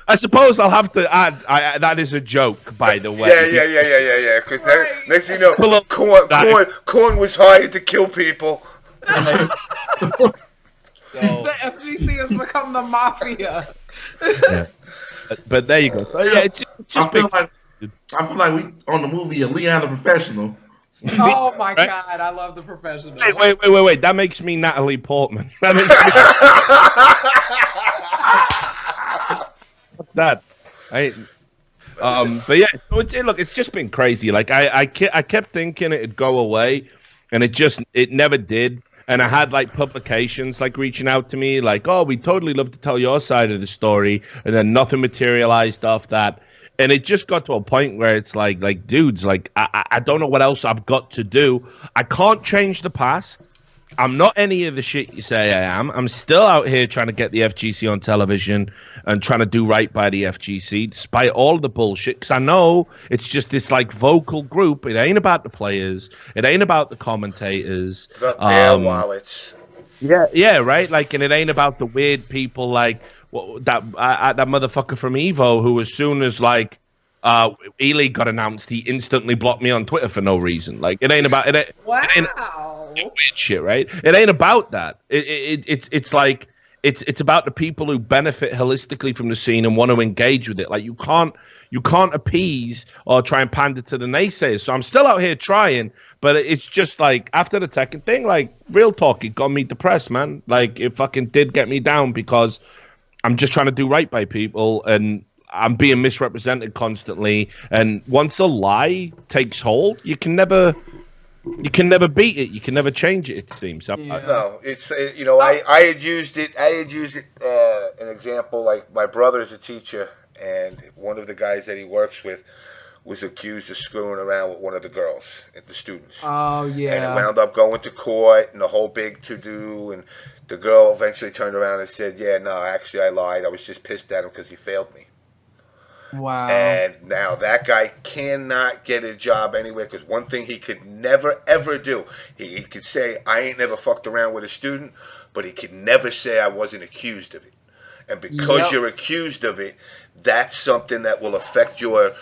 I suppose I'll have to add. That is a joke, by the way. Yeah. Because next thing you know, Corn was hired to kill people. The FGC has become the mafia. Yeah. But there you go. So, yeah, it's just I feel like we on the movie Leon the Professional. Oh my God, I love The Professional. Wait. That makes me Natalie Portman. That makes me... that. But yeah, so look, it's just been crazy. Like I kept thinking it'd go away, and it never did. And I had like publications like reaching out to me, like, "Oh, we totally love to tell your side of the story," and then nothing materialized off that. And it just got to a point where it's like dudes, like I don't know what else I've got to do. I can't change the past. I'm not any of the shit you say I am. I'm still out here trying to get the FGC on television and trying to do right by the FGC, despite all the bullshit. Because I know it's just this like vocal group. It ain't about the players. It ain't about the commentators. About their wallets. Yeah, right. Like, and it ain't about the weird people like that motherfucker from Evo who, as soon as like Eleague got announced, he instantly blocked me on Twitter for no reason. Like, it ain't about it. Wow. It ain't, weird shit, right? It ain't about that. It's like it's about the people who benefit holistically from the scene and want to engage with it. Like, you can't appease or try and pander to the naysayers. So I'm still out here trying, but it's just like after the Tekken thing, like real talk, it got me depressed, man. Like, it fucking did get me down because I'm just trying to do right by people and I'm being misrepresented constantly. And once a lie takes hold, you can never beat it. You can never change it. It seems. No, it's I had used it. An example, like my brother's a teacher, and one of the guys that he works with was accused of screwing around with one of the girls, the students. Oh yeah. And it wound up going to court and the whole big to do. And the girl eventually turned around and said, "Yeah, no, actually I lied. I was just pissed at him because he failed me." Wow. And now that guy cannot get a job anywhere because one thing he could never, ever do, he could say, I ain't never fucked around with a student, but he could never say I wasn't accused of it. And because you're accused of it, that's something that will affect your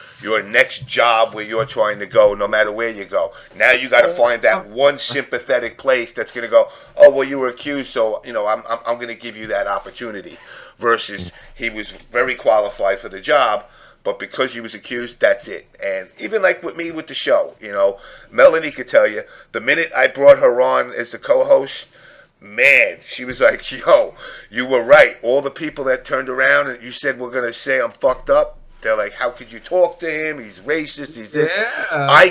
next job where you're trying to go, no matter where you go. Now you got to find that one sympathetic place that's going to go, oh, well, you were accused, so, I'm going to give you that opportunity. Versus he was very qualified for the job, but because he was accused, that's it. And even like with me with the show, Melanie could tell you, the minute I brought her on as the co-host, man, she was like, yo, you were right. All the people that turned around and you said we're going to say I'm fucked up, they're like, how could you talk to him? He's racist, he's this. Yeah. I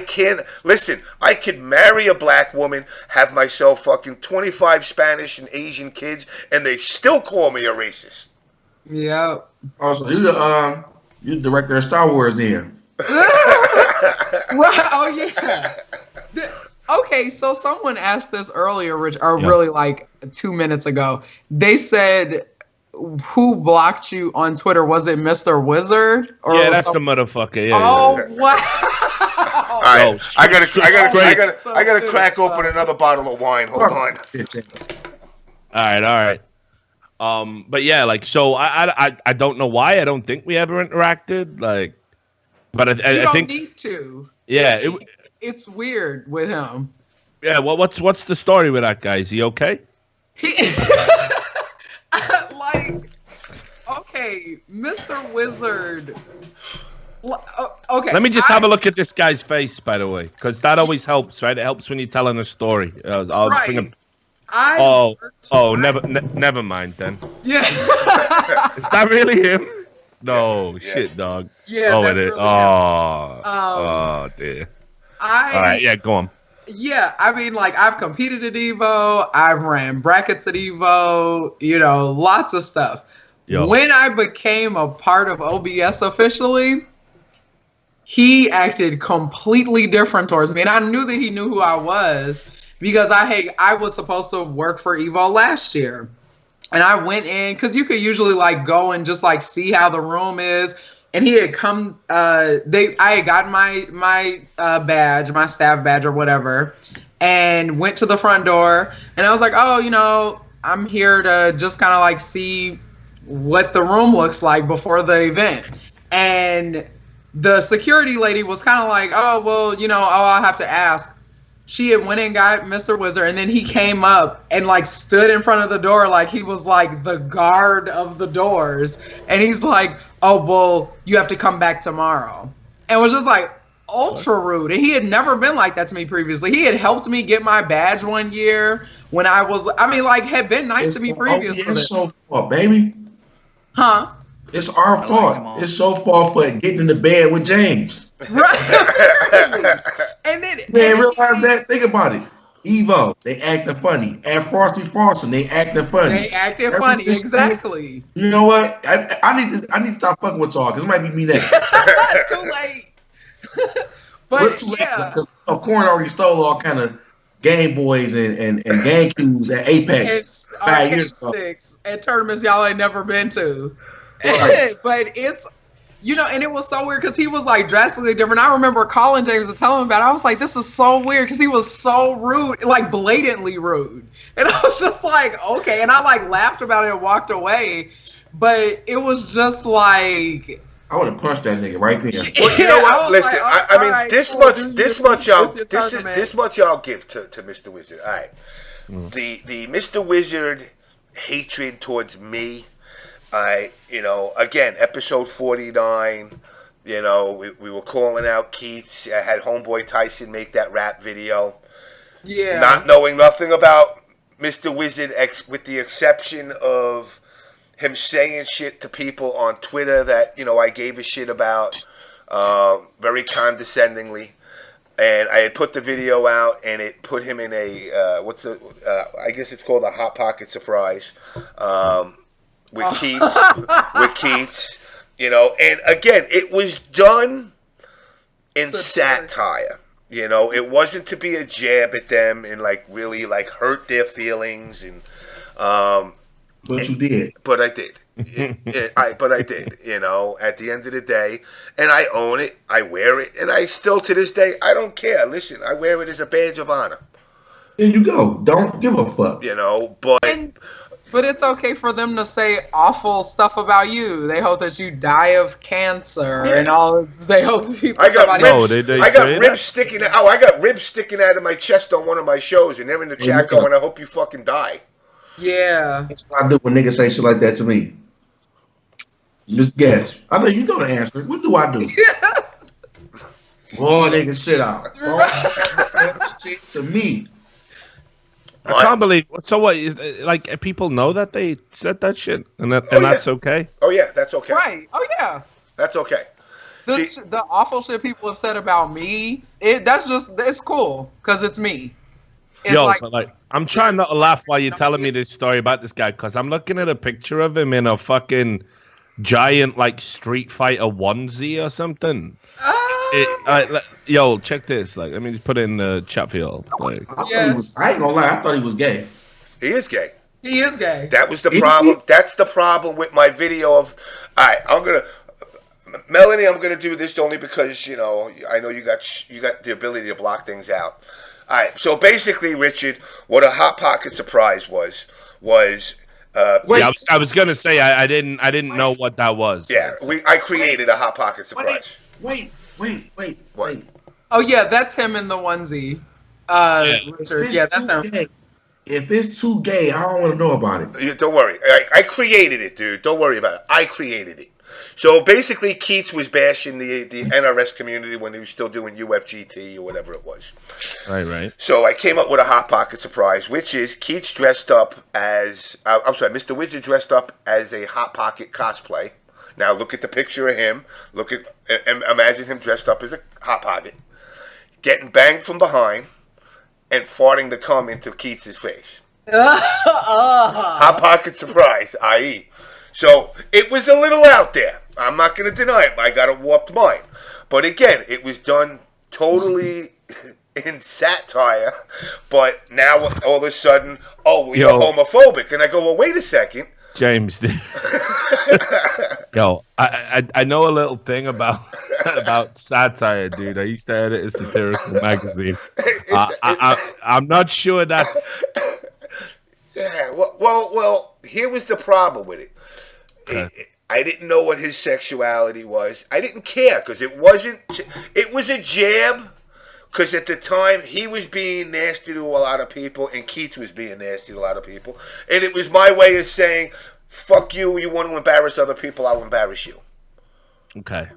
could marry a black woman, have myself fucking 25 Spanish and Asian kids, and they still call me a racist. Yeah. Also, you the director of Star Wars then. Oh yeah. Okay, so someone asked this earlier, Rich, or really like 2 minutes ago. They said, who blocked you on Twitter? Was it Mr. Wizard? Or that's the motherfucker. Yeah. Oh wow. All right. I gotta crack open another bottle of wine. Hold on. All right. But yeah, like, so I don't know why. I don't think we ever interacted. Like, but I think you don't need to. Yeah, it's weird with him. Yeah. Well, what's the story with that guy? Is he okay? Okay, Mr. Wizard. Okay. Let me just have a look at this guy's face, by the way, because that always helps, right? It helps when you're telling a story. Right. Never mind then. Yeah. Is that really him? No, shit, dog. Yeah, it is. Really oh dear. All right, yeah, go on. Yeah, I mean, like, I've competed at Evo, I've ran brackets at Evo, lots of stuff. Yo. When I became a part of OBS officially, he acted completely different towards me. And I knew that he knew who I was because I was supposed to work for Evo last year. And I went in, because you could usually, like, go and just, like, see how the room is. And he had come, I had gotten my badge, my staff badge or whatever, and went to the front door. And I was like, oh, I'm here to just kind of like see what the room looks like before the event. And the security lady was kind of like, oh, well, I'll have to ask. She had went and got Mr. Wizard, and then he came up and like stood in front of the door like he was like the guard of the doors. And he's like, oh, well, you have to come back tomorrow. And was just like ultra rude. And he had never been like that to me previously. He had helped me get my badge one year when had been nice to me previously. It's so far, baby. Huh? It's our fault. It's so far for getting in the bed with James. Right. And then realize that? Think about it. Evo, they acting funny. At Frosty, they acting funny. They acting funny, exactly. You know what? I need to stop fucking with y'all because it might be me next. Too late. We're too late because Corn already stole all kind of Game Boys and GameCubes at Apex 5 years ago. And tournaments y'all ain't never been to. Right. But it's, and it was so weird because he was like drastically different. I remember calling James and telling him about it. I was like, this is so weird because he was so rude, like blatantly rude. And I was just like, okay. And I like laughed about it and walked away. But it was just like, I would have punched that nigga right there. Well, you know what? Listen, like, I mean, right, this much y'all give to Mr. Wizard. All right, the Mr. Wizard hatred towards me. Again, episode 49. We were calling out Keats. I had Homeboy Tyson make that rap video. Yeah. Not knowing nothing about Mr. Wizard, with the exception of him saying shit to people on Twitter that, I gave a shit about, very condescendingly. And I had put the video out, and it put him in a, I guess it's called a Hot Pocket surprise, with Keats, and again, it was done in satire. It wasn't to be a jab at them and like really like hurt their feelings and, but you did. But I did. But I did, at the end of the day. And I own it. I wear it. And I still, to this day, I don't care. Listen, I wear it as a badge of honor. There you go. Don't give a fuck. But it's okay for them to say awful stuff about you. They hope that you die of cancer and all. They hope people. I got ribs sticking. I got ribs sticking out of my chest on one of my shows, and they're in the chat going, "I hope you fucking die." Yeah. That's what I do when niggas say shit like that to me. Just guess. I mean, you know the answer. What do I do? Raw nigga shit out. Shit to me. I can't believe. So what is like? People know that they said that shit, and that's okay. Oh yeah, that's okay. Right. Oh yeah. That's okay. The awful shit people have said about me, it's cool because it's me. It's but I'm trying not to laugh while you're telling me this story about this guy because I'm looking at a picture of him in a fucking giant like Street Fighter onesie or something. Check this. Like, let me just put it in the chat field. Like, I ain't gonna lie. I thought he was gay. He is gay. He is gay. That was the problem. That's the problem with my video of. All right, Melanie, I'm gonna do this only because I know you got the ability to block things out. All right, so basically, Richard, what a Hot Pocket surprise was. I was gonna say I didn't know what that was. Yeah, I created a Hot Pocket surprise. Wait. What? Oh yeah, that's him in the onesie. Richard. Yeah, that's him. Gay, if it's too gay, I don't want to know about it. Don't worry. I created it, dude. Don't worry about it. I created it. So basically, Keats was bashing the NRS community when he was still doing UFGT or whatever it was. Right. So I came up with a Hot Pocket surprise, which is Keats dressed up as... Mr. Wizard dressed up as a Hot Pocket cosplay. Now look at the picture of him. Imagine him dressed up as a Hot Pocket. Getting banged from behind. and farting the cum into Keats' face. Hot pocket surprise, i.e. So it was a little out there. I'm not going to deny it. I got a warped mind. But again, it was done totally in satire. But now all of a sudden, you're homophobic. And I go, well, wait a second. James, dude. Yo, I know a little thing about Satire, dude. I used to edit a satirical magazine. I'm not sure that's... Yeah, well, here was the problem with it. I didn't know what his sexuality was. I didn't care because it was a jab. Because at the time, he was being nasty to a lot of people, and Keats was being nasty to a lot of people. And it was my way of saying, fuck you, you want to embarrass other people, I'll embarrass you. Okay.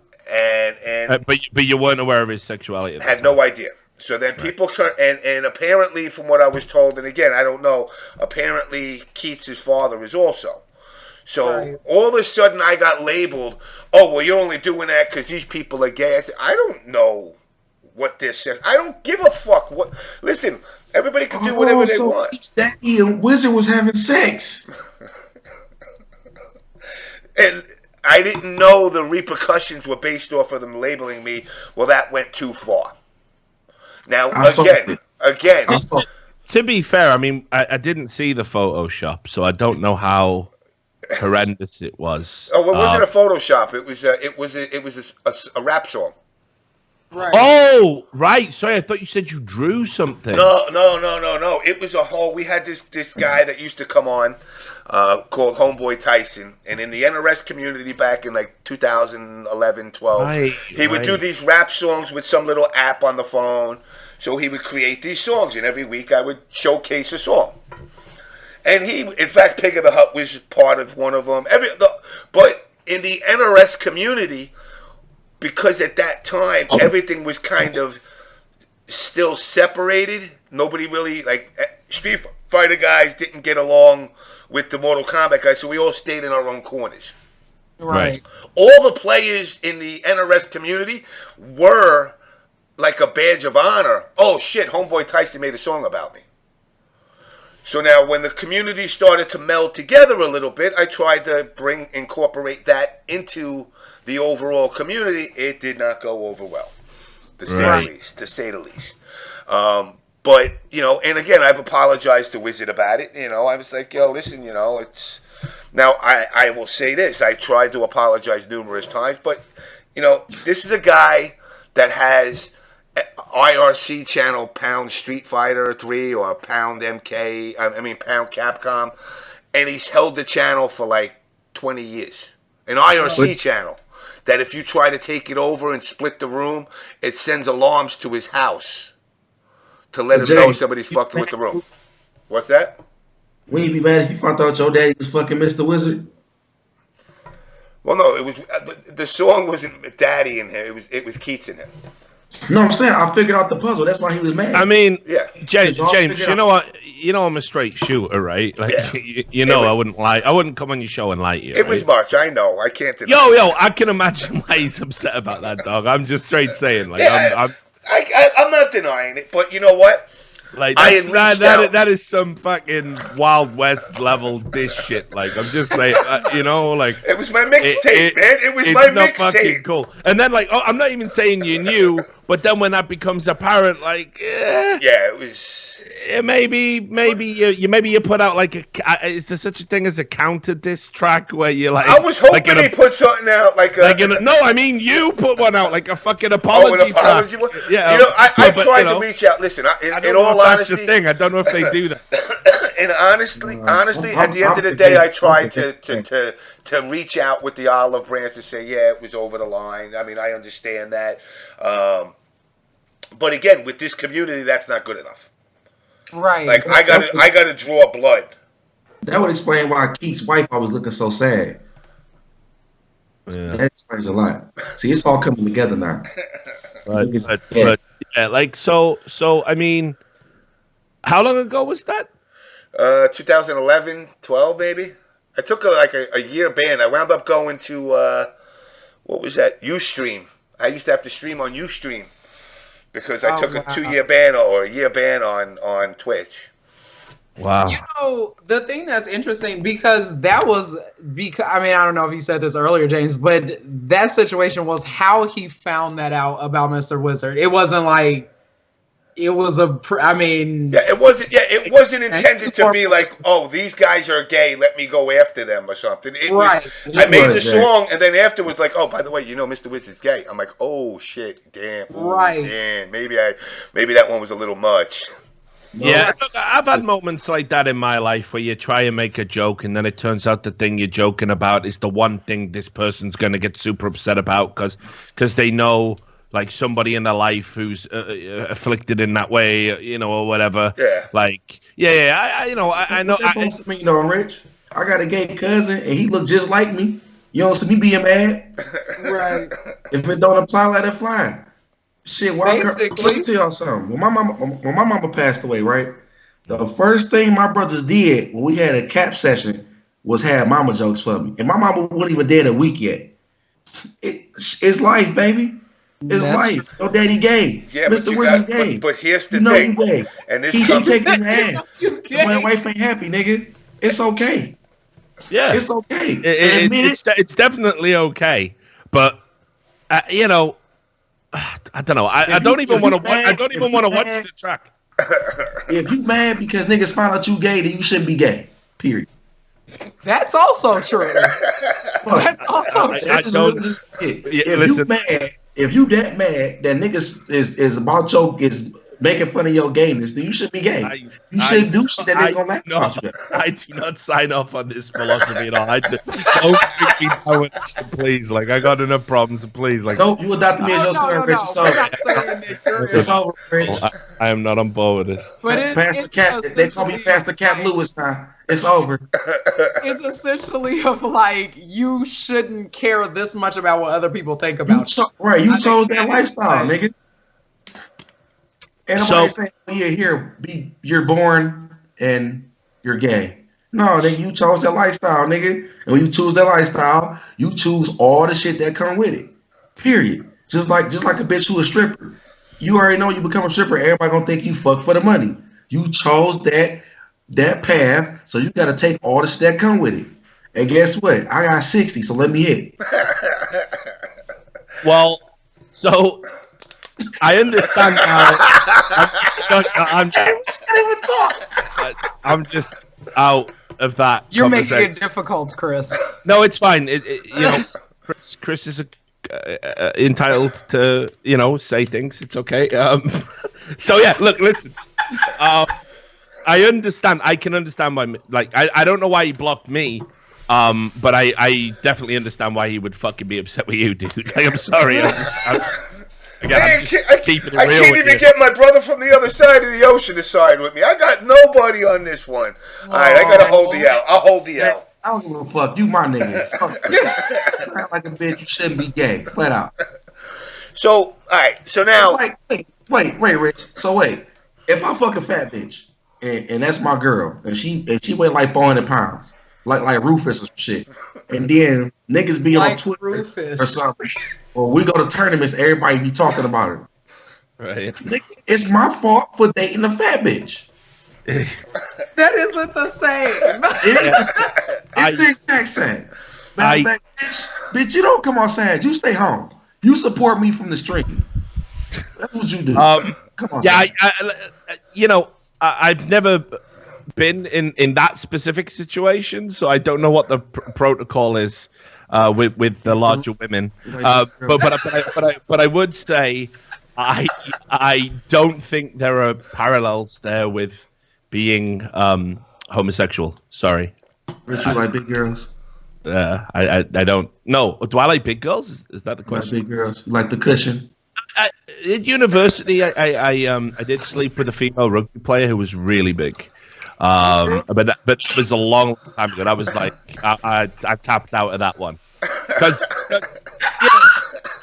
But you weren't aware of his sexuality at the had time. no idea. So then people and apparently from what I was told, and again, I don't know, apparently Keats' father is also. So all of a sudden I got labeled, oh, well, you're only doing that because these people are gay. I said, I don't know what they're saying. I don't give a fuck. Listen, everybody can do whatever they want. Daddy and Wizard was having sex. And I didn't know the repercussions were based off of them labeling me. Well, that went too far. Now, again. To be fair, I mean, I didn't see the Photoshop, so I don't know how horrendous it was. Oh, well, it wasn't a Photoshop. It was a rap song. Right. Oh, right. Sorry, I thought you said you drew something. No. It was a whole. We had this guy that used to come on, called Homeboy Tyson, and in the NRS community back in like 2011, 12, he would do these rap songs with some little app on the phone. So he would create these songs, and every week I would showcase a song. And he, in fact, Pig of the Hut was part of one of them. But in the NRS community, because at that time everything was kind of still separated. Nobody really, like, Street Fighter guys didn't get along with the Mortal Kombat guys, so we all stayed in our own corners. Right. All the players in the NRS community were like a badge of honor. Oh shit, Homeboy Tyson made a song about me. So now when the community started to meld together a little bit, I tried to incorporate that into the overall community. It did not go over well, to say the least. But, and again, I've apologized to Wizard about it. I was like, yo, listen, it's... Now, I will say this. I tried to apologize numerous times, but, this is a guy that has IRC channel pound Street Fighter 3 or pound MK, pound Capcom, and he's held the channel for like 20 years. An IRC channel that if you try to take it over and split the room, it sends alarms to his house to let him know somebody's fucking with the room. What's that? Wouldn't you be mad if you found out your daddy was fucking Mr. Wizard? Well, no, it was the song wasn't Daddy in him. It was Keats in him. No, I'm saying I figured out the puzzle. That's why he was mad. I mean, yeah, James, you know what? I'm a straight shooter, right? Like, I wouldn't lie. I wouldn't come on your show and lie to you. It was March. I know. I can't deny. Yo, I can imagine why he's upset about that, dog. I'm just straight saying, like, I'm not denying it, but you know what? Like that is some fucking Wild West level dish shit. Like, I'm just saying, like it was my mixtape, man. It was my mixtape. Fucking cool. And then, like, I'm not even saying you knew, but then when that becomes apparent, like, it was. Maybe you put out like is there such a thing as a counter diss track where you're like? I was hoping they put something out no, I mean you put one out like a fucking apology. An apology track. Yeah, I tried to reach out. Listen, in all honesty, that's the thing. I don't know if they do that. And honestly, at the end of the day, I tried to reach out with the olive branch to say, yeah, it was over the line. I mean, I understand that, but again, with this community, that's not good enough. Right. Like I gotta draw blood. That would explain why Keith's wife was looking so sad. Yeah. That explains a lot. See, it's all coming together now. But like so I mean, how long ago was that? 2011, 12 maybe. I took a year ban. I wound up going to what was that? Ustream. I used to have to stream on Ustream because I took a 2-year ban or a year ban on Twitch. Wow. You know, the thing that's interesting because I mean, I don't know if you said this earlier, James, but that situation was how he found that out about Mr. Wizard. It wasn't like it was it wasn't intended to be like, oh, these guys are gay, let me go after them or something. I made the song, and then afterwards, like, oh, by the way, Mr. Wizard's gay. I'm like, oh shit, damn, damn, maybe that one was a little much. Yeah, look, I've had moments like that in my life where you try and make a joke and then it turns out the thing you're joking about is the one thing this person's going to get super upset about because they know like somebody in their life who's afflicted in that way, or whatever. Yeah. Like, I know. That mean, Rich, I got a gay cousin and he look just like me. You don't see me being mad. right. If it don't apply, let it fly. Shit, let me tell y'all something. When my mama passed away, right? The first thing my brothers did when we had a cap session was have mama jokes for me. And my mama wasn't even dead a week yet. It's life, baby. It's life. Your daddy gay. Yeah, Mr. Wizard gay. But here's the thing. Gay. And he taking your ass. My wife ain't happy, nigga. It's okay. Yeah. It's okay. It's definitely okay. But, I don't know. I don't even want to watch. I don't even want to watch the track. If you mad because niggas found out you gay, then you shouldn't be gay. Period. That's also true. That's also true. If you that mad that niggas is about is making fun of your gayness, then you should be gay. You shouldn't do shit that niggas gonna laugh about you. I do not sign off on this philosophy at all. Don't make me know it, please. Like, I got enough problems, please. Like, nope, you adopted me as your son, Rich. It's over, Rich. I am not on board with this. But Pastor Cap, they call me Pastor Cap Lewis now. It's over. It's essentially of like you shouldn't care this much about what other people think about you. You chose that lifestyle, nigga. And nobody saying, you're born and you're gay. No, nigga, you chose that lifestyle, nigga. And when you choose that lifestyle, you choose all the shit that come with it. Period. Just like a bitch who a stripper. You already know you become a stripper, everybody gonna think you fuck for the money. You chose that path, so you gotta take all the shit that come with it. And guess what? I got 60, so let me hit. Well, so I understand now. I'm just out of that. You're making it difficult, Chris. No, it's fine. Chris is entitled to say things. It's okay. So yeah, look, listen. I understand. I can understand why. Like, I don't know why he blocked me. But I definitely understand why he would fucking be upset with you, dude. Like, I'm sorry. I can't even get my brother from the other side of the ocean to side with me. I got nobody on this one. All right, I gotta hold the L. I'll hold the L. I don't give a fuck. You my nigga. Fuck like a bitch. You shouldn't be gay. Flat out. So, all right. So now, wait, Rich. So wait, if I fuck a fat bitch and that's my girl, and she weigh like 400 pounds, like Rufus or some shit, and then niggas be like on Twitter Rufus or something, or we go to tournaments, everybody be talking about it. Right. It's my fault for dating a fat bitch. That isn't the same. It's the exact same. Bitch, you don't come outside. You stay home. You support me from the street. That's what you do. Come on. Yeah, I've never been in that specific situation, so I don't know what the protocol is with the larger women. But I would say I don't think there are parallels there with being homosexual. Sorry. Rich, you like big girls? I don't. No. Do I like big girls? Is that the question? Like big girls. You like the cushion? At university, I did sleep with a female rugby player who was really big. But it was a long time ago. I was like, I tapped out of that one because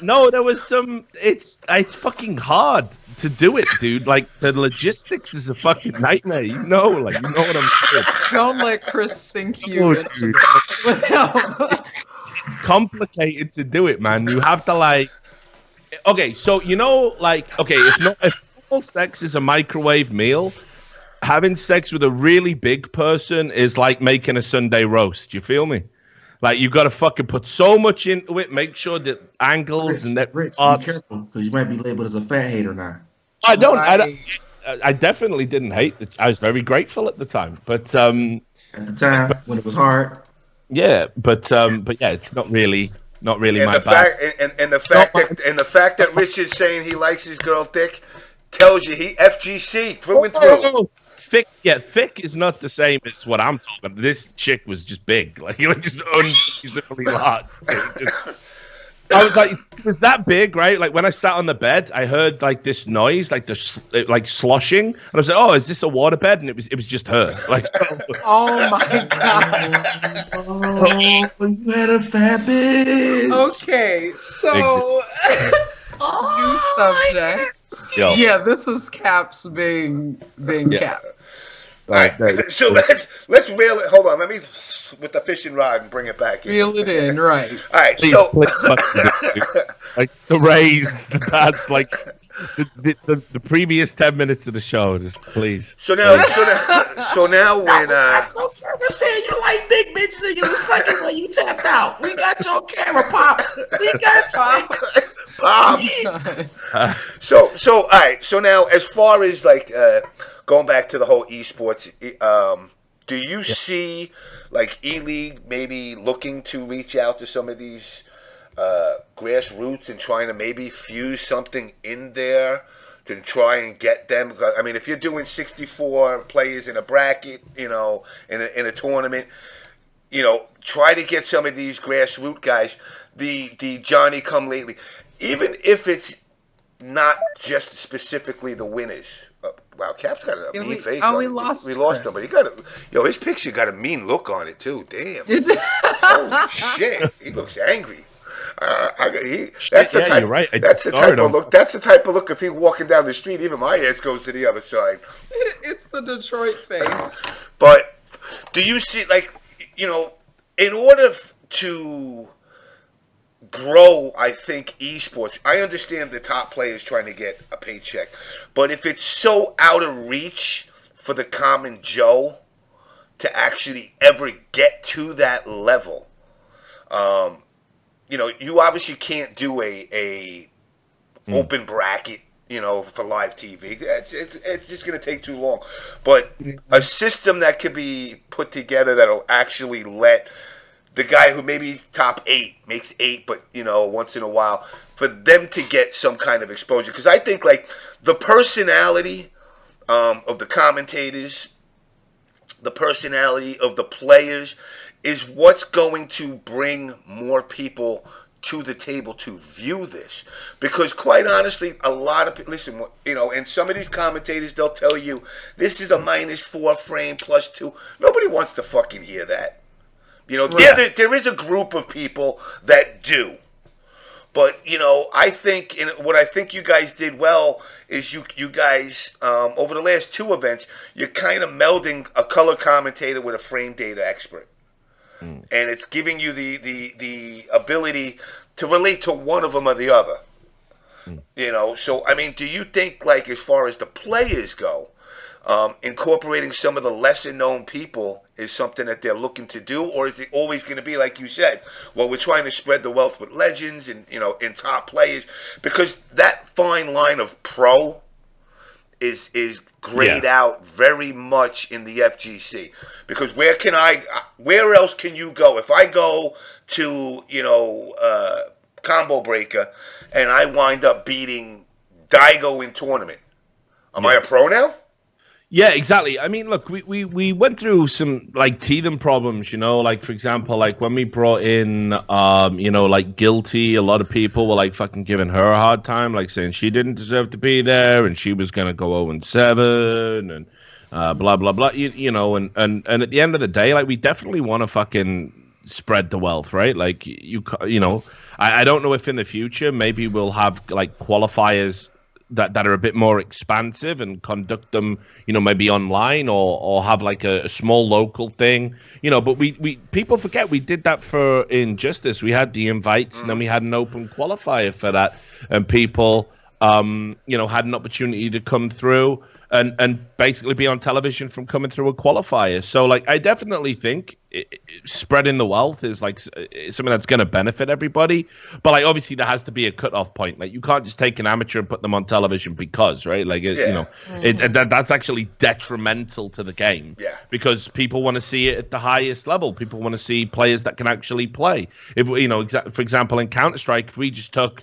no, there was some. It's fucking hard to do it, dude. Like, the logistics is a fucking nightmare. You know what I'm saying. Don't let Chris sink you into this with him. It's complicated to do it, man. You have to, like, Okay, so like, okay, if normal sex is a microwave meal, having sex with a really big person is like making a Sunday roast. You feel me? Like you got to fucking put so much into it, make sure that angles and that Rich, be parts. careful because you might be labeled as a fat hater now. I don't. Right. I definitely didn't hate it. I was very grateful at the time, but At the time when it was hard. yeah, but yeah, it's not really And my the bag. fact and the fact that Richard's saying he likes his girl thick tells you he FGC through and through. Thick, yeah, thick is not the same as what I'm talking about. This chick was just big, like he was just unreasonably large. I was like, it was that big, right? Like when I sat on the bed, I heard like this noise, like like sloshing, and I was like, "Oh, is this a waterbed?" And it was just her. Like, Oh my god. Oh, you had a fat bitch. Okay, so new subject. yo, Yeah, this is Caps being Cap. All right, so let's reel it. Hold on, let me with the fishing rod and bring it back in. Reel it in, right? All right, please, so please fucking do it. Like the raise, that's like the previous 10 minutes of the show. Just please. so now when So camera said you like big bitches and you was fucking when you tapped out. We got your camera, pops. We got Pops. So all right. So now, as far as like going back to the whole esports, do you see like Eleague maybe looking to reach out to some of these grassroots and trying to maybe fuse something in there to try and get them? I mean, if you're doing 64 players in a bracket, in a tournament, try to get some of these grassroots guys, the Johnny come lately, even if it's not just specifically the winners. Wow, Cap's got a mean face. We lost. We lost him, but he got his picture got a mean look on it too. Damn. Holy shit, he looks angry. That's the type. You're right. That's the type of look. That's the type of look. If he's walking down the street, even my ass goes to the other side. It's the Detroit face. But do you see, like, in order to grow, I think esports. I understand the top players trying to get a paycheck, but if it's so out of reach for the common Joe to actually ever get to that level, you obviously can't do a open bracket, for live TV. It's just going to take too long. But a system that could be put together that'll actually let the guy who maybe top 8 makes 8, but once in a while, for them to get some kind of exposure. Because I think like the personality of the commentators, the personality of the players, is what's going to bring more people to the table to view this. Because quite honestly, a lot of people, listen, and some of these commentators, they'll tell you this is a -4 frame +2. Nobody wants to fucking hear that. There is a group of people that do. But, I think, what I think you guys did well is you guys, over the last 2 events, you're kind of melding a color commentator with a frame data expert. And it's giving you the ability to relate to one of them or the other. So, I mean, do you think, like, as far as the players go, incorporating some of the lesser known people is something that they're looking to do? Or is it always going to be, like you said, well, we're trying to spread the wealth with legends and, and top players? Because that fine line of pro is grayed out very much in the FGC. Because where else can you go? If I go to, Combo Breaker and I wind up beating Daigo in tournament, am I a pro now? Yeah, exactly. I mean, look, we went through some like teething problems, like for example, like when we brought in like Guilty, a lot of people were like fucking giving her a hard time, like saying she didn't deserve to be there and she was gonna go 0-7 and blah blah blah, and at the end of the day, like we definitely want to fucking spread the wealth, right? Like I don't know if in the future maybe we'll have like qualifiers that are a bit more expansive and conduct them, maybe online or have like a small local thing, but we people forget we did that for Injustice. We had the invites and then we had an open qualifier for that. and people, had an opportunity to come through and basically be on television from coming through a qualifier. So, like, I definitely think spreading the wealth is like something that's going to benefit everybody. But like, obviously, there has to be a cutoff point. Like, you can't just take an amateur and put them on television because, right? Like, that's actually detrimental to the game. Yeah. Because people want to see it at the highest level. People want to see players that can actually play. If for example, in Counter-Strike, if we just took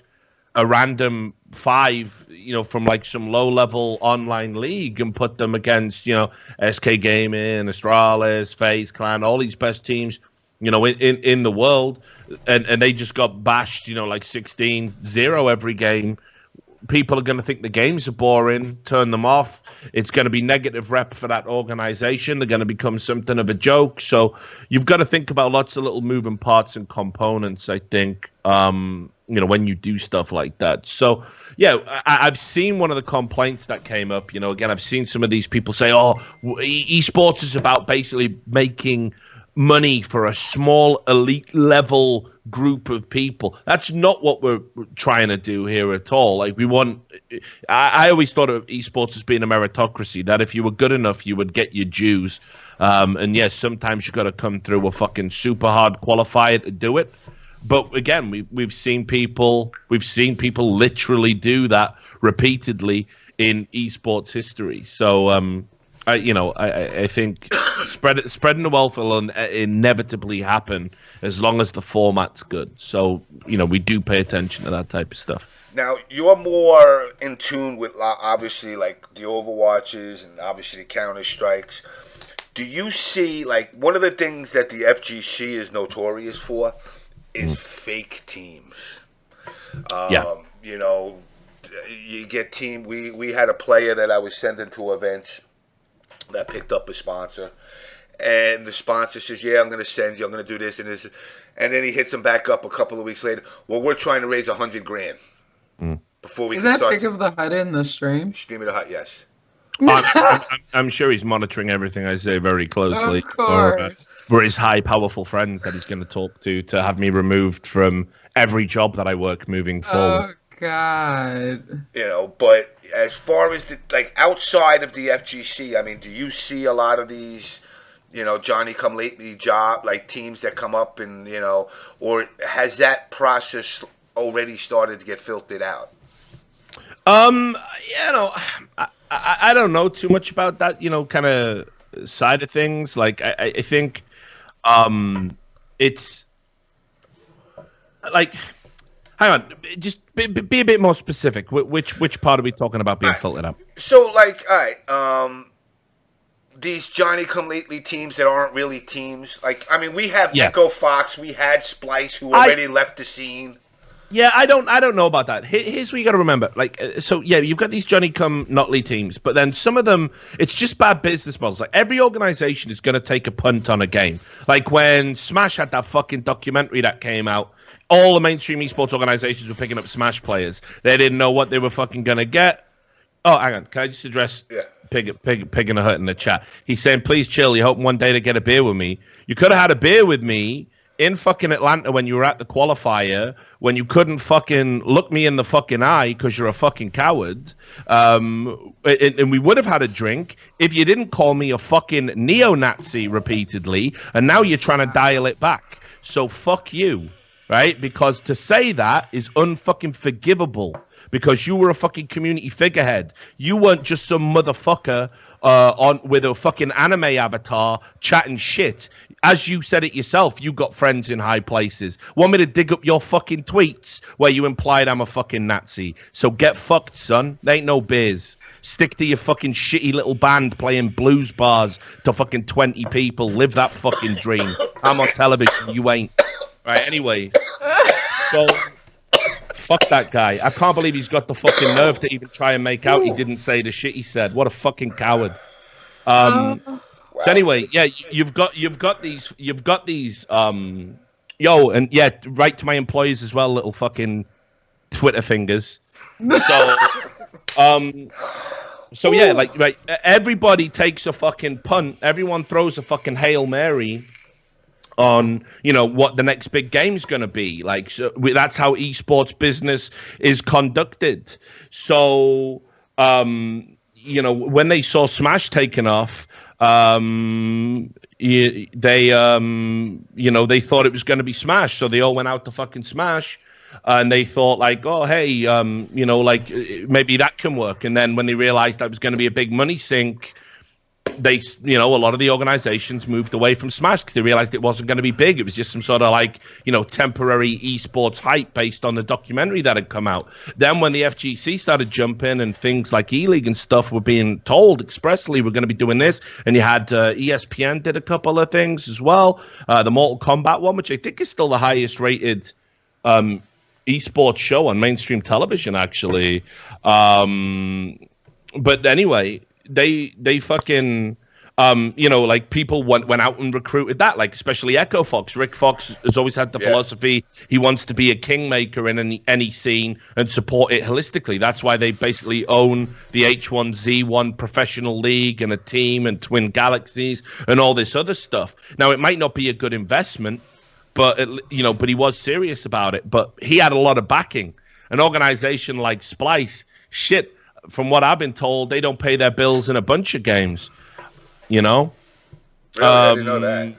a random 5, from like some low-level online league and put them against, SK Gaming, Astralis, FaZe Clan, all these best teams, in the world, and they just got bashed, like 16-0 every game. People are going to think the games are boring, turn them off. It's going to be negative rep for that organization. They're going to become something of a joke. So you've got to think about lots of little moving parts and components, I think, when you do stuff like that. So, yeah, I've seen one of the complaints that came up. Again, I've seen some of these people say, esports is about basically making money for a small elite level group of people. That's not what we're trying to do here at all. Like, I always thought of esports as being a meritocracy, that if you were good enough, you would get your dues. And yes, sometimes you got to come through a fucking super hard qualifier to do it. But again, we've seen people literally do that repeatedly in esports history. So I think spreading the wealth will inevitably happen as long as the format's good. So we do pay attention to that type of stuff. Now, you're more in tune with, obviously, like the Overwatches and obviously the Counter-Strikes. Do you see, like, one of the things that the FGC is notorious for is fake teams? You get team. We had a player that I was sending to events that picked up a sponsor, and the sponsor says, "Yeah, I'm going to send you. I'm going to do this and this," and then he hits him back up a couple of weeks later. Well, we're trying to raise $100,000 before we Is can that start. Pick of the Hut in the stream? Stream of the Hut, yes. I'm sure he's monitoring everything I say very closely. Of course. For his high, powerful friends that he's going to talk to have me removed from every job that I work moving forward. Oh, God. But as far as outside of the FGC, I mean, do you see a lot of these, Johnny-come-lately teams that come up and, or has that process already started to get filtered out? I don't know too much about that, kind of side of things. Like, I think it's like, hang on, just be a bit more specific. Which part are we talking about being filtered out? So, like, all right, these Johnny-come-lately teams that aren't really teams. Like, I mean, we have Echo Fox, we had Splice, who already left the scene. Yeah, I don't know about that. Here's what you got to remember. Like, so yeah, you've got these Johnny-come-notly teams, but then some of them, it's just bad business models. Like, every organization is going to take a punt on a game. Like when Smash had that fucking documentary that came out, all the mainstream esports organizations were picking up Smash players. They didn't know what they were fucking going to get. Oh, hang on. Can I just address Pig in the Hut in the chat? He's saying, please chill. You hope one day to get a beer with me. You could have had a beer with me in fucking Atlanta when you were at the qualifier, when you couldn't fucking look me in the fucking eye because you're a fucking coward. And we would have had a drink if you didn't call me a fucking neo-Nazi repeatedly, and now you're trying to dial it back. So fuck you, right? Because to say that is unfucking forgivable because you were a fucking community figurehead. You weren't just some motherfucker with a fucking anime avatar chatting shit. As you said it yourself, you got friends in high places. Want me to dig up your fucking tweets where you implied I'm a fucking Nazi? So get fucked, son. They ain't no beers. Stick to your fucking shitty little band playing blues bars to fucking 20 people. Live that fucking dream. I'm on television. You ain't. Right, anyway. So, fuck that guy. I can't believe he's got the fucking nerve to even try and make out he didn't say the shit he said. What a fucking coward. So anyway, yeah, you've got these and yeah, right to my employees as well, little fucking Twitter fingers. So yeah, like, right, everybody takes a fucking punt. Everyone throws a fucking Hail Mary on, you know, what the next big game is going to be. Like, so that's how esports business is conducted. So, you know, when they saw Smash taken off, they you know, they thought it was going to be Smash, so they all went out to fucking Smash. And they thought like, oh, hey, you know, like maybe that can work. And then when they realized that was going to be a big money sink, they, you know, a lot of the organizations moved away from Smash because they realized it wasn't going to be big. It was just some sort of like, you know, temporary esports hype based on the documentary that had come out. Then when the FGC started jumping and things like Eleague and stuff were being told expressly, we're going to be doing this. And you had ESPN did a couple of things as well. The Mortal Kombat one, which I think is still the highest rated esports show on mainstream television, actually. But anyway, they fucking you know, like people went out and recruited that, like especially Echo Fox. Rick Fox has always had the philosophy he wants to be a kingmaker in any scene and support it holistically. That's why they basically own the H1Z1 professional league and a team and Twin Galaxies and all this other stuff. Now it might not be a good investment, but you know, but he was serious about it. But he had a lot of backing. An organization like Splice, shit, from what I've been told, they don't pay their bills in a bunch of games. You know? Really? I didn't know that.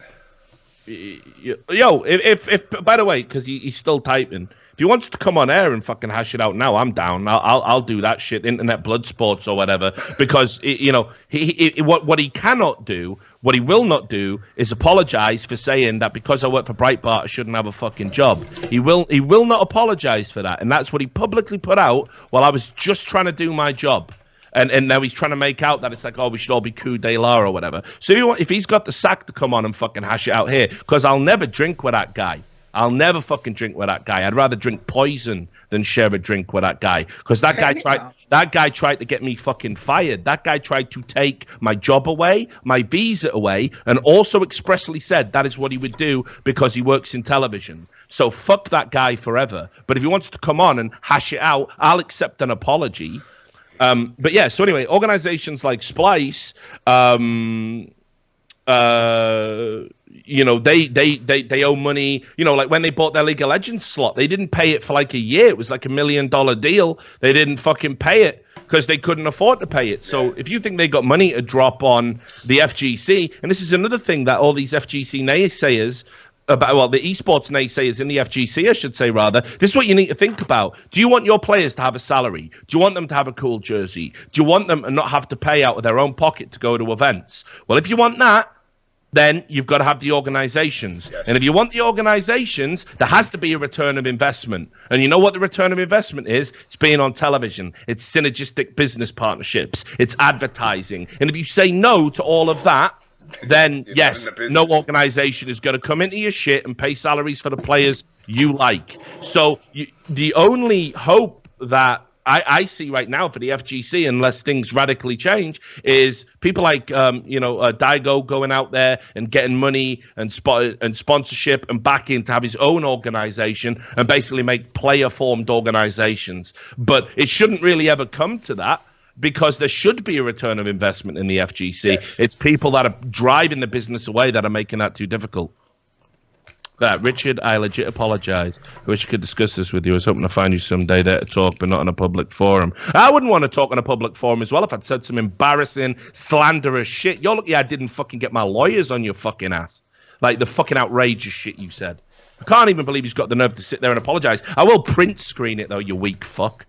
Yo, if by the way, because he's still typing, if he wants to come on air and fucking hash it out now, I'm down. I'll do that shit, internet blood sports or whatever. Because you know, what he cannot do, what he will not do, is apologize for saying that because I work for Breitbart, I shouldn't have a fucking job. He will not apologize for that, and that's what he publicly put out while I was just trying to do my job. And now he's trying to make out that it's like, oh, we should all be coup de la or whatever. So if he's got the sack to come on and fucking hash it out here, because I'll never drink with that guy. I'll never fucking drink with that guy. I'd rather drink poison than share a drink with that guy. Because that guy tried to get me fucking fired. That guy tried to take my job away, my visa away, and also expressly said that is what he would do because he works in television. So fuck that guy forever. But if he wants to come on and hash it out, I'll accept an apology. But yeah, so anyway, organizations like Splice, you know, they owe money. You know, like when they bought their League of Legends slot, they didn't pay it for like a year. It was like $1 million deal. They didn't fucking pay it because they couldn't afford to pay it. So if you think they got money to drop on the FGC, and this is another thing that all these FGC naysayers about, well, the esports naysayers in the FGC, I should say, rather, this is what you need to think about. Do you want your players to have a salary? Do you want them to have a cool jersey? Do you want them to not have to pay out of their own pocket to go to events? Well, if you want that, then you've got to have the organizations. Yes. And if you want the organizations, there has to be a return of investment. And you know what the return of investment is? It's being on television. It's synergistic business partnerships. It's advertising. And if you say no to all of that, then yes, no organization is going to come into your shit and pay salaries for the players you like. So the only hope that I see right now for the FGC, unless things radically change, is people like Daigo going out there and getting money and sponsorship and backing to have his own organization and basically make player-formed organizations. But it shouldn't really ever come to that, because there should be a return of investment in the FGC. Yes. It's people that are driving the business away that are making that too difficult. Richard, I legit apologize. I wish I could discuss this with you. I was hoping to find you someday there to talk, but not on a public forum. I wouldn't want to talk on a public forum as well if I'd said some embarrassing, slanderous shit. You're lucky I didn't fucking get my lawyers on your fucking ass. Like the fucking outrageous shit you said. I can't even believe he's got the nerve to sit there and apologize. I will print screen it, though, you weak fuck.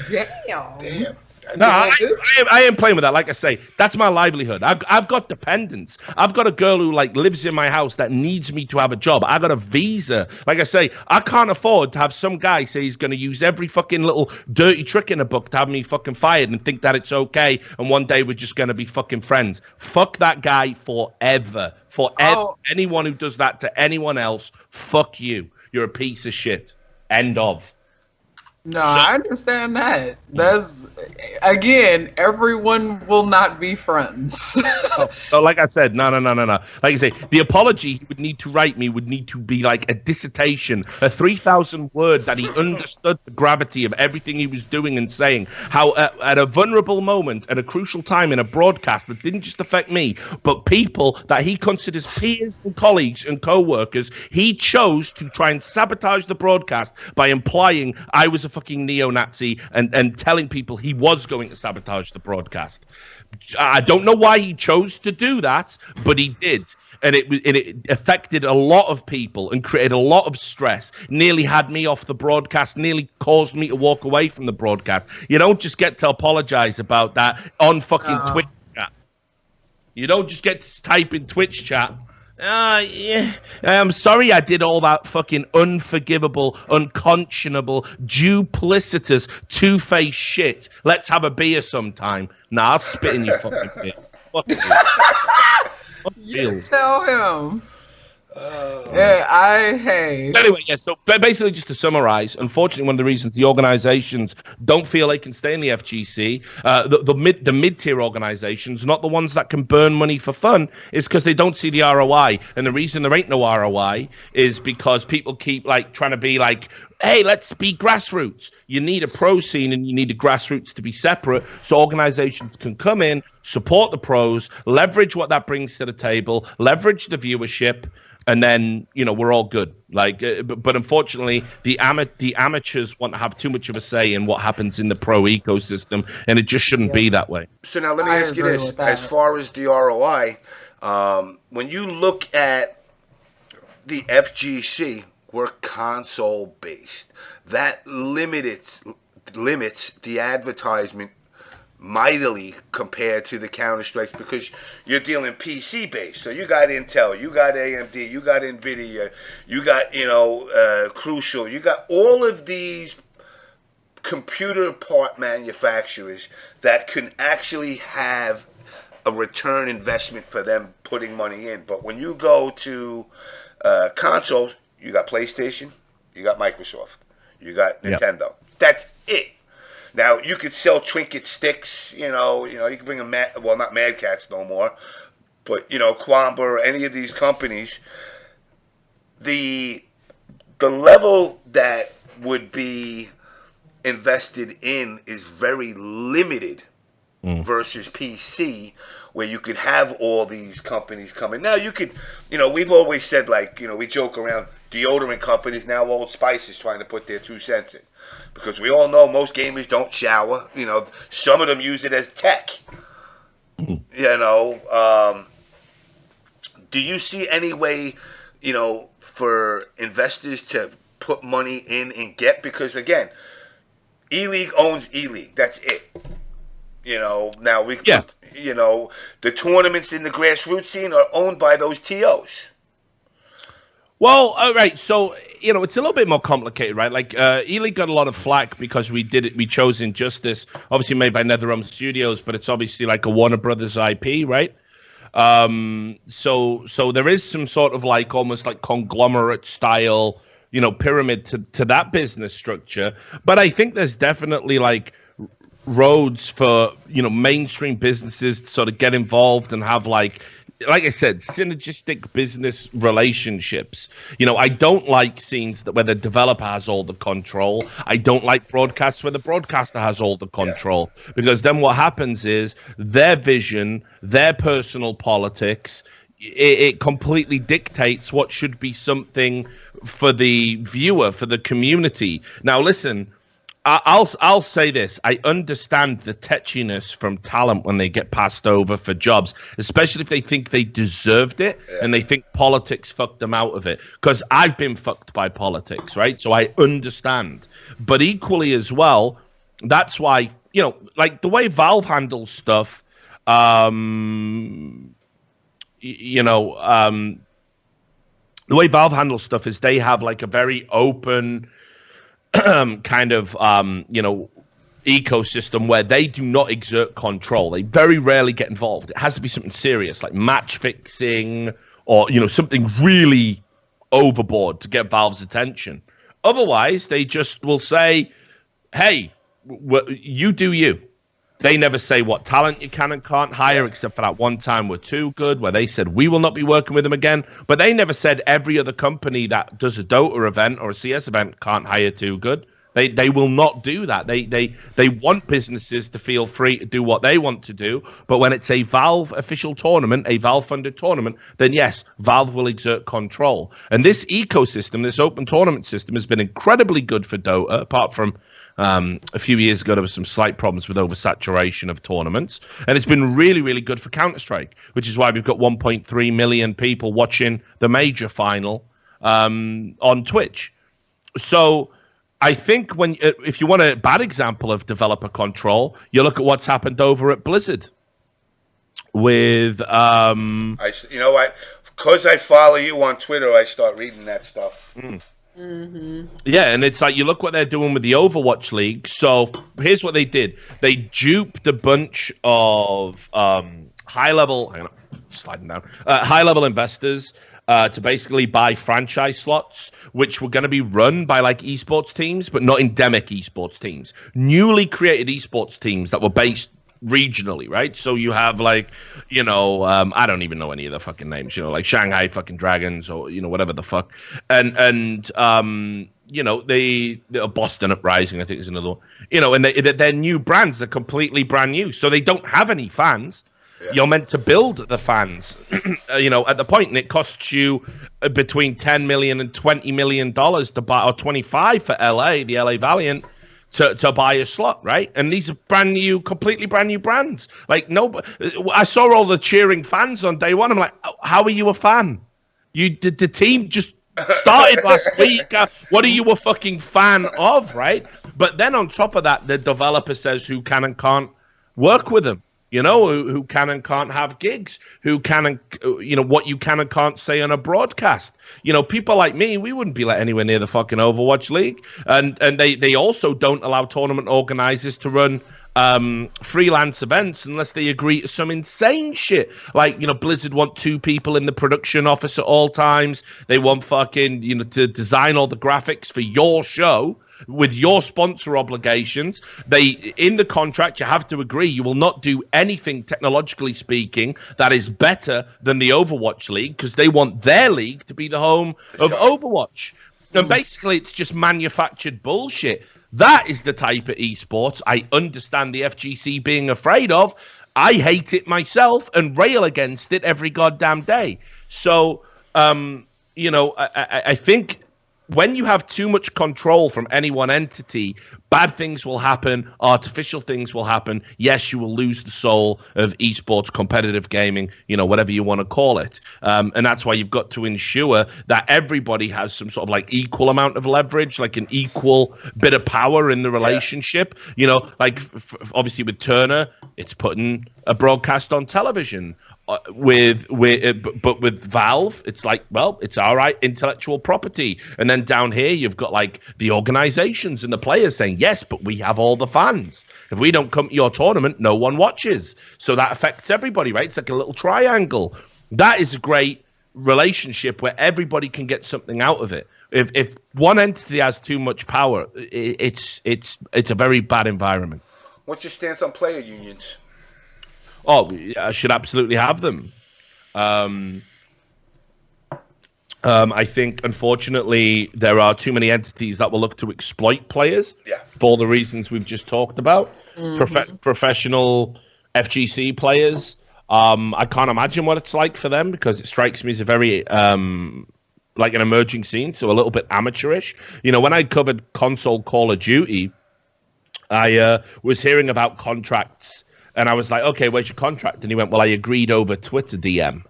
Damn. No, I am playing with that. Like I say, that's my livelihood. I've got dependents. I've got a girl who like lives in my house that needs me to have a job. I got a visa. Like I say, I can't afford to have some guy say he's going to use every fucking little dirty trick in a book to have me fucking fired and think that it's okay. And one day we're just going to be fucking friends. Fuck that guy forever. Anyone who does that to anyone else, fuck you. You're a piece of shit. End of. No, I understand that. That's, again, everyone will not be friends. So like I said, no. Like I say, the apology he would need to write me would need to be like a dissertation, a 3,000 word that he understood the gravity of everything he was doing and saying. How at a vulnerable moment, at a crucial time in a broadcast that didn't just affect me, but people that he considers peers and colleagues and co-workers, he chose to try and sabotage the broadcast by implying I was a fucking neo-Nazi and telling people he was going to sabotage the broadcast. I don't know why he chose to do that, but he did. And it affected a lot of people and created a lot of stress. Nearly had me off the broadcast, nearly caused me to walk away from the broadcast. You don't just get to apologize about that on fucking Twitch chat. You don't just get to type in Twitch chat. Yeah. I'm sorry I did all that fucking unforgivable, unconscionable, duplicitous, two-faced shit. Let's have a beer sometime. Nah, I'll spit in your fucking beer. Fuck you. You tell him. Yeah, Anyway, yeah, so basically just to summarize, unfortunately, one of the reasons the organizations don't feel they can stay in the FGC, the mid-tier organizations, not the ones that can burn money for fun, is because they don't see the ROI. And the reason there ain't no ROI is because people keep like trying to be like, hey, let's be grassroots. You need a pro scene and you need a grassroots to be separate so organizations can come in, support the pros, leverage what that brings to the table, leverage the viewership, and then, you know, we're all good. Like, but unfortunately, the amateurs want to have too much of a say in what happens in the pro ecosystem, and it just shouldn't be that way. So now let me ask you this: as far as the ROI, when you look at the FGC, we're console based. That limits the advertisement mightily compared to the Counter-Strikes because you're dealing PC based. So you got Intel, you got AMD, you got Nvidia, you got Crucial, you got all of these computer part manufacturers that can actually have a return investment for them putting money in. But when you go to consoles, you got PlayStation, you got Microsoft, you got Nintendo. Yep. That's it. Now, you could sell trinket sticks, you can bring not Mad Cats no more, but, Quamba or any of these companies, the level that would be invested in is very limited versus PC, where you could have all these companies coming. Now, you could, we've always said, we joke around, deodorant companies, now Old Spice is trying to put their 2 cents in. Because we all know most gamers don't shower. Some of them use it as tech. Do you see any way, for investors to put money in and get? Because, again, Eleague owns Eleague. That's it. Now we the tournaments in the grassroots scene are owned by those TOs. Well, all right. So, it's a little bit more complicated, right? Like, Eleague got a lot of flack because we chose Injustice, obviously made by NetherRealm Studios, but it's obviously like a Warner Brothers IP, right? So there is some sort of like almost like conglomerate style, pyramid to that business structure. But I think there's definitely like roads for, mainstream businesses to sort of get involved and have like I said, synergistic business relationships. I don't like scenes where the developer has all the control. I don't like broadcasts where the broadcaster has all the control. Because then what happens is their vision, their personal politics, it completely dictates what should be something for the viewer, for the community. Now, listen, I'll say this. I understand the tetchiness from talent when they get passed over for jobs, especially if they think they deserved it and they think politics fucked them out of it. Because I've been fucked by politics, right? So I understand. But equally as well, that's why, like the way Valve handles stuff, the way Valve handles stuff is they have like a very open kind of, ecosystem where they do not exert control. They very rarely get involved. It has to be something serious, like match fixing or, something really overboard to get Valve's attention. Otherwise, they just will say, hey, you do you. They never say what talent you can and can't hire, except for that one time we're too good, where they said we will not be working with them again. But they never said every other company that does a Dota event or a CS event can't hire too good. They will not do that. They want businesses to feel free to do what they want to do. But when it's a Valve official tournament, a Valve funded tournament, then yes, Valve will exert control. And this ecosystem, this open tournament system, has been incredibly good for Dota, apart from a few years ago, there was some slight problems with oversaturation of tournaments. And it's been really, really good for Counter-Strike, which is why we've got 1.3 million people watching the major final on Twitch. So I think if you want a bad example of developer control, you look at what's happened over at Blizzard with... you know what? Because I follow you on Twitter, I start reading that stuff. Mm-hmm. Yeah, and it's like you look what they're doing with the Overwatch League. So here's what they did: they duped a bunch of high-level investors to basically buy franchise slots, which were going to be run by like esports teams, but not endemic esports teams, newly created esports teams that were based regionally, right? So you have like, I don't even know any of the fucking names, like Shanghai fucking Dragons or whatever the fuck, and they Boston Uprising, I think is another one, and they're new brands, they're completely brand new, so they don't have any fans. Yeah. You're meant to build the fans, at the point, and it costs you between $10 million and $20 million to buy, or 25 for the LA Valiant. To buy a slot, right? And these are completely brand new brands. Like, I saw all the cheering fans on day one. I'm like, how are you a fan? The team just started last week. What are you a fucking fan of, right? But then on top of that, the developer says who can and can't work with them. Who can and can't have gigs, who can and, what you can and can't say on a broadcast. People like me, we wouldn't be let anywhere near the fucking Overwatch League. And they also don't allow tournament organizers to run freelance events unless they agree to some insane shit. Like, Blizzard want 2 people in the production office at all times. They want fucking, to design all the graphics for your show. With your sponsor obligations, in the contract, you have to agree you will not do anything technologically speaking that is better than the Overwatch League, because they want their league to be the home of Overwatch. And basically, it's just manufactured bullshit. That is the type of esports I understand the FGC being afraid of. I hate it myself and rail against it every goddamn day. So, I think when you have too much control from any one entity, bad things will happen, artificial things will happen. Yes, you will lose the soul of esports, competitive gaming, whatever you want to call it. And that's why you've got to ensure that everybody has some sort of like equal amount of leverage, like an equal bit of power in the relationship. Like obviously with Turner, it's putting a broadcast on television. But with Valve, it's like, well, it's all right, intellectual property. And then down here, you've got like the organizations and the players saying, yes, but we have all the fans. If we don't come to your tournament, no one watches. So that affects everybody, right? It's like a little triangle. That is a great relationship where everybody can get something out of it. If one entity has too much power, it's a very bad environment. What's your stance on player unions? Oh, I should absolutely have them. I think, unfortunately, there are too many entities that will look to exploit players for the reasons we've just talked about. Mm-hmm. Professional FGC players. I can't imagine what it's like for them, because it strikes me as a very like an emerging scene, so a little bit amateurish. When I covered console Call of Duty, I was hearing about contracts. And I was like, okay, where's your contract? And he went, well, I agreed over Twitter DM.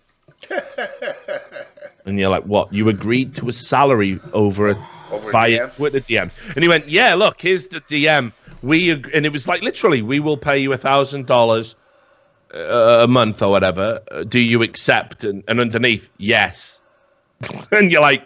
And you're like, what? You agreed to a salary via Twitter DM? And he went, yeah, look, here's the DM. And it was like, literally, we will pay you $1,000 a month or whatever. Do you accept? And underneath, yes. And you're like,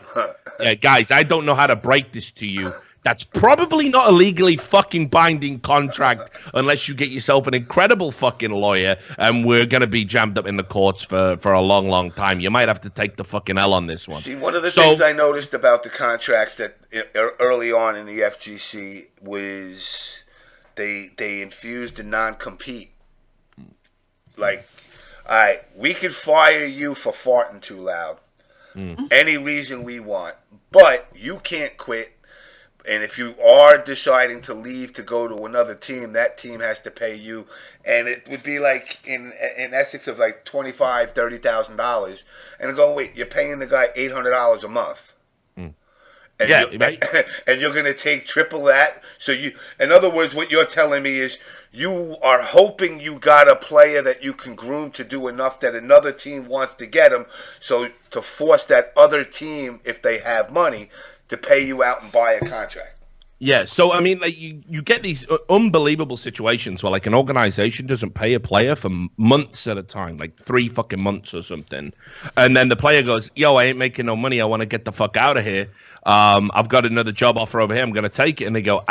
yeah, guys, I don't know how to break this to you. That's probably not a legally fucking binding contract unless you get yourself an incredible fucking lawyer, and we're going to be jammed up in the courts for a long, long time. You might have to take the fucking L on this one. See, one of the things I noticed about the contracts that early on in the FGC was they infused a non-compete. Like, all right, we could fire you for farting too loud. Any reason we want. But you can't quit. And if you are deciding to leave to go to another team, that team has to pay you. And it would be like in Essex of like $25,000, $30,000. And go, wait, you're paying the guy $800 a month. And right. And you're going to take triple that. So in other words, what you're telling me is you are hoping you got a player that you can groom to do enough that another team wants to get him. So to force that other team, if they have money, to pay you out and buy a contract. Yeah, so I mean, like you get these unbelievable situations where like an organization doesn't pay a player for months at a time, like 3 fucking months or something, and then the player goes, "Yo, I ain't making no money. I want to get the fuck out of here. I've got another job offer over here. I'm gonna take it." And they go,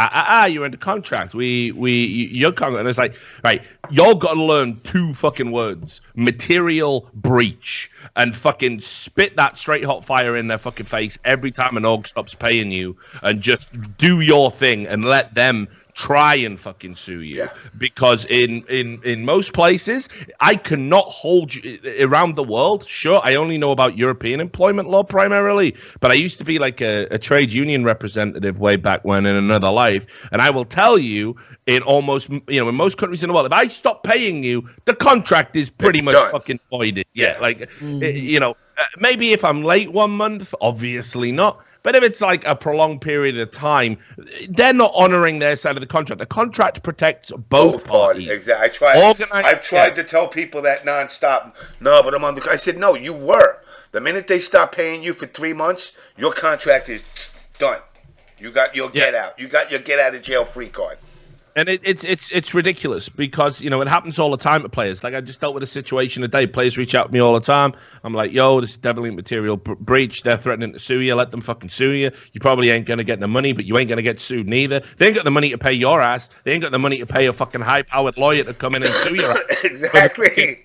you're under contract. You're contract. And it's like, right, y'all got to learn 2 fucking words: material breach, and fucking spit that straight hot fire in their fucking face every time an org stops paying you, and just do your thing and let them try and fucking sue you. Yeah. Because in most places, I cannot hold you around the world. Sure, I only know about European employment law primarily, but I used to be like a trade union representative way back when in another life, and I will tell you, in almost, in most countries in the world, if I stop paying you, the contract is pretty much done. fucking voided. Yeah, like maybe if I'm late 1 month, obviously not. But if it's like a prolonged period of time, they're not honoring their side of the contract. The contract protects both parties. Exactly. I've tried to tell people that nonstop. No, but I said, no, you were. The minute they stop paying you for 3 months, your contract is done. You got your get out. You got your get out of jail free card. And it's ridiculous because, it happens all the time to players. Like, I just dealt with a situation today. Players reach out to me all the time. I'm like, yo, this is definitely material breach. They're threatening to sue you. Let them fucking sue you. You probably ain't going to get the money, but you ain't going to get sued neither. They ain't got the money to pay your ass. They ain't got the money to pay a fucking high-powered lawyer to come in and sue your ass. Exactly.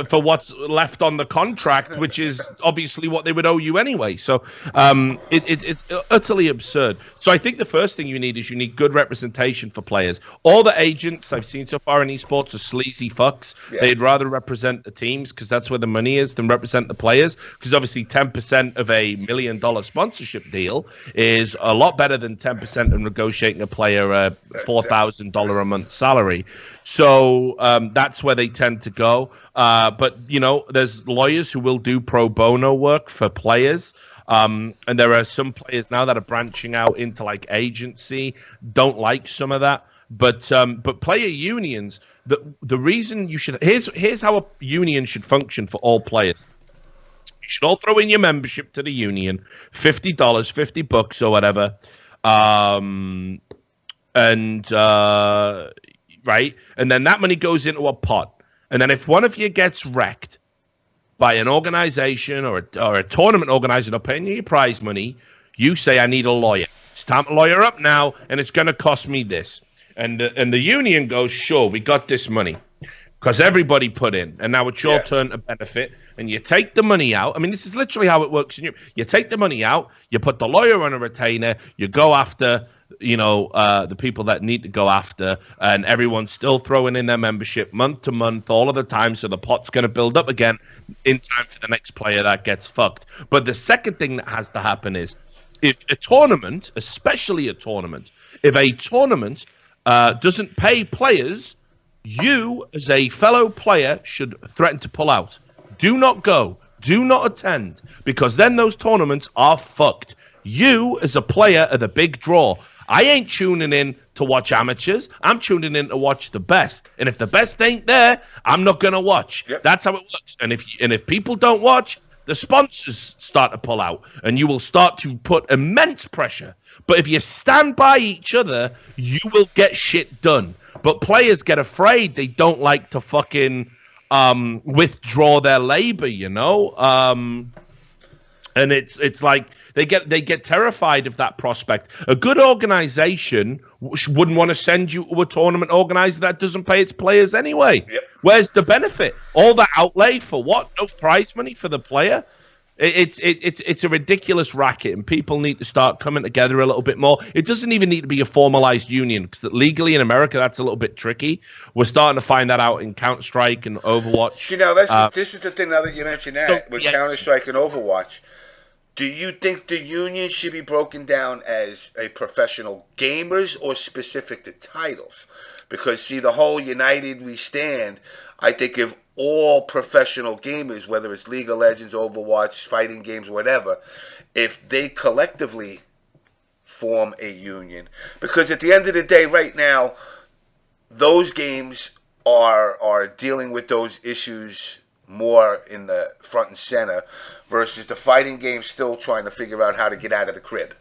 For what's left on the contract, which is obviously what they would owe you anyway. So it's utterly absurd. So I think the first thing you need good representation for players. All the agents I've seen so far in esports are sleazy fucks. Yeah. They'd rather represent the teams because that's where the money is than represent the players, because obviously 10% of a $1 million sponsorship deal is a lot better than 10% of negotiating a player a $4,000 a month salary. So that's where they tend to go. But, there's lawyers who will do pro bono work for players. And there are some players now that are branching out into like agency. Don't like some of that. But player unions, the reason you should, here's how a union should function for all players. You should all throw in your membership to the union, $50, $50 or whatever. Right? And then that money goes into a pot. And then if one of you gets wrecked by an organization or a tournament organizer not paying you your prize money, you say, I need a lawyer. It's time to lawyer up now, and it's going to cost me this. And the union goes, sure, we got this money because everybody put in. And now it's your turn to benefit. And you take the money out. I mean, this is literally how it works in Europe. You take the money out, you put the lawyer on a retainer, you go after the people that need to go after, and everyone's still throwing in their membership month to month all of the time, so the pot's going to build up again in time for the next player that gets fucked. But the second thing that has to happen is if a tournament, especially a tournament, doesn't pay players, you as a fellow player should threaten to pull out. Do not go. Do not attend, because then those tournaments are fucked. You as a player are the big draw. I ain't tuning in to watch amateurs. I'm tuning in to watch the best. And if the best ain't there, I'm not going to watch. Yep. That's how it works. And if people don't watch, the sponsors start to pull out. And you will start to put immense pressure. But if you stand by each other, you will get shit done. But players get afraid. They don't like to fucking withdraw their labor, And it's like they get terrified of that prospect. A good organization wouldn't want to send you to a tournament organizer that doesn't pay its players anyway. Yep. Where's the benefit? All that outlay for what? No prize money for the player. It's a ridiculous racket, and people need to start coming together a little bit more. It doesn't even need to be a formalized union, because legally in America that's a little bit tricky. We're starting to find that out in Counter-Strike and Overwatch. You know, this is the thing. Now that you mentioned that with Counter-Strike and Overwatch, do you think the union should be broken down as a professional gamers or specific to titles? Because see, the whole United We Stand, I think if all professional gamers, whether it's League of Legends, Overwatch, fighting games, whatever, if they collectively form a union. Because at the end of the day, right now, those games are dealing with those issues more in the front and center versus the fighting games still trying to figure out how to get out of the crib.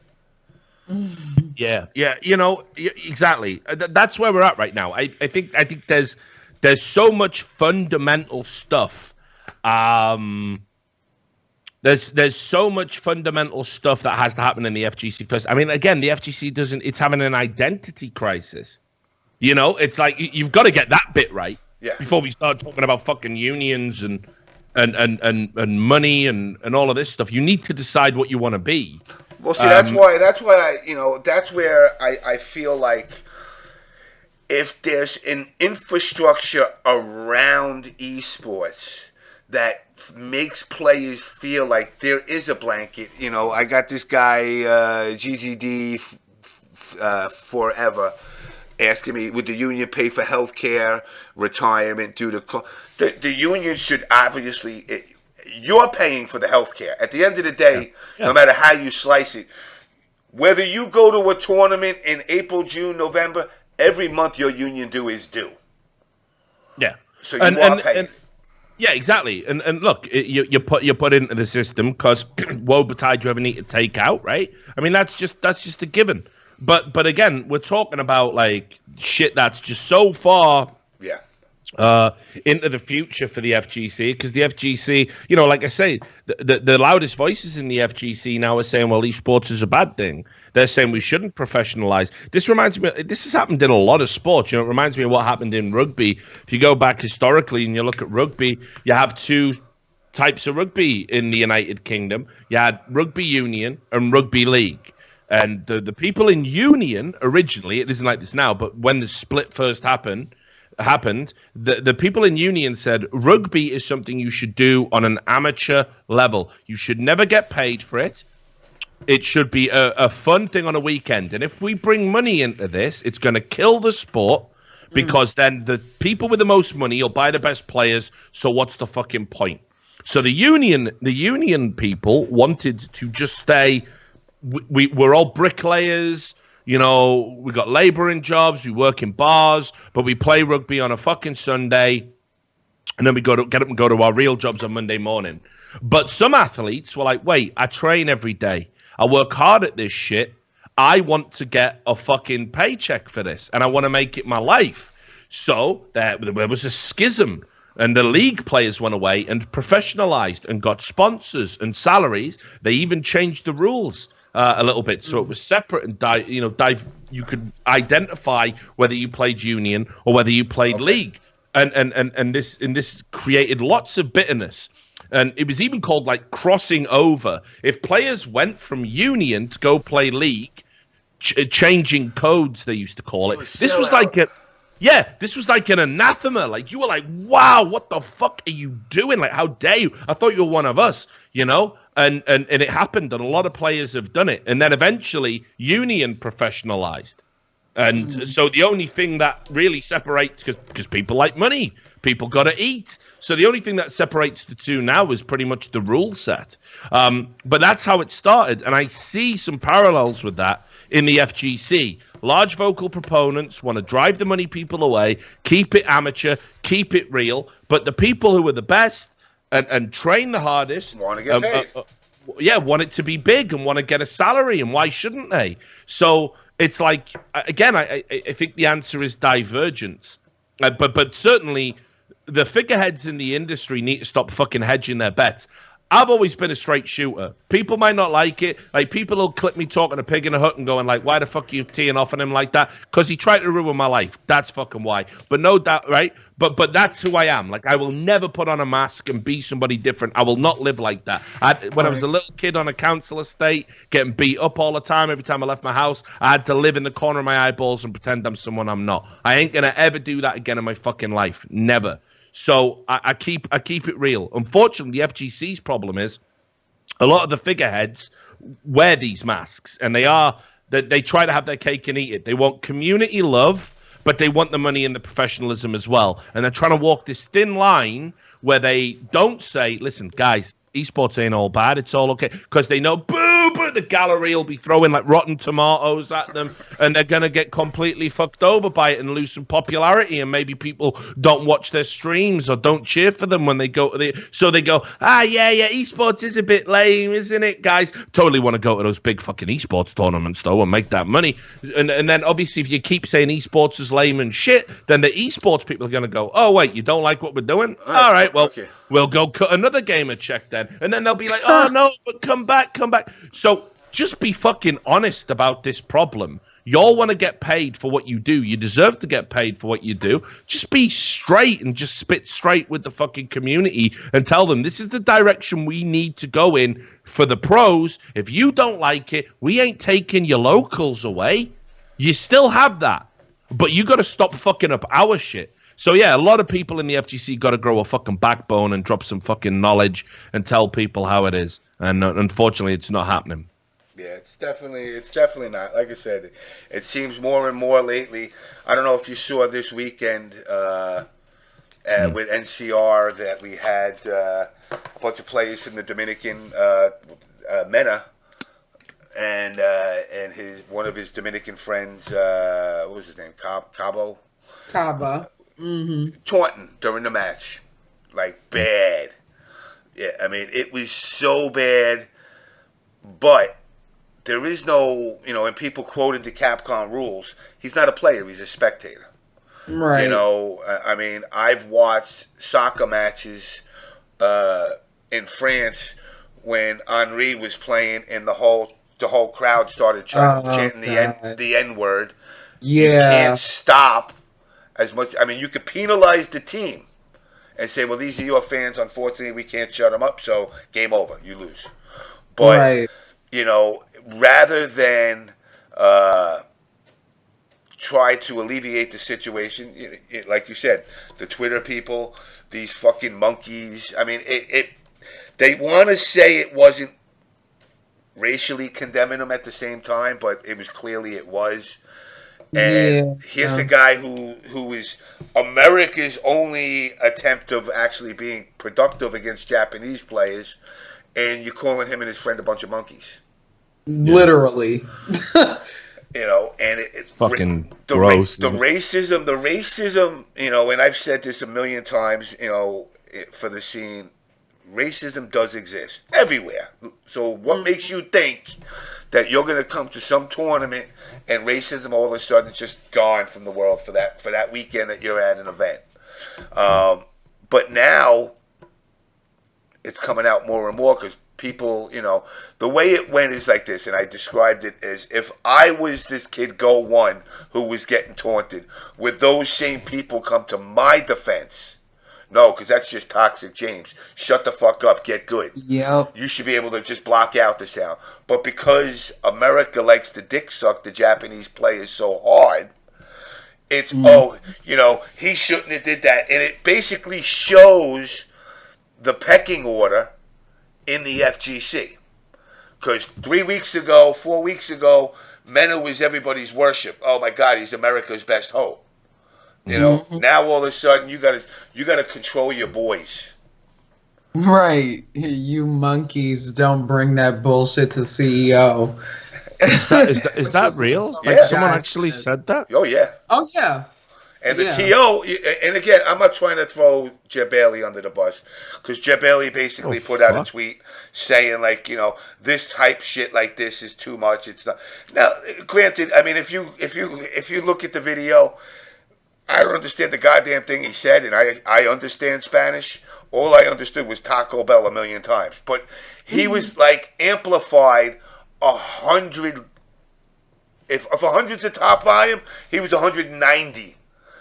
Yeah, you know, exactly. That's where we're at right now. I think there's so much fundamental stuff. There's so much fundamental stuff that has to happen in the FGC first. I mean, again, the FGC it's having an identity crisis. You know, it's like you've got to get that bit right before we start talking about fucking unions and money and all of this stuff. You need to decide what you want to be. Well, see, that's why that's where I feel like if there's an infrastructure around esports that makes players feel like there is a blanket. You know, I got this guy GGD forever asking me, would the union pay for health care, retirement due to the union should obviously. You're paying for the health care. At the end of the day, no matter how you slice it, whether you go to a tournament in April, June, November, every month your union due is due. Yeah. So you are paying. Yeah, exactly. And look, you put into the system because woe betide you ever need to take out, right? I mean, that's just a given. But again, we're talking about like shit that's just so far into the future for the FGC, because the FGC, you know, like I say, the loudest voices in the FGC now are saying, well, esports is a bad thing. They're saying we shouldn't professionalize. This reminds me, this has happened in a lot of sports. You know, it reminds me of what happened in rugby. If you go back historically and you look at rugby, you have two types of rugby in the United Kingdom. You had rugby union and rugby league. And the people in union originally, it isn't like this now, but when the split first happened, the people in union said rugby is something you should do on an amateur level. You should never get paid for it. It should be a fun thing on a weekend. And if we bring money into this, it's going to kill the sport, because then the people with the most money will buy the best players. So what's the fucking point? So the union people wanted to just stay. We're all bricklayers. You know, we got labouring jobs, we work in bars, but we play rugby on a fucking Sunday, and then we get up and go to our real jobs on Monday morning. But some athletes were like, wait, I train every day. I work hard at this shit. I want to get a fucking paycheck for this, and I want to make it my life. So there was a schism, and the league players went away and professionalized and got sponsors and salaries. They even changed the rules a little bit, so it was separate and you could identify whether you played union or whether you played league, and this created lots of bitterness, and it was even called like crossing over. If players went from union to go play league, changing codes they used to call it. This was like an anathema. Like, you were like, wow, what the fuck are you doing? Like, how dare you? I thought you were one of us, you know? And it happened, and a lot of players have done it. And then eventually union professionalized. And so the only thing that really separates, because people like money, people got to eat. So the only thing that separates the two now is pretty much the rule set. But that's how it started. And I see some parallels with that in the FGC. Large vocal proponents want to drive the money people away, keep it amateur, keep it real. But the people who are the best and train the hardest want to get paid. Want it to be big and want to get a salary. And why shouldn't they? So it's like, again, I think the answer is divergence. But certainly the figureheads in the industry need to stop fucking hedging their bets. I've always been a straight shooter. People might not like it. Like, people will clip me talking a pig in a hut and going like, why the fuck are you teeing off on him like that? Because he tried to ruin my life. That's fucking why. But no doubt, right? But that's who I am. Like, I will never put on a mask and be somebody different. I will not live like that. When I was a little kid on a council estate, getting beat up all the time, every time I left my house, I had to live in the corner of my eyeballs and pretend I'm someone I'm not. I ain't going to ever do that again in my fucking life. Never. So I keep it real. Unfortunately, the FGC's problem is a lot of the figureheads wear these masks, and they try to have their cake and eat it. They want community love, but they want the money and the professionalism as well. And they're trying to walk this thin line where they don't say, listen, guys, esports ain't all bad. It's all okay. Because they know, boo, the gallery will be throwing like rotten tomatoes at them, and they're going to get completely fucked over by it and lose some popularity. And maybe people don't watch their streams or don't cheer for them when they go to so they go, yeah, esports is a bit lame, isn't it, guys? Totally want to go to those big fucking esports tournaments, though, and make that money. And then obviously, if you keep saying esports is lame and shit, then the esports people are going to go, oh, wait, you don't like what we're doing? All right, well, okay. We'll go cut another gamer check then. And then they'll be like, oh, no, but come back. So just be fucking honest about this problem. Y'all want to get paid for what you do. You deserve to get paid for what you do. Just be straight and just spit straight with the fucking community and tell them this is the direction we need to go in for the pros. If you don't like it, we ain't taking your locals away. You still have that. But you got to stop fucking up our shit. So, yeah, a lot of people in the FGC got to grow a fucking backbone and drop some fucking knowledge and tell people how it is. And unfortunately, it's not happening. Yeah, it's definitely not. Like I said, it seems more and more lately. I don't know if you saw this weekend with NCR that we had a bunch of players from the Dominican, Mena, and one of his Dominican friends, what was his name? Cabo. Mm-hmm. Taunting during the match, like bad. Yeah, I mean it was so bad, but there is no, and people quoted the Capcom rules. He's not a player; he's a spectator. Right. I mean, I've watched soccer matches in France when Henry was playing, and the whole crowd started chanting the N word. Yeah. You can't stop. As much, I mean, you could penalize the team and say, well, these are your fans. Unfortunately, we can't shut them up, so game over. You lose. But, rather than try to alleviate the situation, like you said, the Twitter people, these fucking monkeys, I mean, they want to say it wasn't racially condemning them at the same time, but it was clearly it was. And here's a guy who is America's only attempt of actually being productive against Japanese players, and you're calling him and his friend a bunch of monkeys. Literally. And it's fucking gross. The racism, and I've said this a million times, for the scene, racism does exist everywhere. So what makes you think that you're going to come to some tournament and racism all of a sudden is just gone from the world for that weekend that you're at an event? But now it's coming out more and more because people, the way it went is like this, and I described it as if I was this kid Go One who was getting taunted, would those same people come to my defense? No, because that's just toxic, James. Shut the fuck up. Get good. Yep. You should be able to just block out the sound. But because America likes to dick suck the Japanese players so hard, it's, he shouldn't have did that. And it basically shows the pecking order in the FGC. Because 4 weeks ago, Mena was everybody's worship. Oh, my God, he's America's best hope. Now all of a sudden you gotta control your boys. Right. You monkeys don't bring that bullshit to CEO. Is that real? Like someone actually said that? Oh yeah. Oh yeah. And the TO, and again, I'm not trying to throw Jeb Bailey under the bus, because Jeb Bailey basically put out a tweet saying like, this type shit like this is too much. It's not. Now, granted, I mean, if you look at the video, I don't understand the goddamn thing he said, and I understand Spanish. All I understood was Taco Bell a million times. But he was like amplified 100. If 100's the top volume, he was 190,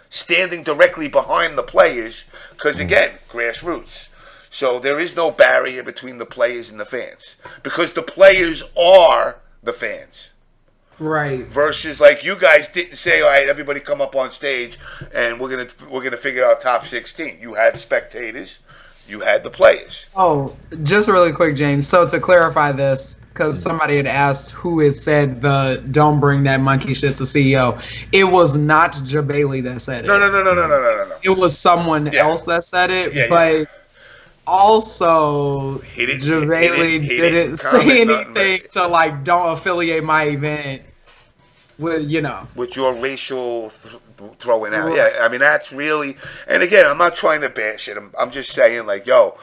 standing directly behind the players. Because again, grassroots. So there is no barrier between the players and the fans, because the players are the fans. Right. Versus like you guys didn't say, all right, everybody come up on stage and we're gonna figure out top 16. You had spectators, you had the players. Oh, just really quick, James. So to clarify this, because somebody had asked who had said the "don't bring that monkey shit to CEO." It was not Jabali that said it. No. It was someone else that said it, but also Jabali didn't say anything to like don't affiliate my event with with your racial throwing out. Yeah, I mean that's really. And again, I'm not trying to bash it. I'm just saying like, yo,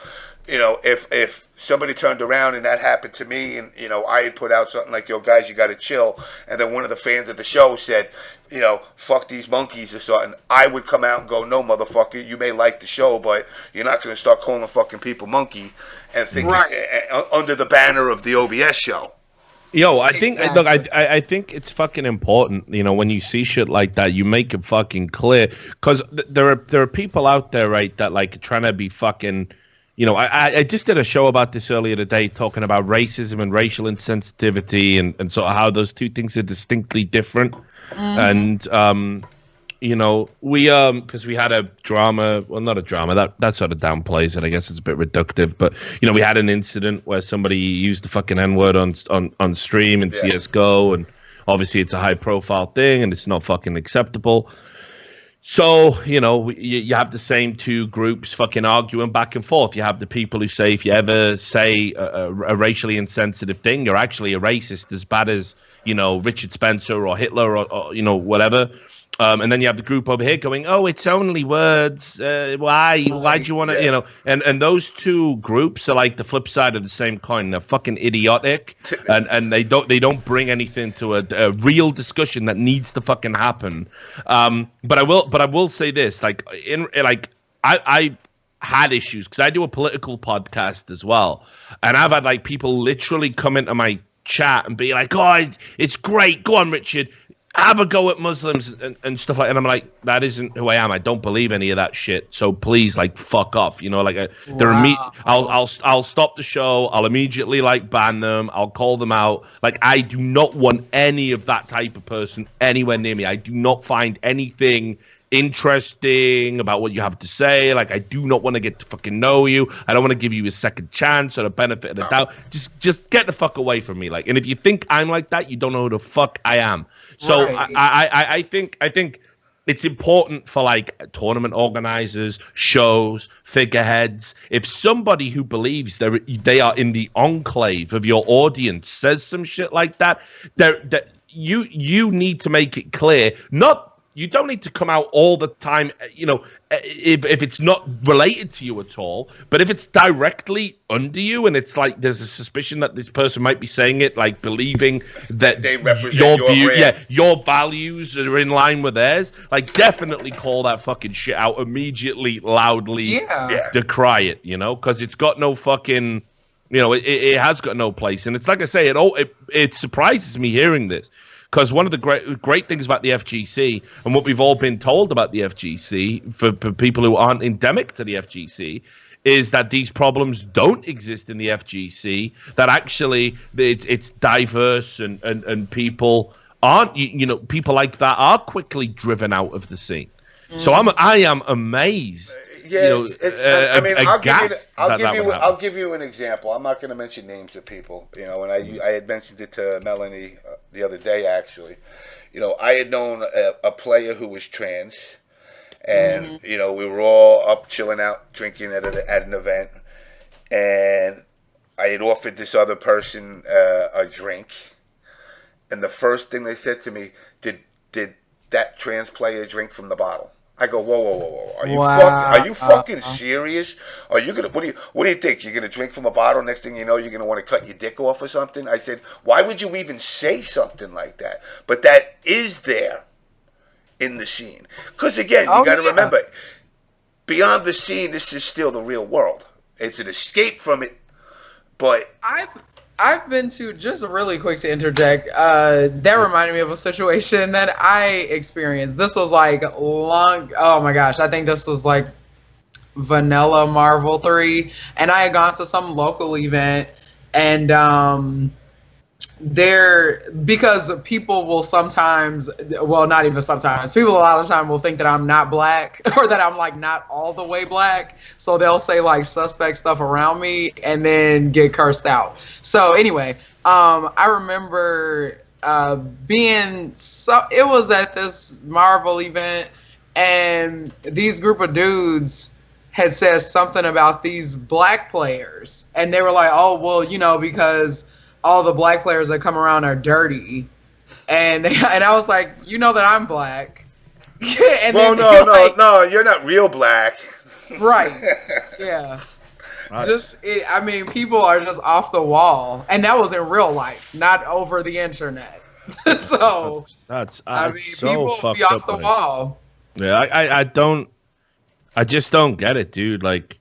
if somebody turned around and that happened to me, and I had put out something like, yo guys, you got to chill, and then one of the fans of the show said, fuck these monkeys or something, I would come out and go, no motherfucker, you may like the show, but you're not going to start calling fucking people monkey and think under the banner of the OBS show. Yo, I think look, I think it's fucking important, when you see shit like that, you make it fucking clear, because there are people out there, right, that like trying to be fucking. I just did a show about this earlier today, talking about racism and racial insensitivity, and sort of how those two things are distinctly different. Mm-hmm. And we because we had a drama, well, not a drama, that sort of downplays it. I guess it's a bit reductive, but we had an incident where somebody used the fucking N-word on stream in CS:GO, and obviously it's a high profile thing and it's not fucking acceptable. So, you have the same two groups fucking arguing back and forth. You have the people who say if you ever say a racially insensitive thing, you're actually a racist as bad as, Richard Spencer or Hitler or whatever. And then you have the group over here going, oh, it's only words. Why do you want to, and those two groups are like the flip side of the same coin. They're fucking idiotic, and they don't bring anything to a real discussion that needs to fucking happen. But I will say this, I had issues because I do a political podcast as well, and I've had like people literally come into my chat and be like, oh, it's great. Go on, Richard. Have a go at Muslims and stuff like that. And I'm like, that isn't who I am. I don't believe any of that shit. So please, like, fuck off. I'll stop the show. I'll immediately ban them. I'll call them out. Like, I do not want any of that type of person anywhere near me. I do not find anything interesting about what you have to say. Like, I do not want to get to fucking know you. I don't want to give you a second chance or the benefit of the doubt. Just get the fuck away from me. Like, and if you think I'm like that, you don't know who the fuck I am. So right. I think it's important for like tournament organizers, shows, figureheads. If somebody who believes they are in the enclave of your audience says some shit like that, you need to make it clear. You don't need to come out all the time, if it's not related to you at all. But if it's directly under you and it's like there's a suspicion that this person might be saying it, like believing that they represent your view, your values are in line with theirs, like definitely call that fucking shit out immediately, loudly, decry it, because it's got no fucking, it has got no place. And it's like I say, it surprises me hearing this. Because one of the great things about the FGC and what we've all been told about the FGC for people who aren't endemic to the FGC is that these problems don't exist in the FGC, that actually it's diverse and people aren't, people like that are quickly driven out of the scene. So I am amazed. Yeah, I'll give you an example. I'm not going to mention names of people, and I had mentioned it to Melanie the other day, actually. I had known a player who was trans, and, we were all up chilling out, drinking at an event, and I had offered this other person a drink, and the first thing they said to me, did that trans player drink from the bottle? I go, whoa! Are you fucking serious? Are you gonna? What do you think? You're gonna drink from a bottle? Next thing you know, you're gonna want to cut your dick off or something? I said, why would you even say something like that? But that is there in the scene. Because again, you got to remember, beyond the scene, this is still the real world. It's an escape from it, but I've been to, just really quick to interject, that reminded me of a situation that I experienced. This was like oh my gosh, I think this was like Vanilla Marvel 3, and I had gone to some local event, and because people will sometimes, well, not even sometimes, people a lot of the time will think that I'm not black or that I'm like not all the way black, so they'll say like suspect stuff around me and then get cursed out. So anyway, I remember it was at this Marvel event, and these group of dudes had said something about these black players, and they were like, oh, well, you know, because all the black players that come around are dirty. And I was like, you know that I'm black. And well, no, you're not real black. Right. Yeah. Right. I mean, people are just off the wall. And that was in real life, not over the internet. So, I mean, so people be off the wall. Yeah, I just don't get it, dude. Like,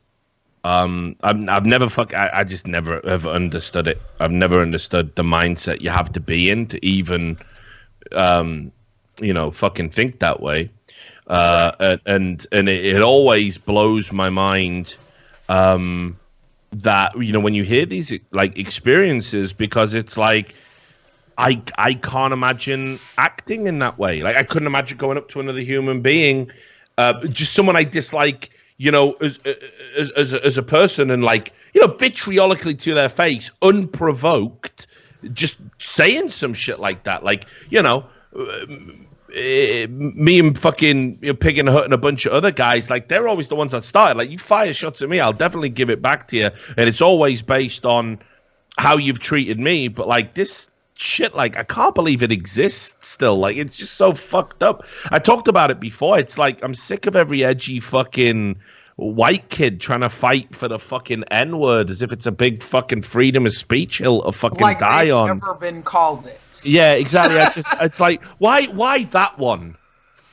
I've never I just never ever understood it. I've never understood the mindset you have to be in to even, fucking think that way. And it always blows my mind, that, you know, when you hear these like experiences, because it's like, I can't imagine acting in that way. Like, I couldn't imagine going up to another human being, just someone I dislike, you know, as a person, and like, you know, vitriolically to their face, unprovoked, just saying some shit like that. Like, you know, me and fucking, you know, Pig and Hut and a bunch of other guys, like, they're always the ones that started. Like, you fire shots at me, I'll definitely give it back to you, and it's always based on how you've treated me. But like, this shit, like, I can't believe it exists still. Like, it's just so fucked up. I talked about it before. It's like, I'm sick of every edgy fucking white kid trying to fight for the fucking N-word as if it's a big fucking freedom of speech hill to fucking like die on. Like never been called it. Yeah, exactly. It's like, why that one?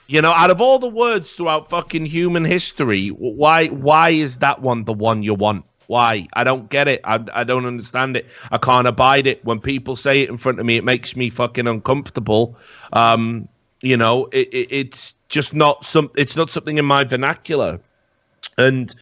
You know, out of all the words throughout fucking human history, why is that one the one you want? Why? I don't get it. I don't understand it. I can't abide it. When people say it in front of me, it makes me fucking uncomfortable. You know, it's just not it's not something in my vernacular. And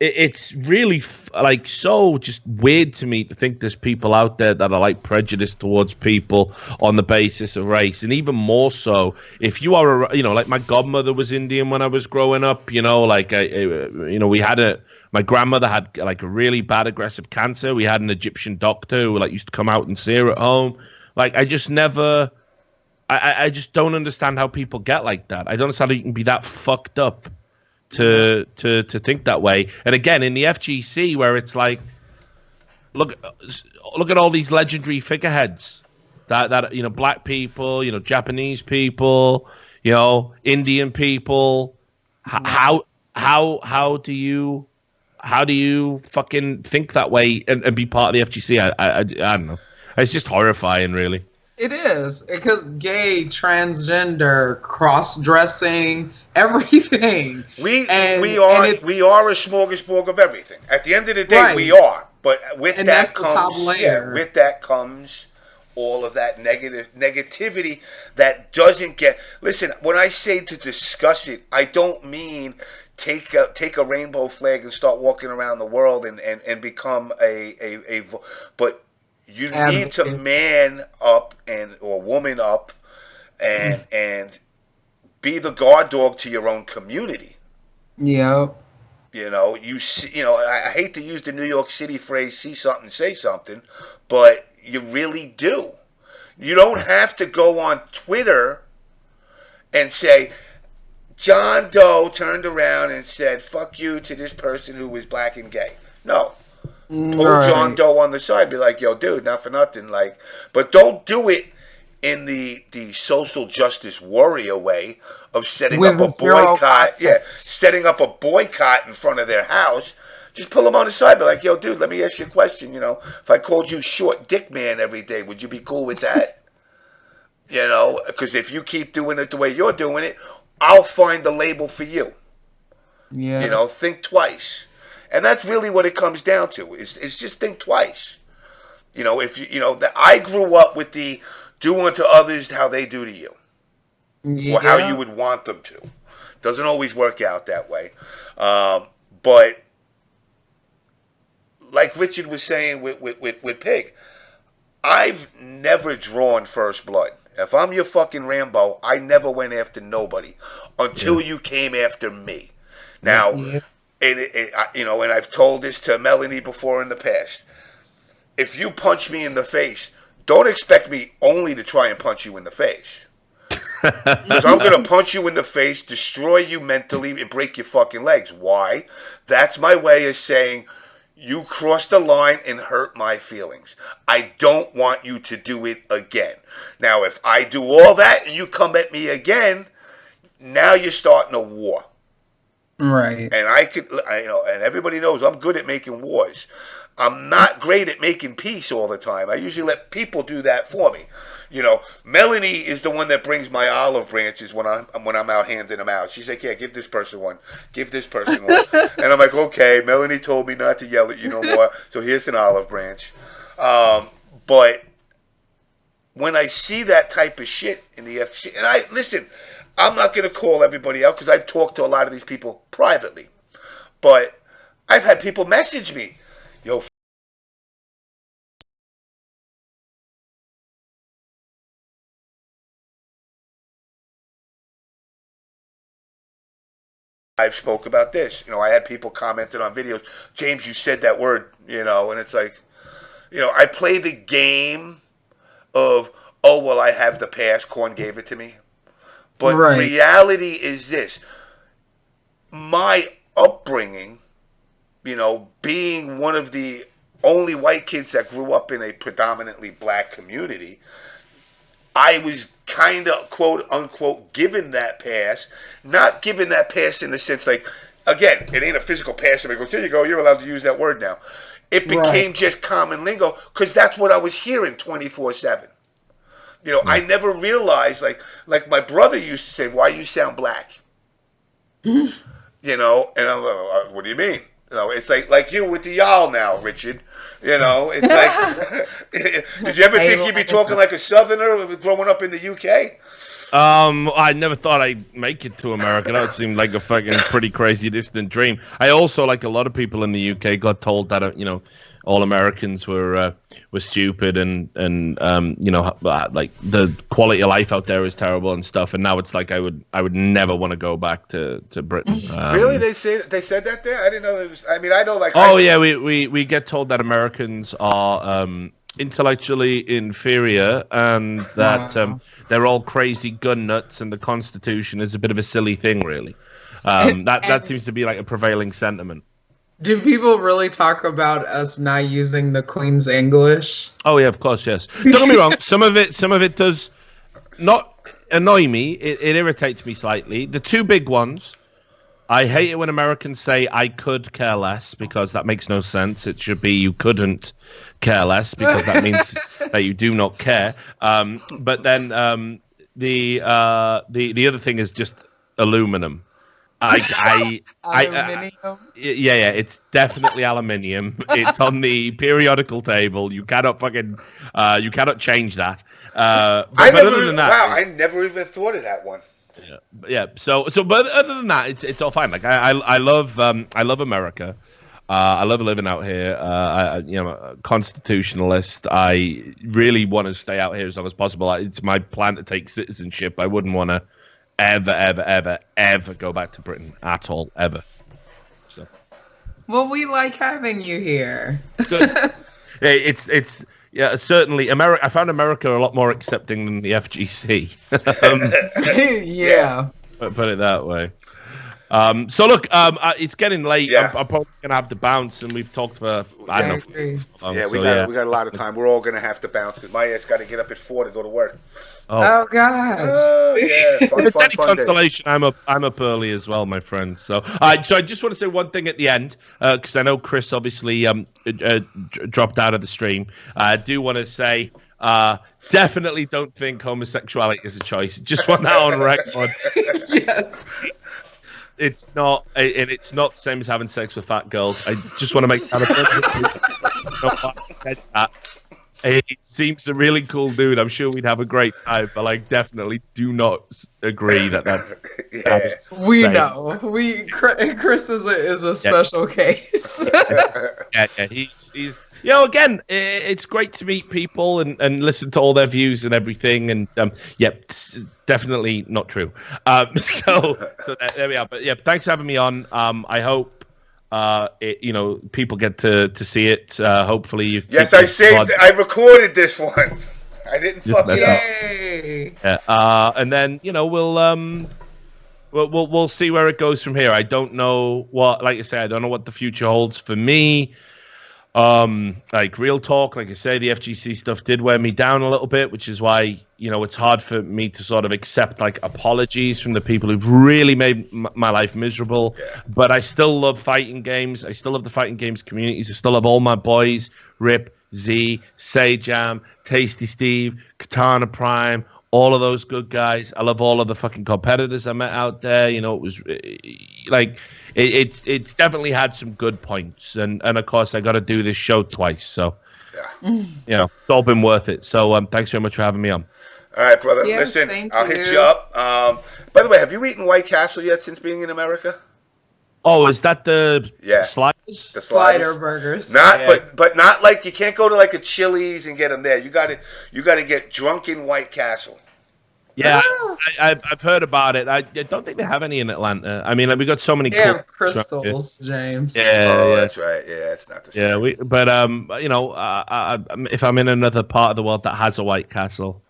it's really like so just weird to me to think there's people out there that are like prejudiced towards people on the basis of race. And even more so if you are, you know, like my godmother was Indian when I was growing up, you know, like, you know, my grandmother had like a really bad aggressive cancer. We had an Egyptian doctor who like used to come out and see her at home. Like, I just never, I just don't understand how people get like that. I don't understand how you can be that fucked up to think that way. And again, in the FGC, where it's like, look at all these legendary figureheads that you know, black people, you know, Japanese people, you know, Indian people. How do you fucking think that way and be part of the FGC? I don't know. It's just horrifying, really. It is, because gay, transgender, cross-dressing, everything. We are a smorgasbord of everything. At the end of the day, right. We are. But with that comes all of that negativity that doesn't get. Listen, when I say to discuss it, I don't mean take a rainbow flag and start walking around the world and become a but you need to man up or woman up and be the guard dog to your own community. Yeah. You know, I hate to use the New York City phrase, see something, say something, but you really do. You don't have to go on Twitter and say, John Doe turned around and said, fuck you to this person who was black and gay. No. Pull John Doe on the side, be like, yo, dude, not for nothing. Like, but don't do it in the social justice warrior way of setting up a boycott. Yeah, setting up a boycott in front of their house. Just pull them on the side, be like, yo, dude, let me ask you a question. You know, if I called you short dick man every day, would you be cool with that? You know, because if you keep doing it the way you're doing it, I'll find the label for you. Yeah. You know, think twice. And that's really what it comes down to. Is just think twice. You know, if you know that I grew up with the do unto others how they do to you, or how you would want them to. Doesn't always work out that way, but like Richard was saying with Pig, I've never drawn first blood. If I'm your fucking Rambo, I never went after nobody until you came after me. Now, you know, and I've told this to Melanie before in the past. If you punch me in the face, don't expect me only to try and punch you in the face. Because I'm going to punch you in the face, destroy you mentally, and break your fucking legs. Why? That's my way of saying you crossed the line and hurt my feelings. I don't want you to do it again. Now, if I do all that and you come at me again, now you're starting a war. Right. And and everybody knows I'm good at making wars. I'm not great at making peace all the time. I usually let people do that for me. You know, Melanie is the one that brings my olive branches when I'm out handing them out. She's like, yeah, give this person one. Give this person one. And I'm like, okay, Melanie told me not to yell at you no more, so here's an olive branch. But when I see that type of shit in the FGC, and listen, I'm not going to call everybody out because I've talked to a lot of these people privately. But I've had people message me, yo, I've spoke about this. You know, I had people commented on videos, James, you said that word, you know, and it's like, you know, I play the game of, oh, well, I have the pass, Korn gave it to me. But reality is this. My upbringing, you know, being one of the only white kids that grew up in a predominantly black community, I was kind of, quote unquote, given that pass. Not given that pass in the sense like, again, it ain't a physical pass. Somebody goes, here you go, you're allowed to use that word now. It became just common lingo because that's what I was hearing 24/7. You know, I never realized, like my brother used to say, why you sound black? You know, and I'm like, what do you mean? You know, it's like you with the y'all now, Richard. You know, it's like, did you ever think you'd be talking like a Southerner growing up in the UK? I never thought I'd make it to America. That seemed like a fucking pretty crazy distant dream. I also, like a lot of people in the UK, got told that, you know, all Americans were stupid and you know, like the quality of life out there is terrible and stuff. And now it's like I would never want to go back to Britain. Really? They said that there? I didn't know it was. I mean, I know like. Oh yeah, we get told that Americans are intellectually inferior and that they're all crazy gun nuts and the Constitution is a bit of a silly thing, really. That seems to be like a prevailing sentiment. Do people really talk about us not using the Queen's English? Oh yeah, of course, yes. Don't get me wrong. Some of it does not annoy me. It irritates me slightly. The two big ones. I hate it when Americans say "I could care less" because that makes no sense. It should be "you couldn't care less" because that means that you do not care. But then the other thing is just aluminum. Aluminium? Yeah, it's definitely aluminium. It's on the periodical table. You cannot you cannot change that. But other than that, wow, I never even thought of that one. Yeah. So, but other than that, it's all fine. Like I love America. I love living out here. I'm a constitutionalist. I really want to stay out here as long as possible. It's my plan to take citizenship. I wouldn't want to ever go back to Britain at all, ever. So. Well, we like having you here. Good. Yeah, certainly. I found America a lot more accepting than the FGC. Yeah. Put it that way. So look, it's getting late. Yeah. I'm probably gonna have to bounce, and we've talked for I don't know. We got a lot of time. We're all gonna have to bounce because my ass got to get up at 4 to go to work. Oh God! Oh yeah, fun consolation. Day. I'm up early as well, my friend. So I just want to say one thing at the end because I know Chris obviously dropped out of the stream. I do want to say Definitely don't think homosexuality is a choice. Just want that on record. Yes. It's not, and it's not the same as having sex with fat girls. I just want to make that a He seems a really cool dude. I'm sure we'd have a great time, but like, definitely do not agree that that's. We know. Chris is a special case. Yeah. He's. Again, it's great to meet people and listen to all their views and everything. And definitely not true. So there we are. But yeah, thanks for having me on. I hope people get to see it. Hopefully, you. Yes, I saved. I recorded this one. I didn't fuck it up. Yeah. And then we'll see where it goes from here. I don't know what, like I said, I don't know what the future holds for me. Like real talk, like I say, the FGC stuff did wear me down a little bit, which is why, it's hard for me to sort of accept like apologies from the people who've really made my life miserable. Yeah. But I still love fighting games. I still love the fighting games communities. I still love all my boys, Rip, Z, Sajam, Tasty Steve, Katana Prime, all of those good guys. I love all of the fucking competitors I met out there. It was like, it's definitely had some good points, and of course I got to do this show twice, so it's all been worth it. So thanks very much for having me on. All right, brother. Yes, Listen, I'll hit you up. By the way, have you eaten White Castle yet since being in America? Oh, is that the sliders? The Slider burgers. But not like, you can't go to like a Chili's and get them there. You got to get Drunken White Castle. Yeah, I've heard about it. I don't think they have any in Atlanta. I mean, we got so many. They have Crystals, James. Yeah, that's right. Yeah, it's not the same. Yeah, if I'm in another part of the world that has a White Castle,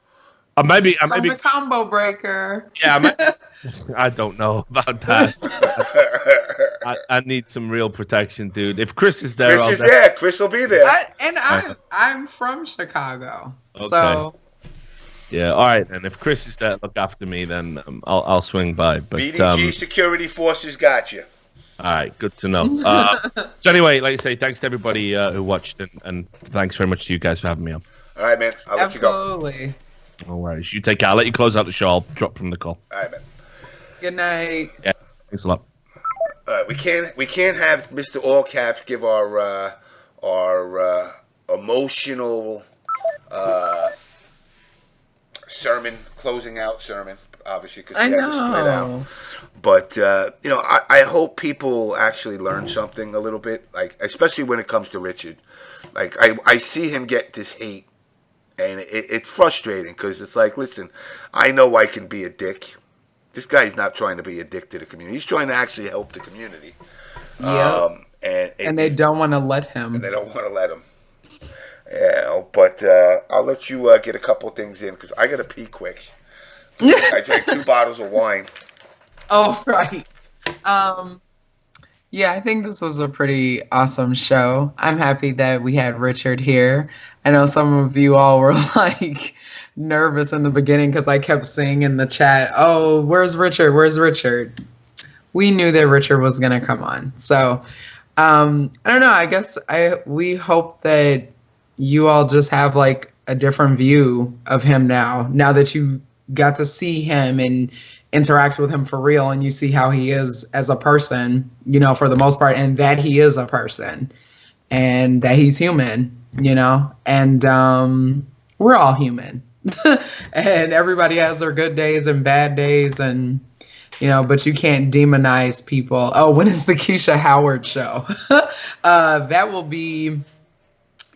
maybe the combo breaker. Yeah, I don't know about that. I need some real protection, dude. If Chris is there, Chris will be there. I'm from Chicago, okay. So. Yeah, all right. And if Chris is there, look after me, then I'll swing by. But BDG Security Forces got you. All right, good to know. So anyway, like I say, thanks to everybody who watched, and thanks very much to you guys for having me on. All right, man. I'll let you go. Absolutely. No worries. You take care. I'll let you close out the show. I'll drop from the call. All right, man. Good night. Yeah, thanks a lot. We can't have Mr. All Caps give our emotional closing out sermon, obviously, because we had to split out. But I hope people actually learn something a little bit, like especially when it comes to Richard. Like I see him get this hate, and it's frustrating because it's like, listen, I know I can be a dick. This guy's not trying to be a dick to the community. He's trying to actually help the community. Yeah. And they don't want to let him. And they don't want to let him. Yeah, but I'll let you get a couple things in because I got to pee quick. I drank 2 bottles of wine. Oh, right. Yeah, I think this was a pretty awesome show. I'm happy that we had Richard here. I know some of you all were like nervous in the beginning because I kept saying in the chat, "Oh, where's Richard? Where's Richard?" We knew that Richard was going to come on. So, I don't know. I guess we hope that you all just have like a different view of him now that you got to see him and interact with him for real, and you see how he is as a person, for the most part, and that he is a person and that he's human, and we're all human and everybody has their good days and bad days, and but you can't demonize people. Oh, when is the Keisha Howard show? That will be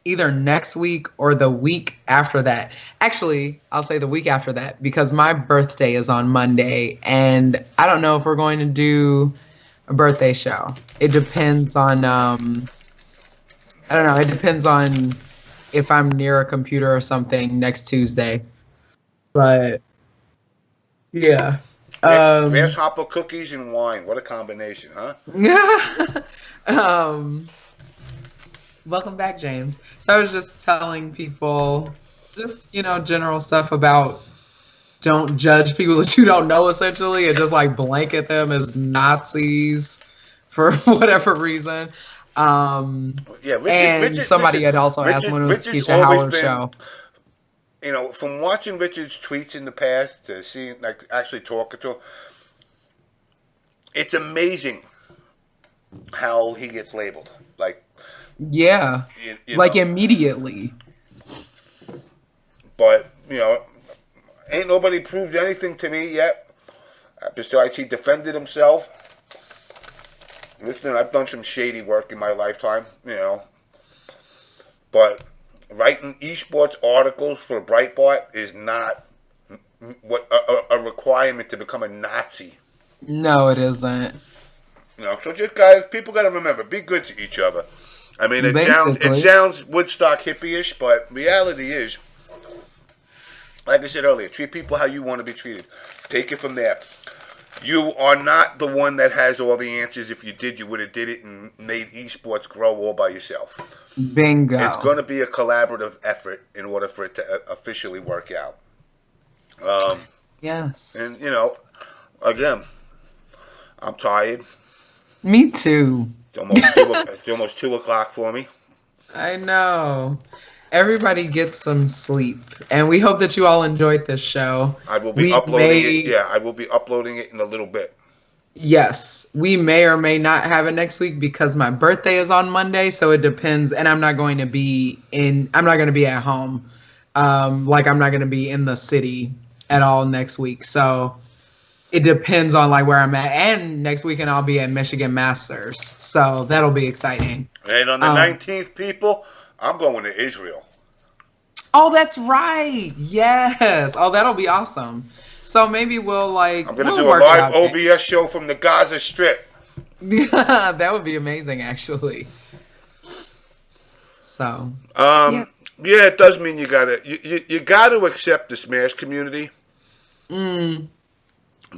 either next week or the week after that. Actually, I'll say the week after that because my birthday is on Monday and I don't know if we're going to do a birthday show. It depends on, I don't know. It depends on if I'm near a computer or something next Tuesday. But yeah. Grasshopper cookies and wine. What a combination, huh? Welcome back, James. So I was just telling people just, general stuff about don't judge people that you don't know, essentially, and just like blanket them as Nazis for whatever reason. Richard, somebody had also asked when it was the Keisha Howard show. you know, from watching Richard's tweets in the past to seeing, like, actually talking to him, it's amazing how he gets labeled. Like, Yeah. you Like know. immediately. But, you know, ain't nobody proved anything to me yet. Besides, he defended himself. Listen, I've done some shady work in my lifetime, you know. But writing esports articles for Breitbart is not what a requirement to become a Nazi. No, it isn't. You know, so just guys, people got to remember, be good to each other. I mean, it Basically. sounds Woodstock hippie-ish, but reality is, like I said earlier, treat people how you want to be treated. Take it from there. You are not the one that has all the answers. If you did, you would have did it and made esports grow all by yourself. Bingo. It's going to be a collaborative effort in order for it to officially work out. Yes. And, you know, again, I'm tired. Me too. It's almost 2 o'clock for me. I know. Everybody get some sleep. And we hope that you all enjoyed this show. I will be uploading it. Yeah, I will be uploading it in a little bit. Yes. We may or may not have it next week because my birthday is on Monday. So it depends. And I'm not going to be at home. Like I'm not going to be in the city at all next week. So it depends on like where I'm at. And next weekend I'll be at Michigan Masters. So that'll be exciting. And on the 19th, people, I'm going to Israel. Oh, that's right. Yes. Oh, that'll be awesome. So maybe we'll like. I'm going to do a live OBS show from the Gaza Strip. Yeah, that would be amazing, actually. So. Yeah, it does mean you gotta accept the Smash community.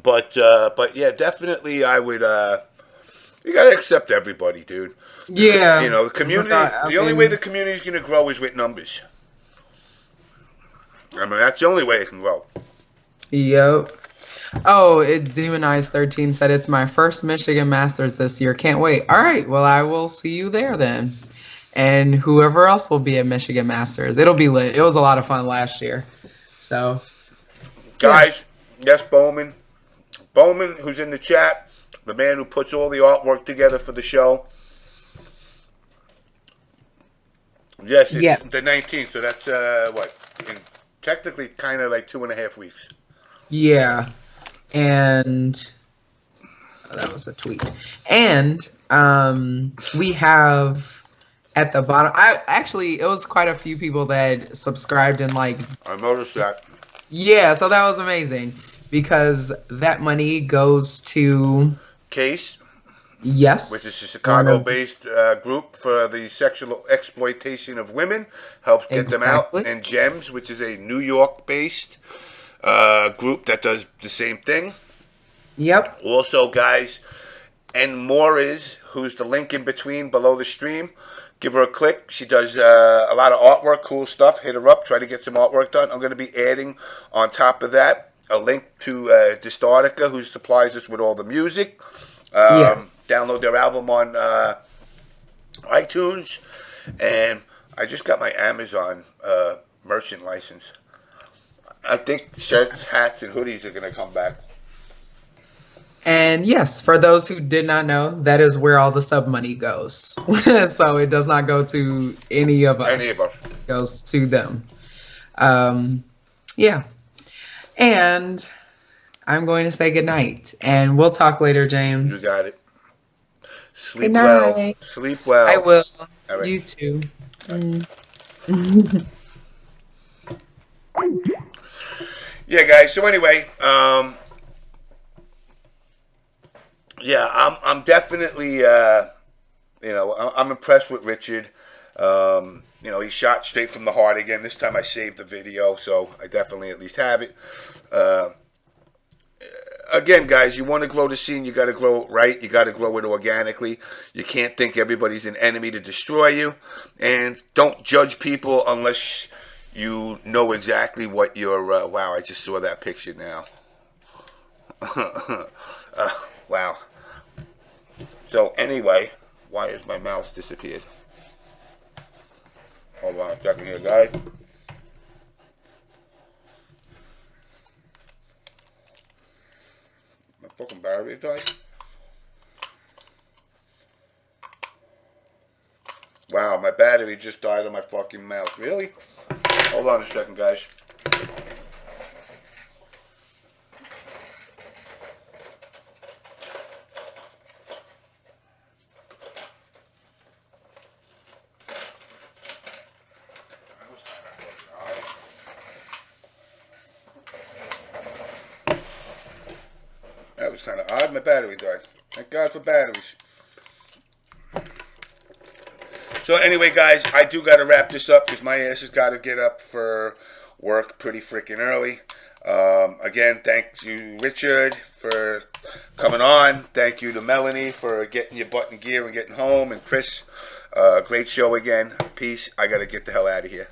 But yeah, definitely I would. You gotta accept everybody, dude. Yeah. You know, the community. The only way the community is gonna grow is with numbers. I mean, that's the only way it can grow. Yep. Oh, Demonized 13 said it's my first Michigan Masters this year. Can't wait. All right. Well, I will see you there then. And whoever else will be at Michigan Masters. It'll be lit. It was a lot of fun last year. So. Guys, yes, Bowman. Bowman, who's in the chat, the man who puts all the artwork together for the show. Yes, it's the 19th, so that's, technically kind of like 2.5 weeks. Yeah. And that was a tweet. And we have at the bottom, it was quite a few people that subscribed and like. I noticed that. Yeah, so that was amazing because that money goes to Case. Yes. Which is a Chicago-based group for the sexual exploitation of women. Helps get them out. And GEMS, which is a New York-based group that does the same thing. Yep. Also, guys, and Moores, who's the link in between below the stream. Give her a click. She does a lot of artwork, cool stuff. Hit her up. Try to get some artwork done. I'm going to be adding on top of that a link to Distartica, who supplies us with all the music. Yes. Download their album on iTunes. And I just got my Amazon merchant license. I think shirts, hats, and hoodies are going to come back. And yes, for those who did not know, that is where all the sub money goes. So it does not go to any of us. It goes to them. Yeah. And I'm going to say goodnight. And we'll talk later, James. You got it. Sleep well. Sleep well. I will. Right. You too. Yeah, guys. So anyway, yeah, I'm definitely, I'm impressed with Richard. He shot straight from the heart again. This time I saved the video, so I definitely at least have it. Again, guys, you want to grow the scene, you got to grow it right. You got to grow it organically. You can't think everybody's an enemy to destroy you. And don't judge people unless you know exactly what you're... wow, I just saw that picture now. Wow. So, anyway, why has my mouse disappeared? Hold on a second here, guys. battery died? Wow, my battery just died on my fucking mouse. Really? Hold on a second, guys. That was kind of odd. My battery died. Thank God for batteries. So anyway, guys, I do got to wrap this up because my ass has got to get up for work pretty freaking early. Again, thank you, Richard, for coming on. Thank you to Melanie for getting your butt in gear and getting home. And Chris, great show again. Peace. I got to get the hell out of here.